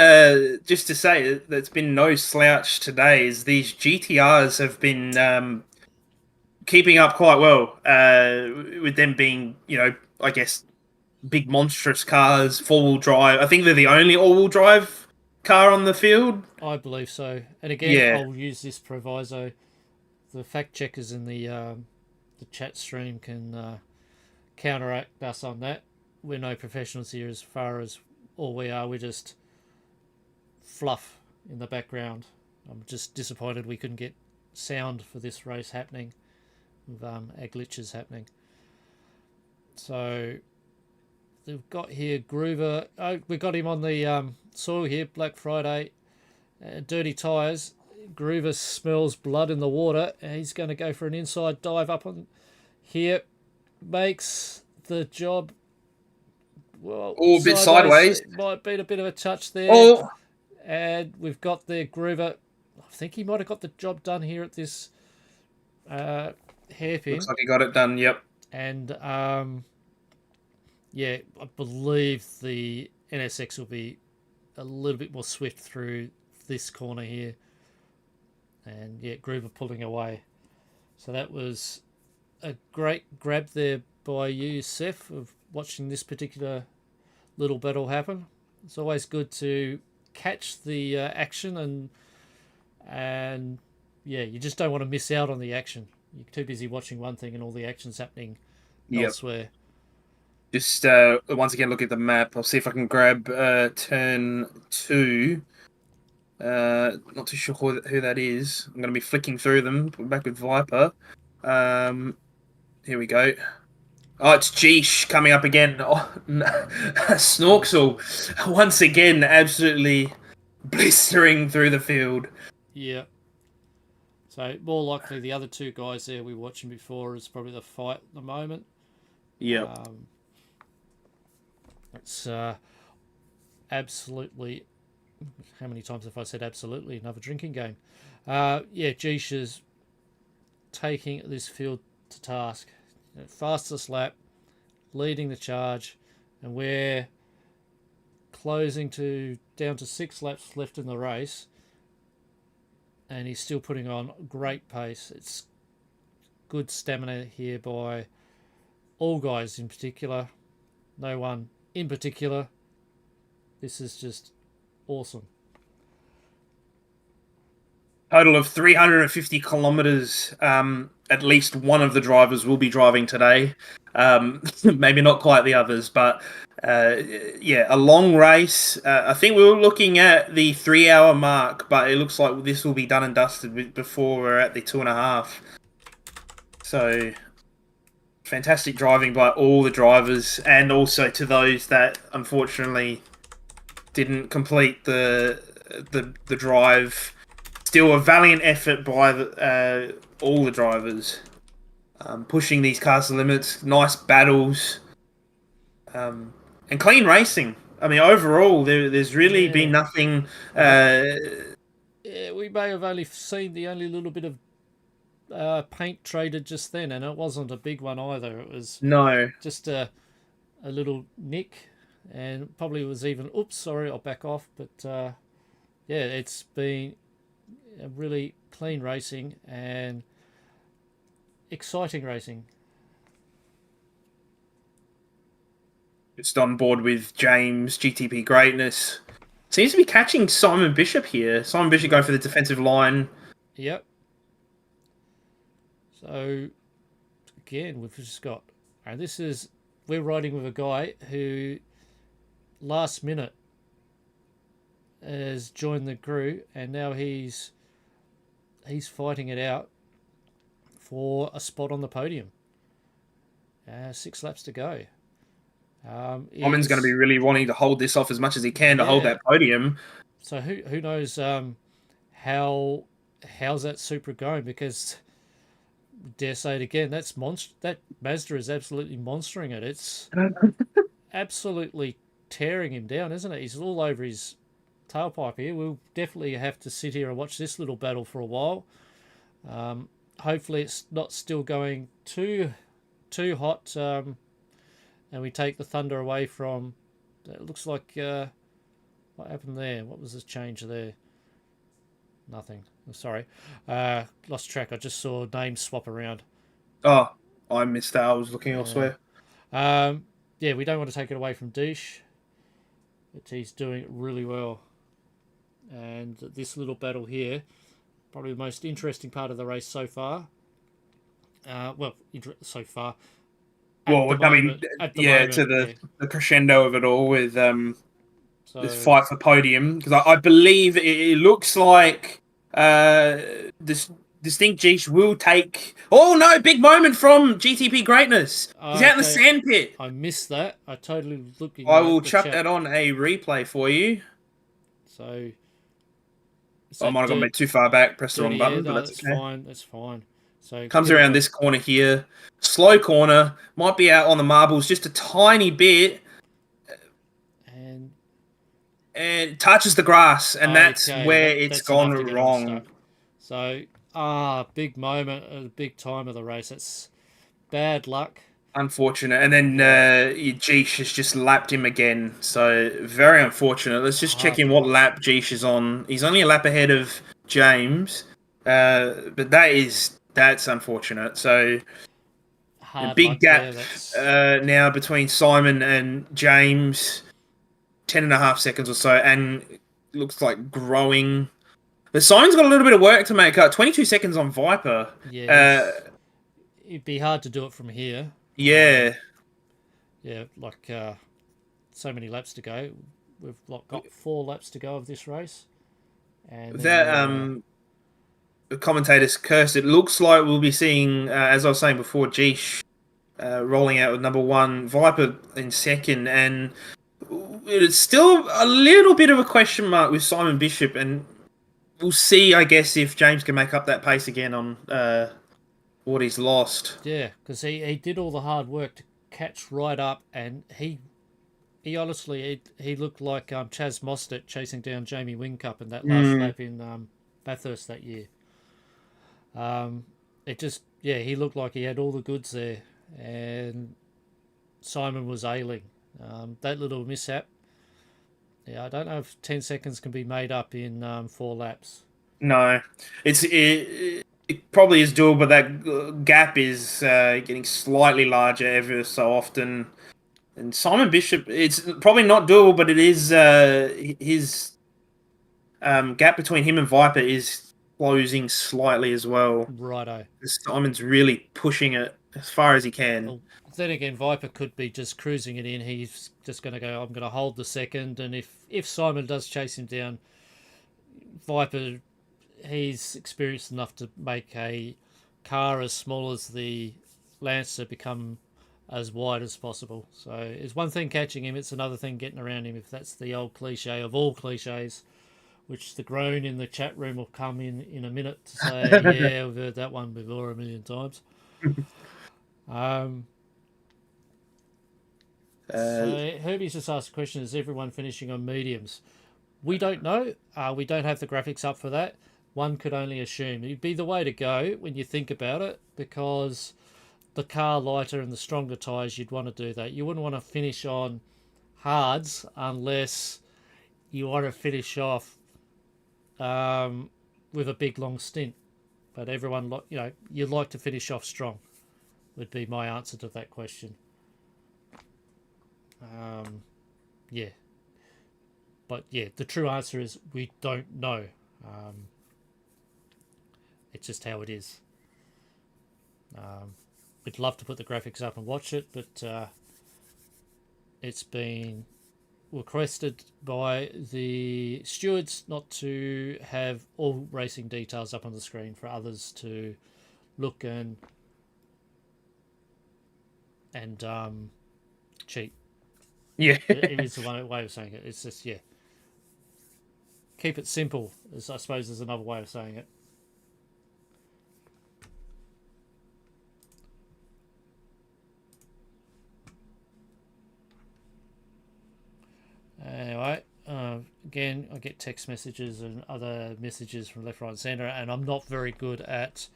just to say that's been no slouch today is these GTRs have been keeping up quite well. With them being, I guess big monstrous cars, 4-wheel drive. I think they're the only all-wheel drive car on the field. I believe so. And again, Yeah. I'll use this proviso. The fact checkers in the chat stream can counteract us on that. We're no professionals here as far as all we are. We're just fluff in the background. I'm just disappointed we couldn't get sound for this race happening with our glitches happening. So we've got here Groover. Oh, we got him on the soil here, Black Friday. Dirty tyres. Groover smells blood in the water. He's going to go for an inside dive up on here. Makes the job, well, a bit sideways. Might be a bit of a touch there. Oh. And we've got the Groover. I think he might have got the job done here at this hairpin. Looks like he got it done, yep. And yeah, I believe the NSX will be a little bit more swift through this corner here. And yeah, Groover pulling away. So that was a great grab there by you, Seth, of watching this particular little battle happen. It's always good to catch the action, and yeah, you just don't want to miss out on the action. You're too busy watching one thing and all the action's happening elsewhere. Just once again, look at the map. I'll see if I can grab turn 2. Not too sure who that is. I'm going to be flicking through them. We're back with Viper. Here we go. Oh, it's Geesh coming up again. Oh, Snorksel once again, absolutely blistering through the field. Yeah. So more likely the other two guys there we were watching before is probably the fight at the moment. Yeah. It's absolutely. How many times have I said absolutely? Another drinking game. Yeah, Geesh is taking this field to task. Fastest lap, leading the charge, and we're closing down to 6 laps left in the race, and he's still putting on great pace. It's good stamina here by all guys in particular. No one in particular. This is just awesome. Total of 350 kilometers. At least one of the drivers will be driving today. Maybe not quite the others, but yeah, a long race. I think we were looking at the 3-hour mark, but it looks like this will be done and dusted before we're at the 2.5. So fantastic driving by all the drivers, and also to those that unfortunately didn't complete the drive. Still a valiant effort by all the drivers, pushing these cars to limits. Nice battles, and clean racing. I mean, overall, there's really been nothing. Yeah, we may have only seen the only little bit of paint traded just then, and it wasn't a big one either. It was just a little nick, and probably was even. Oops, sorry, I'll back off. But yeah, it's been a really clean racing and exciting racing. Just on board with James, GTP Greatness. Seems to be catching Simon Bishop here. Simon Bishop going for the defensive line. Yep. So, again, we've just got... And we're riding with a guy who, last minute, has joined the crew, and now he's fighting it out for a spot on the podium. 6 laps to go. Simon's going to be really wanting to hold this off as much as he can to hold that podium. So who knows how's that Supra going, because dare say it again, that Mazda is absolutely monstering it. It's absolutely tearing him down, isn't it? He's all over his tailpipe here. We'll definitely have to sit here and watch this little battle for a while. Hopefully it's not still going too hot, and we take the thunder away from... It looks like... what happened there? What was the change there? Nothing. I'm sorry. Lost track. I just saw names swap around. Oh, I missed that. I was looking elsewhere. Yeah, we don't want to take it away from Deesh, but he's doing really well. And this little battle here, probably the most interesting part of the race so far. So far. Well, I mean, yeah, to the crescendo of it all with this fight for podium, because I believe it looks like this Distinct Geesh will take... Oh no, big moment from GTP Greatness. He's out in the sand pit. I missed that. I totally looking. I will chuck that on a replay for you. So I might have gone a bit too far back, pressed the wrong button, but that's okay. Fine. That's fine. So comes around this corner here, slow corner, might be out on the marbles just a tiny bit, and touches the grass, and that's where it's gone wrong. So big moment at a big time of the race. It's bad luck. Unfortunate. And then Geesh has just lapped him again. So very unfortunate. Let's just check in what lap Geesh is on. He's only a lap ahead of James. But that's unfortunate. So a big gap now between Simon and James. 10.5 seconds or so, and looks like growing. But Simon's got a little bit of work to make up. 22 seconds on Viper. Yeah, it'd be hard to do it from here. Yeah. Like so many laps to go. We've got 4 laps to go of this race. And that the commentators cursed. It looks like we'll be seeing, as I was saying before, Geesh rolling out with number 1, Viper in second, and it's still a little bit of a question mark with Simon Bishop, and we'll see, I guess, if James can make up that pace again on what he's lost. Yeah, because he did all the hard work to catch right up, and he honestly, he looked like Chaz Mostert chasing down Jamie Whincup in that last lap in Bathurst that year. He looked like he had all the goods there, and Simon was ailing. That little mishap. Yeah, I don't know if 10 seconds can be made up in 4 laps. No, it probably is doable, but that gap is getting slightly larger ever so often. And Simon Bishop, it's probably not doable, but it is his gap between him and Viper is closing slightly as well. Righto. Simon's really pushing it as far as he can. Well, then again, Viper could be just cruising it in. He's just going to go, I'm going to hold the second. And if Simon does chase him down, Viper, he's experienced enough to make a car as small as the Lancer become as wide as possible. So it's one thing catching him, it's another thing getting around him, if that's the old cliche of all cliches, which the groan in the chat room will come in a minute to say, yeah, we've heard that one before a million times. So Herbie's just asked a question, is everyone finishing on mediums? We don't know. We don't have the graphics up for that. One could only assume. It'd be the way to go when you think about it, because the car lighter and the stronger tyres, you'd want to do that. You wouldn't want to finish on hards unless you want to finish off with a big long stint. But everyone, you'd like to finish off strong, would be my answer to that question. Yeah. But yeah, the true answer is we don't know. It's just how it is. We'd love to put the graphics up and watch it, but it's been requested by the stewards not to have all racing details up on the screen for others to look and cheat. Yeah. It is the one way of saying it. It's just, yeah. Keep it simple, I suppose is another way of saying it. again, I get text messages and other messages from left, right, and centre, and I'm not very good at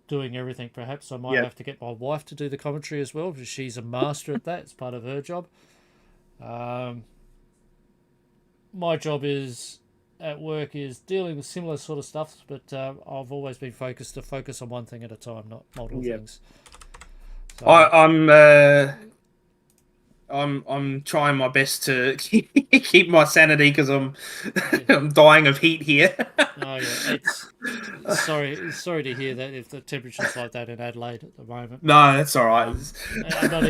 doing everything. Perhaps I might have to get my wife to do the commentary as well, because she's a master at that. It's part of her job. My job is at work is dealing with similar sort of stuff, but I've always been focused to focus on one thing at a time, not multiple things. So, I'm trying my best to keep my sanity because I'm dying of heat here. oh yeah, it's sorry to hear that if the temperature's like that in Adelaide at the moment. No, that's all right. I'm not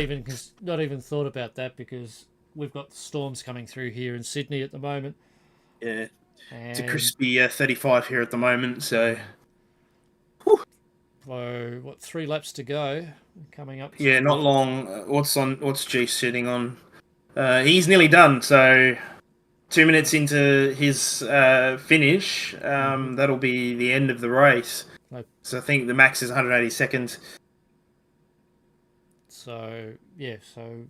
even thought about that, because we've got storms coming through here in Sydney at the moment. Yeah, And it's a crispy 35 here at the moment. So, what, 3 laps to go? Coming up. Yeah, not long. What's G sitting on? He's nearly done. So 2 minutes into his finish, that'll be the end of the race. So I think the max is 180 seconds. So yeah, so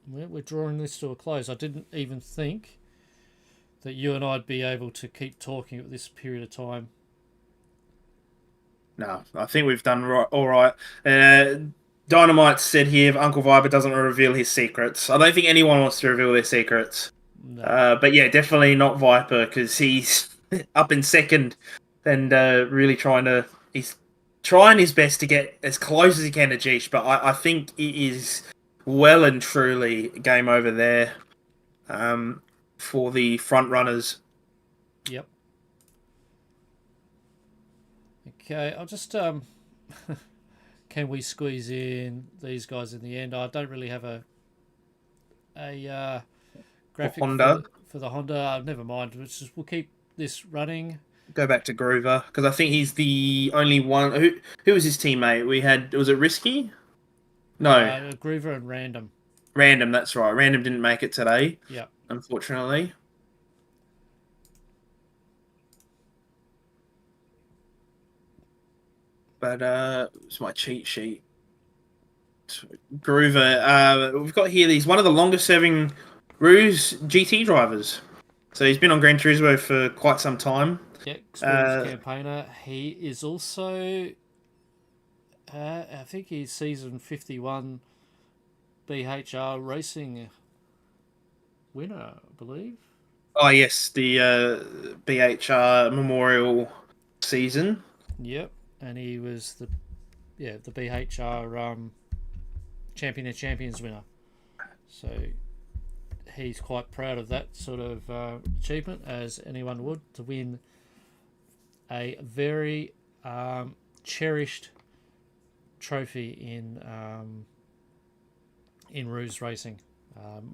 we're drawing this to a close. I didn't even think that you and I'd be able to keep talking at this period of time. No, I think we've done all right. Dynamite said here, Uncle Viper doesn't reveal his secrets. I don't think anyone wants to reveal their secrets. No. But yeah, definitely not Viper, because he's up in second and he's trying his best to get as close as he can to Jeesh, but I think it is well and truly game over there for the front runners. Yep. Okay, I'll just can we squeeze in these guys in the end? I don't really have a graphic for the Honda. Never mind. We'll keep this running. Go back to Groover, because I think he's the only one. Who was his teammate? Was it Risky? No, Groover and Random. Random, that's right. Random didn't make it today. Yeah, unfortunately. But it's my cheat sheet. Groover, we've got here. He's one of the longest serving Ruse GT drivers. So he's been on Gran Turismo for quite some time. Yeah, experienced campaigner. He is also, I think he's season 51 BHR racing winner, I believe. Oh yes, the BHR Memorial season. Yep, and he was the BHR Champion of Champions winner. So he's quite proud of that sort of achievement, as anyone would, to win a very cherished trophy in Ruse racing.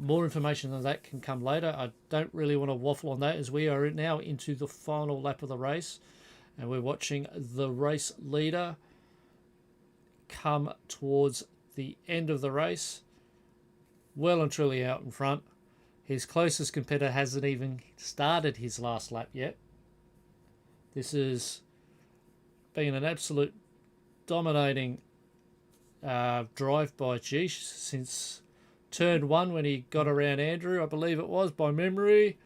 More information than that can come later. I don't really want to waffle on that, as we are now into the final lap of the race, and we're watching the race leader come towards the end of the race, well and truly out in front. His closest competitor hasn't even started his last lap yet. This has been an absolute dominating drive by Jeesh since turn 1, when he got around Andrew, I believe it was, by memory.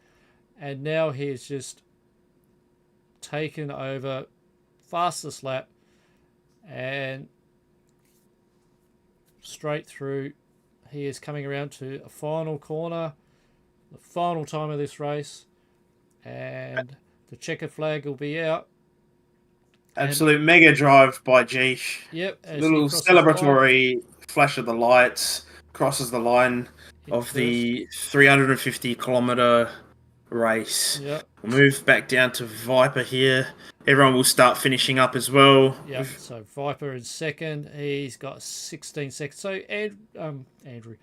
And now he's just taken over fastest lap and straight through. He is coming around to a final corner, the final time of this race, and the checkered flag will be out. Absolute mega drive by Jeesh. Yep. Little celebratory flash of the lights, crosses the line of the 350 kilometer race. Yep. We'll move back down to Viper here. Everyone will start finishing up as well. Yep. So Viper in second. He's got 16 seconds. So Andrew,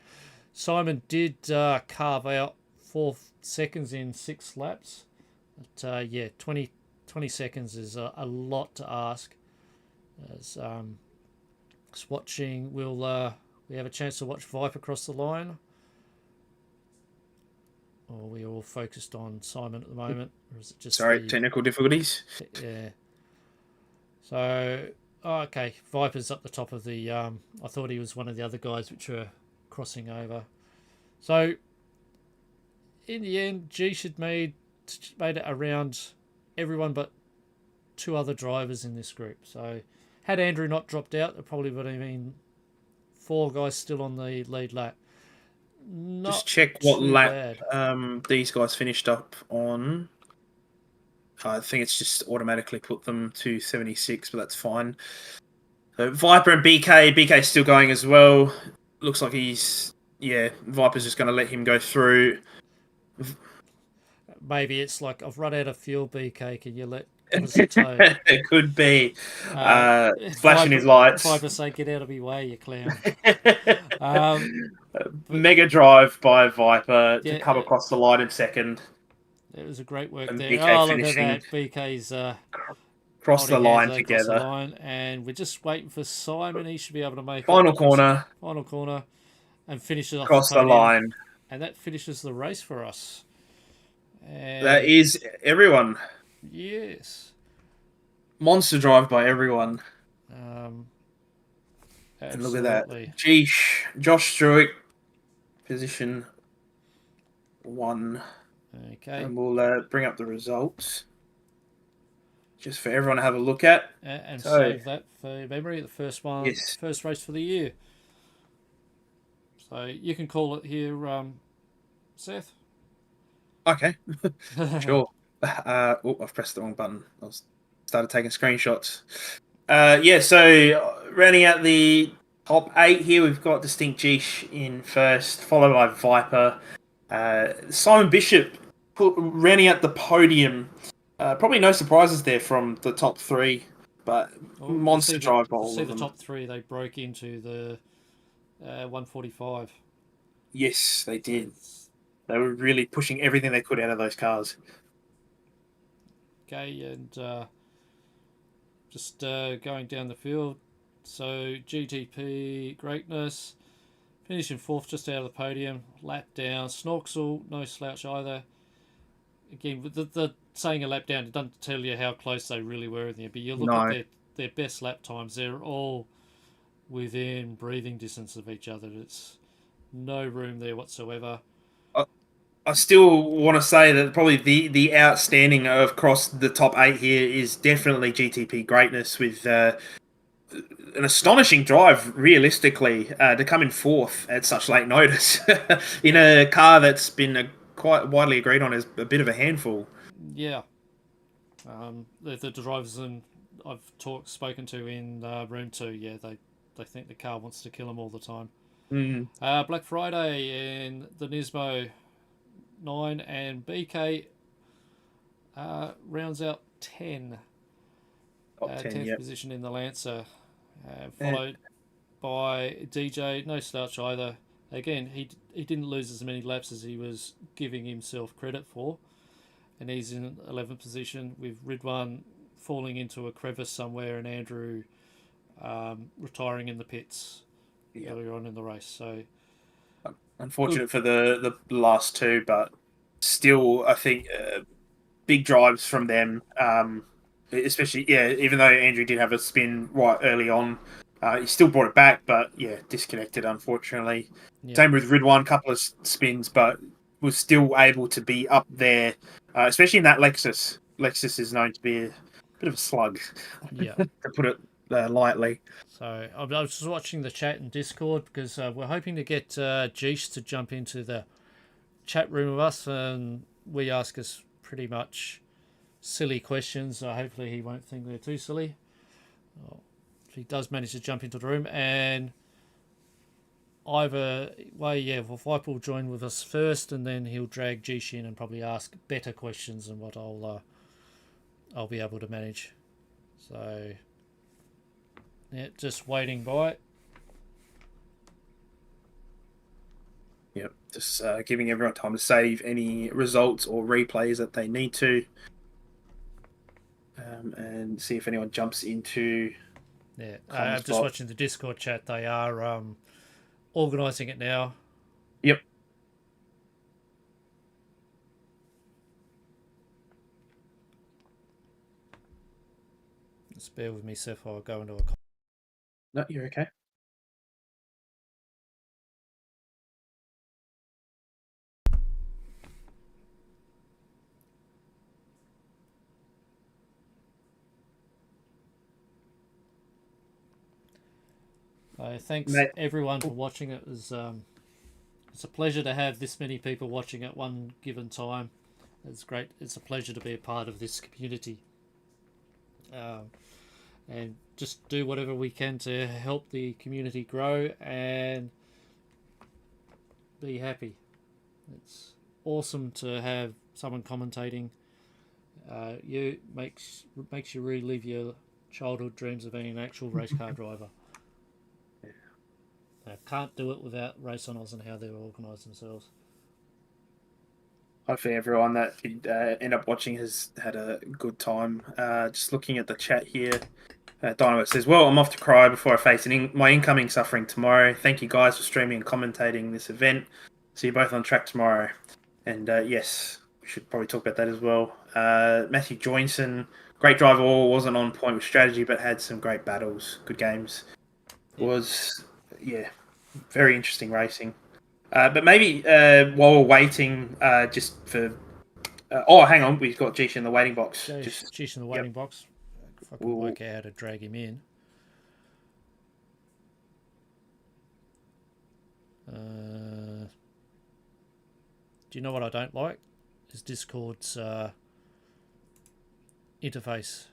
Simon did carve out 4 seconds in 6 laps. But 20 seconds is a lot to ask. As just watching, we have a chance to watch Viper cross the line. Or we all focused on Simon at the moment, or is it just technical difficulties? Yeah. So okay, Viper's up the top of the. I thought he was one of the other guys which were crossing over. So in the end, Geesh had made it around everyone but 2 other drivers in this group. So had Andrew not dropped out, there probably would have been 4 guys still on the lead lap. Not just check what too lap bad. these guys finished up on. I think it's just automatically put them to 76, but that's fine. So Viper and BK's still going as well. Looks like Viper's just going to let him go through. Maybe it's like, I've run out of fuel, BK. Can you give us a tow? It could be. Flashing his Viper, lights. Viper say, get out of my way, you clown. Mega drive by Viper Yeah, to come across the line in second. It was a great work And there. BK Look at finishing that. BK's across the line across the together. line, and we're just waiting for Simon. He should be able to make Final corner. Final corner, and finish it off Across the the podium. line. And that finishes the race for us. And That is everyone. yes. Monster drive by everyone. And look at that. Josh Struick, position 1. Okay. And we'll bring up the results just for everyone to have a look at. And save that for memory. The first one, yes. First race for the year. So you can call it here, Seth. Okay, sure. I've pressed the wrong button. I started taking screenshots. So rounding out the top 8 here, we've got Distinct Geesh in first, followed by Viper. Simon Bishop rounding out the podium. Probably no surprises there from the top 3, but monster drive by all of them. See the top 3, they broke into the 145. Yes, they did. They were really pushing everything they could out of those cars. Okay, and just going down the field. So GTP Greatness finishing 4th, just out of the podium. Lap down. Snorksel, no slouch either. Again, with the saying a lap down, it doesn't tell you how close they really were in there. But you look at their best lap times; they're all within breathing distance of each other. It's no room there whatsoever. I still want to say that probably the outstanding across the top 8 here is definitely GTP Greatness with an astonishing drive, realistically, to come in 4th at such late notice in a car that's been quite widely agreed on as a bit of a handful. Yeah. The drivers I've spoken to in room 2, yeah, they think the car wants to kill them all the time. Black Friday in the Nismo 9, and BK rounds out 10. 10th position in the Lancer, followed by DJ, no slouch either. Again, he didn't lose as many laps as he was giving himself credit for, and he's in 11th position with Ridwan falling into a crevice somewhere and Andrew retiring in the pits earlier on in the race. So unfortunate for the last 2, but still, I think big drives from them. Especially, even though Andrew did have a spin right early on, he still brought it back, but disconnected, unfortunately. Same with Ridwan, couple of spins, but was still able to be up there, especially in that Lexus. Lexus is known to be a bit of a slug, to put it lightly. So I was just watching the chat in Discord because we're hoping to get Geesh to jump into the chat room with us, and we ask us pretty much silly questions. Hopefully he won't think they're too silly. If he does manage to jump into the room, and either way, Viper will join with us first, and then he'll drag Geesh in and probably ask better questions than what I'll be able to manage. So just waiting by it. Yep, just giving everyone time to save any results or replays that they need to, and see if anyone jumps into. I'm just watching the Discord chat. They are organising it now. Yep. Just bear with me, Seth, while I go into a... No, you're okay. So thanks Mate. everyone for watching. It was it's a pleasure to have this many people watching at one given time. It's great. It's a pleasure to be a part of this community, and just do whatever we can to help the community grow and be happy. It's awesome to have someone commentating. You makes you relive your childhood dreams of being an actual race car driver. I can't do it without RaceonOz and how they've organised themselves. Hopefully everyone that end up watching has had a good time. Just looking at the chat here, Dynamo says, well, I'm off to cry before I face my incoming suffering tomorrow. Thank you guys for streaming and commentating this event. See you both on track tomorrow. And yes, we should probably talk about that as well. Matthew Joynson, great driver, wasn't on point with strategy, but had some great battles, good games. Was, very interesting racing. But maybe while we're waiting, just for... hang on, we've got Jish in the waiting box. Jish in the waiting box. If I can work out how to drag him in. Do you know what I don't like? Is Discord's interface.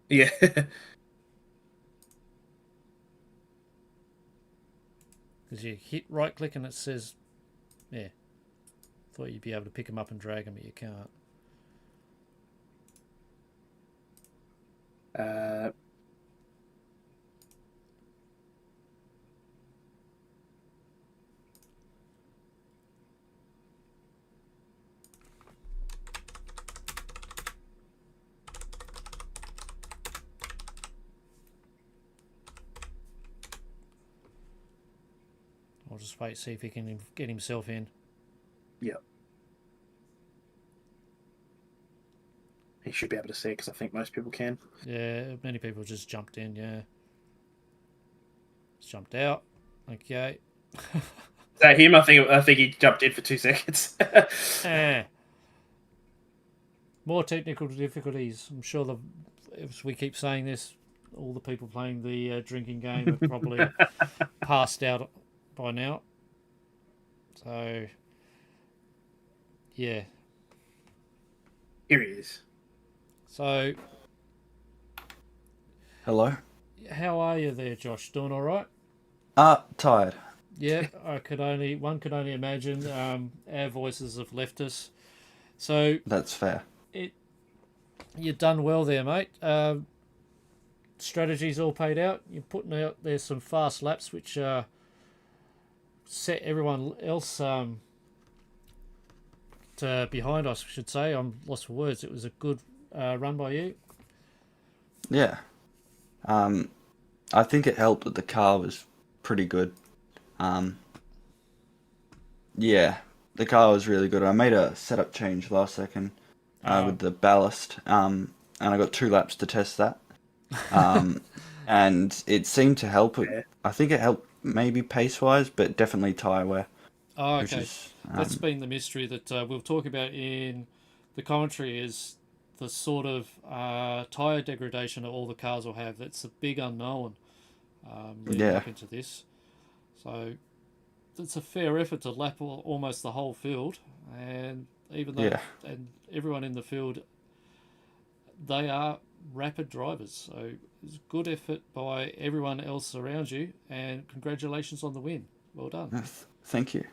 Yeah. Because you hit right click and it says, thought you'd be able to pick them up and drag them, but you can't. I'll just wait, see if he can get himself in. Yep. He should be able to see it because I think most people can. Yeah, many people just jumped in, Just jumped out. Okay. Is that him? I think he jumped in for 2 seconds. More technical difficulties. I'm sure if we keep saying this, all the people playing the drinking game have probably passed out by now. So, yeah. Here he is. So, hello. How are you there, Josh? Doing all right? Tired. Yeah, one could only imagine. Our voices have left us. So that's fair. You've done well there, mate. Strategy's all paid out. You're putting out there some fast laps, which set everyone else to behind us, I should say. I'm lost for words. It was a good run by you. Yeah. I think it helped that the car was pretty good. Yeah, the car was really good. I made a setup change last second with the ballast, and I got 2 laps to test that. And it seemed to help. I think it helped maybe pace-wise, but definitely Tyre Wear. Oh, okay. That's been the mystery that we'll talk about in the commentary, is the sort of tyre degradation that all the cars will have. That's a big unknown leading up into this. So it's a fair effort to lap almost the whole field, and even though and everyone in the field, they are rapid drivers. So it's a good effort by everyone else around you, and congratulations on the win. Well done. Thank you.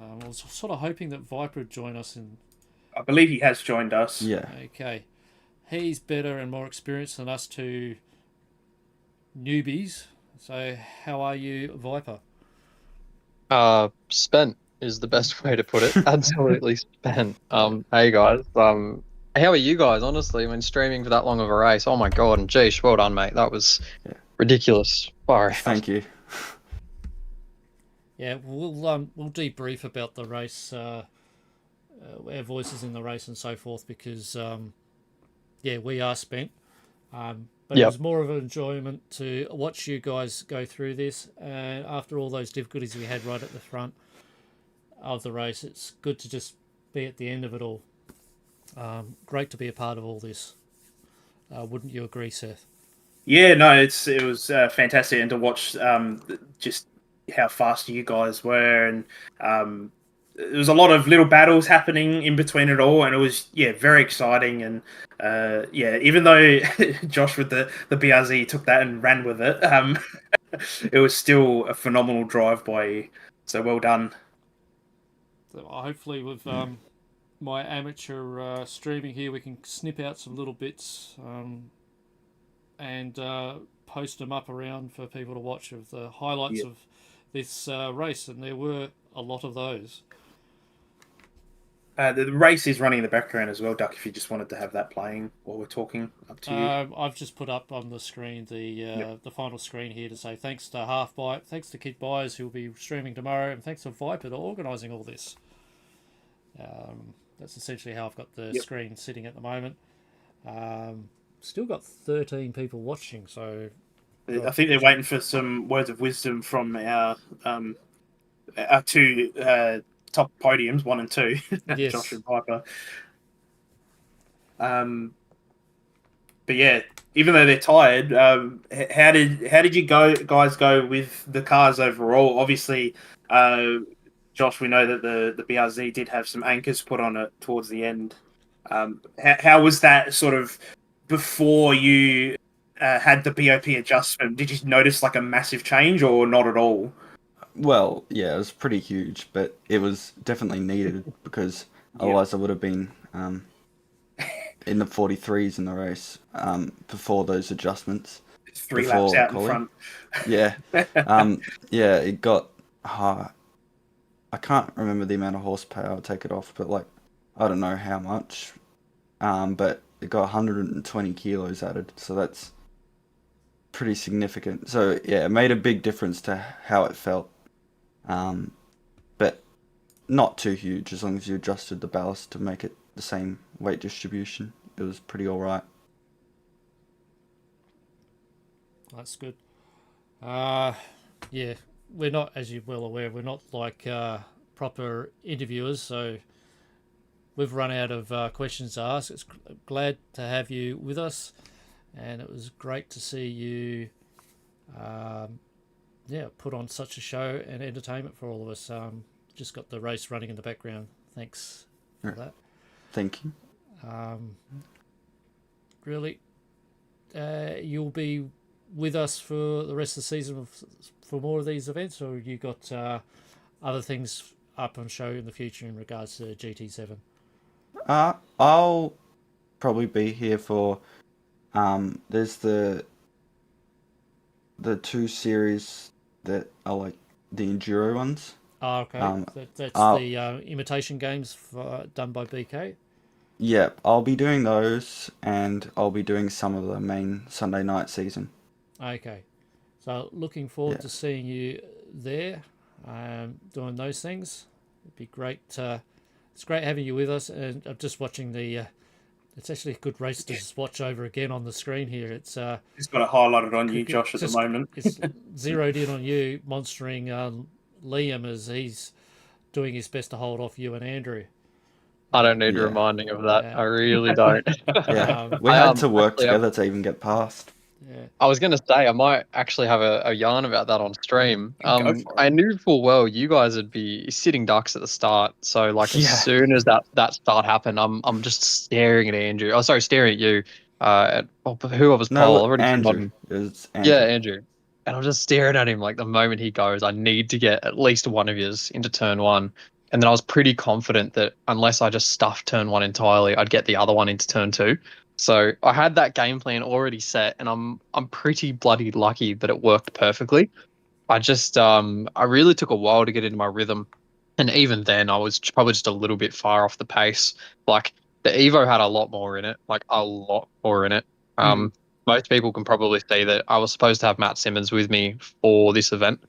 I was sort of hoping that Viper would join us in. I believe he has joined us. Yeah. Okay. He's better and more experienced than us two newbies. So how are you, Viper? Spent is the best way to put it. Absolutely spent. Hey guys. How are you guys? Honestly, when streaming for that long of a race, oh my god! And geesh, well done, mate. That was ridiculous. Far out. Thank you. Yeah, we'll debrief about the race, our voices in the race and so forth, because we are spent. But it was more of an enjoyment to watch you guys go through this. And after all those difficulties we had right at the front of the race, it's good to just be at the end of it all. Great to be a part of all this. Wouldn't you agree, Seth? Yeah, no, it was fantastic, and to watch just how fast you guys were, and there was a lot of little battles happening in between it all, and it was very exciting. And even though Josh with the BRZ took that and ran with it, it was still a phenomenal drive by you. So well done. So hopefully with my amateur streaming here, we can snip out some little bits and post them up around for people to watch of the highlights of this race, and there were a lot of those. The race is running in the background as well, Duck, if you just wanted to have that playing while we're talking, up to you. I've just put up on the screen the final screen here to say thanks to Halfbite, thanks to Kit Byers, who will be streaming tomorrow, and thanks to Viper to organising all this. That's essentially how I've got the screen sitting at the moment. Still got 13 people watching, so... I think they're waiting for some words of wisdom from our two top podiums, 1 and 2, yes. Josh and Viper. But yeah, even though they're tired, how did you guys go with the cars overall? Obviously, Josh, we know that the BRZ did have some anchors put on it towards the end. How was that sort of before you had the BOP adjustment? Did you notice like a massive change or not at all? Well, yeah, it was pretty huge, but it was definitely needed because otherwise I would have been in the 43s in the race before those adjustments. 3 laps out in front. Yeah. It got... I can't remember the amount of horsepower I'll take it off, but like, I don't know how much. But it got 120 kilos added, so that's pretty significant. So yeah, it made a big difference to how it felt. But not too huge, as long as you adjusted the ballast to make it the same weight distribution. It was pretty alright. That's good. Yeah, we're not, as you're well aware, we're not like proper interviewers, so we've run out of questions to ask. It's glad to have you with us, and it was great to see you put on such a show and entertainment for all of us. Just got the race running in the background. Thanks for that. Thank you. Really, you'll be with us for the rest of the season for more of these events, or you got other things up on show in the future in regards to GT7? I'll probably be here for there's the 2 series that are like the enduro ones. Oh, okay. That's the imitation games done by BK? Yeah, I'll be doing those, and I'll be doing some of the main Sunday night season. Okay. So looking forward to seeing you there, doing those things. It'd be great. It's great having you with us, and I'm just watching the... it's actually a good race to just watch over again on the screen here. It's got it highlighted on you, Josh, at the moment. It's zeroed in on you, monstering Liam as he's doing his best to hold off you and Andrew. I don't need reminding of that. I really don't. We had to work together to even get past. Yeah. I was going to say, I might actually have a yarn about that on stream. I knew full well you guys would be sitting ducks at the start. So, like, as soon as that start happened, I'm just staring at Andrew. Oh, sorry, staring at you. Whoever's Paul. Andrew. Yeah, Andrew. And I'm just staring at him like the moment he goes, I need to get at least one of yous into turn 1. And then I was pretty confident that unless I just stuffed turn 1 entirely, I'd get the other one into turn 2. So I had that game plan already set, and I'm pretty bloody lucky that it worked perfectly. I just I really took a while to get into my rhythm, and even then I was probably just a little bit far off the pace. Like the Evo had a lot more in it, Most people can probably see that I was supposed to have Matt Simmons with me for this event.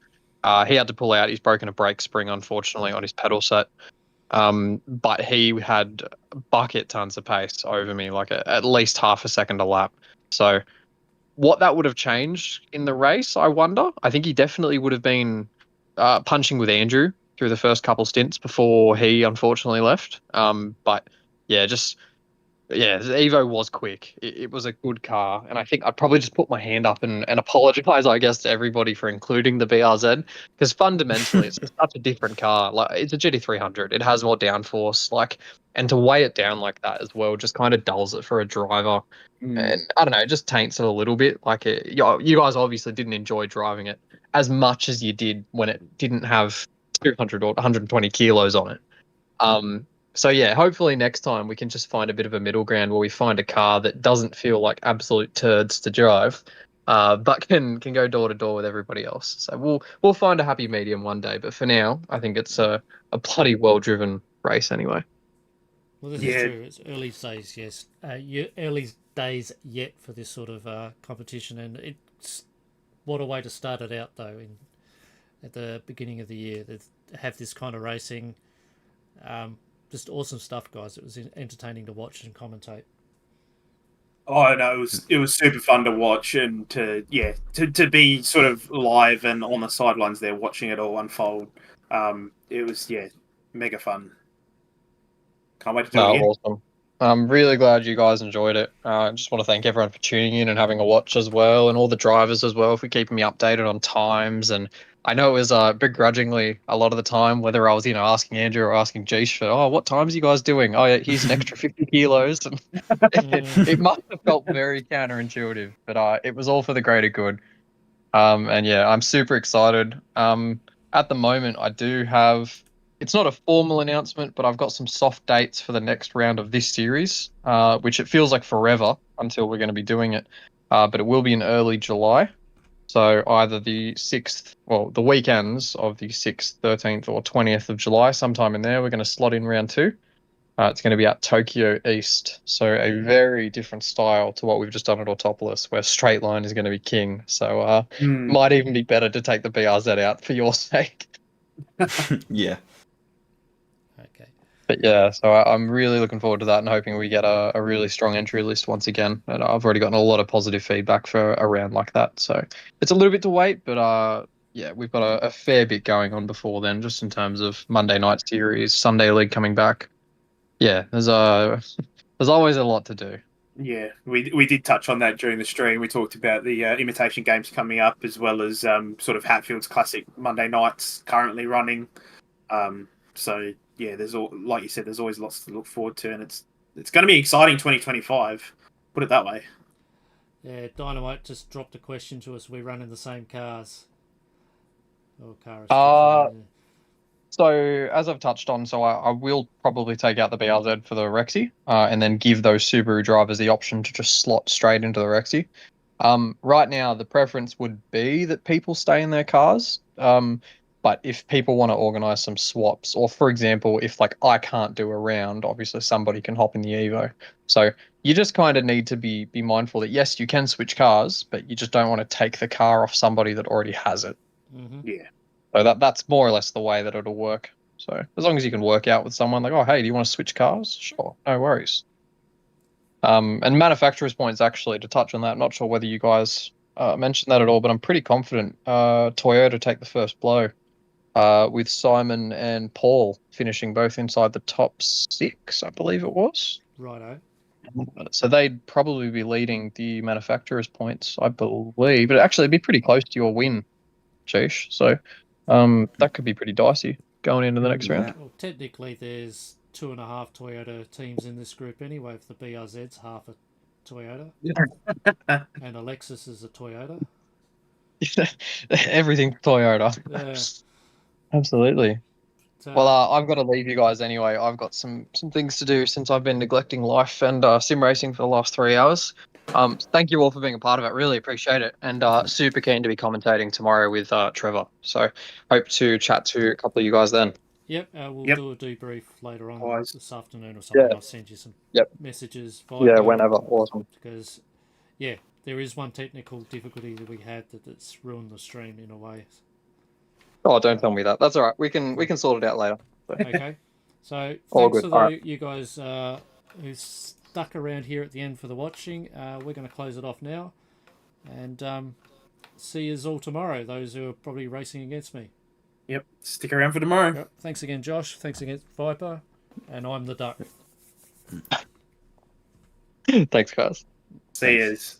He had to pull out. He's broken a brake spring, unfortunately, on his pedal set. But he had bucket tons of pace over me, like at least half a second a lap. So what that would have changed in the race, I wonder. I think he definitely would have been punching with Andrew through the first couple stints before he unfortunately left. But yeah, just yeah, the Evo was quick. It was a good car, and I think I'd probably just put my hand up and apologize, I guess, to everybody for including the BRZ, because fundamentally it's just such a different car. Like, it's a GT300. It has more downforce, like, and to weigh it down like that as well just kind of dulls it for a driver. And I don't know, it just taints it a little bit. Like, you guys obviously didn't enjoy driving it as much as you did when it didn't have 200 or 120 kilos on it. So yeah, hopefully next time we can just find a bit of a middle ground where we find a car that doesn't feel like absolute turds to drive, but can go door to door with everybody else. So we'll find a happy medium one day. But for now, I think it's a bloody well driven race anyway. Well, this is true. It's early days, yes. Early days yet for this sort of competition, and it's what a way to start it out though. At the beginning of the year, to have this kind of racing. Just awesome stuff, guys. It was entertaining to watch and commentate. Oh no, it was super fun to watch, and to be sort of live and on the sidelines there watching it all unfold. It was mega fun. Can't wait to do it again. Awesome. I'm really glad you guys enjoyed it. I just want to thank everyone for tuning in and having a watch as well, and all the drivers as well for keeping me updated on times. And I know it was begrudgingly a lot of the time, whether I was asking Andrew or asking Jeesh for, what times are you guys doing? Oh yeah, here's an extra 50 kilos. And it must have felt very counterintuitive, but it was all for the greater good. And yeah, I'm super excited. At the moment, I do have. It's not a formal announcement, but I've got some soft dates for the next round of this series, which it feels like forever until we're going to be doing it. But it will be in early July. So either the 6th, well, the weekends of the 6th, 13th, or 20th of July, sometime in there, we're going to slot in round 2. It's going to be at Tokyo East. So a very different style to what we've just done at Autopolis, where straight line is going to be king. So might even be better to take the BRZ out for your sake. Yeah. Okay. But yeah, so I'm really looking forward to that and hoping we get a really strong entry list once again. And I've already gotten a lot of positive feedback for a round like that. So it's a little bit to wait, but yeah, we've got a fair bit going on before then, just in terms of Monday night series, Sunday league coming back. Yeah, there's always a lot to do. Yeah, we did touch on that during the stream. We talked about the imitation games coming up, as well as sort of Hatfield's classic Monday nights currently running. So yeah, like you said, there's always lots to look forward to, and it's going to be exciting 2025. Put it that way. Yeah, Dynamite just dropped a question to us. We run in the same cars. Or car So as I've touched on, so I will probably take out the BRZ for the Rexy, and then give those Subaru drivers the option to just slot straight into the Rexy. Right now, the preference would be that people stay in their cars. But if people want to organise some swaps, or for example, if I can't do a round, obviously somebody can hop in the Evo. So you just kind of need to be mindful that yes, you can switch cars, but you just don't want to take the car off somebody that already has it. Mm-hmm. Yeah. So that's more or less the way that it'll work. So as long as you can work out with someone like, oh, hey, do you want to switch cars? Sure, no worries. And manufacturer's points, actually, to touch on that, I'm not sure whether you guys mentioned that at all, but I'm pretty confident Toyota take the first blow with Simon and Paul finishing both inside the top 6, I believe it was. Righto. So they'd probably be leading the manufacturer's points, I believe. But actually, it'd be pretty close to your win, Sheesh. So that could be pretty dicey going into the next round. Well, technically, there's 2.5 Toyota teams in this group anyway. If the BRZ's half a Toyota, and Alexis is a Toyota. Everything Toyota. Yeah. Absolutely. So, Well, I've got to leave you guys anyway. I've got some things to do since I've been neglecting life and sim racing for the last 3 hours. Thank you all for being a part of it. Really appreciate it. And super keen to be commentating tomorrow with Trevor. So hope to chat to a couple of you guys then. Yep, we'll do a debrief later on this afternoon or something. Yeah. I'll send you some messages. Whenever. Awesome. Because, yeah, there is one technical difficulty that we had that's ruined the stream in a way. Oh, don't tell me that. That's all right. We can sort it out later. Okay. So All thanks good. to you guys who stuck around here at the end for the watching. We're going to close it off now. And see you all tomorrow, those who are probably racing against me. Yep. Stick around for tomorrow. Yep. Thanks again, Josh. Thanks again, Viper. And I'm the Duck. Thanks, guys. See yous.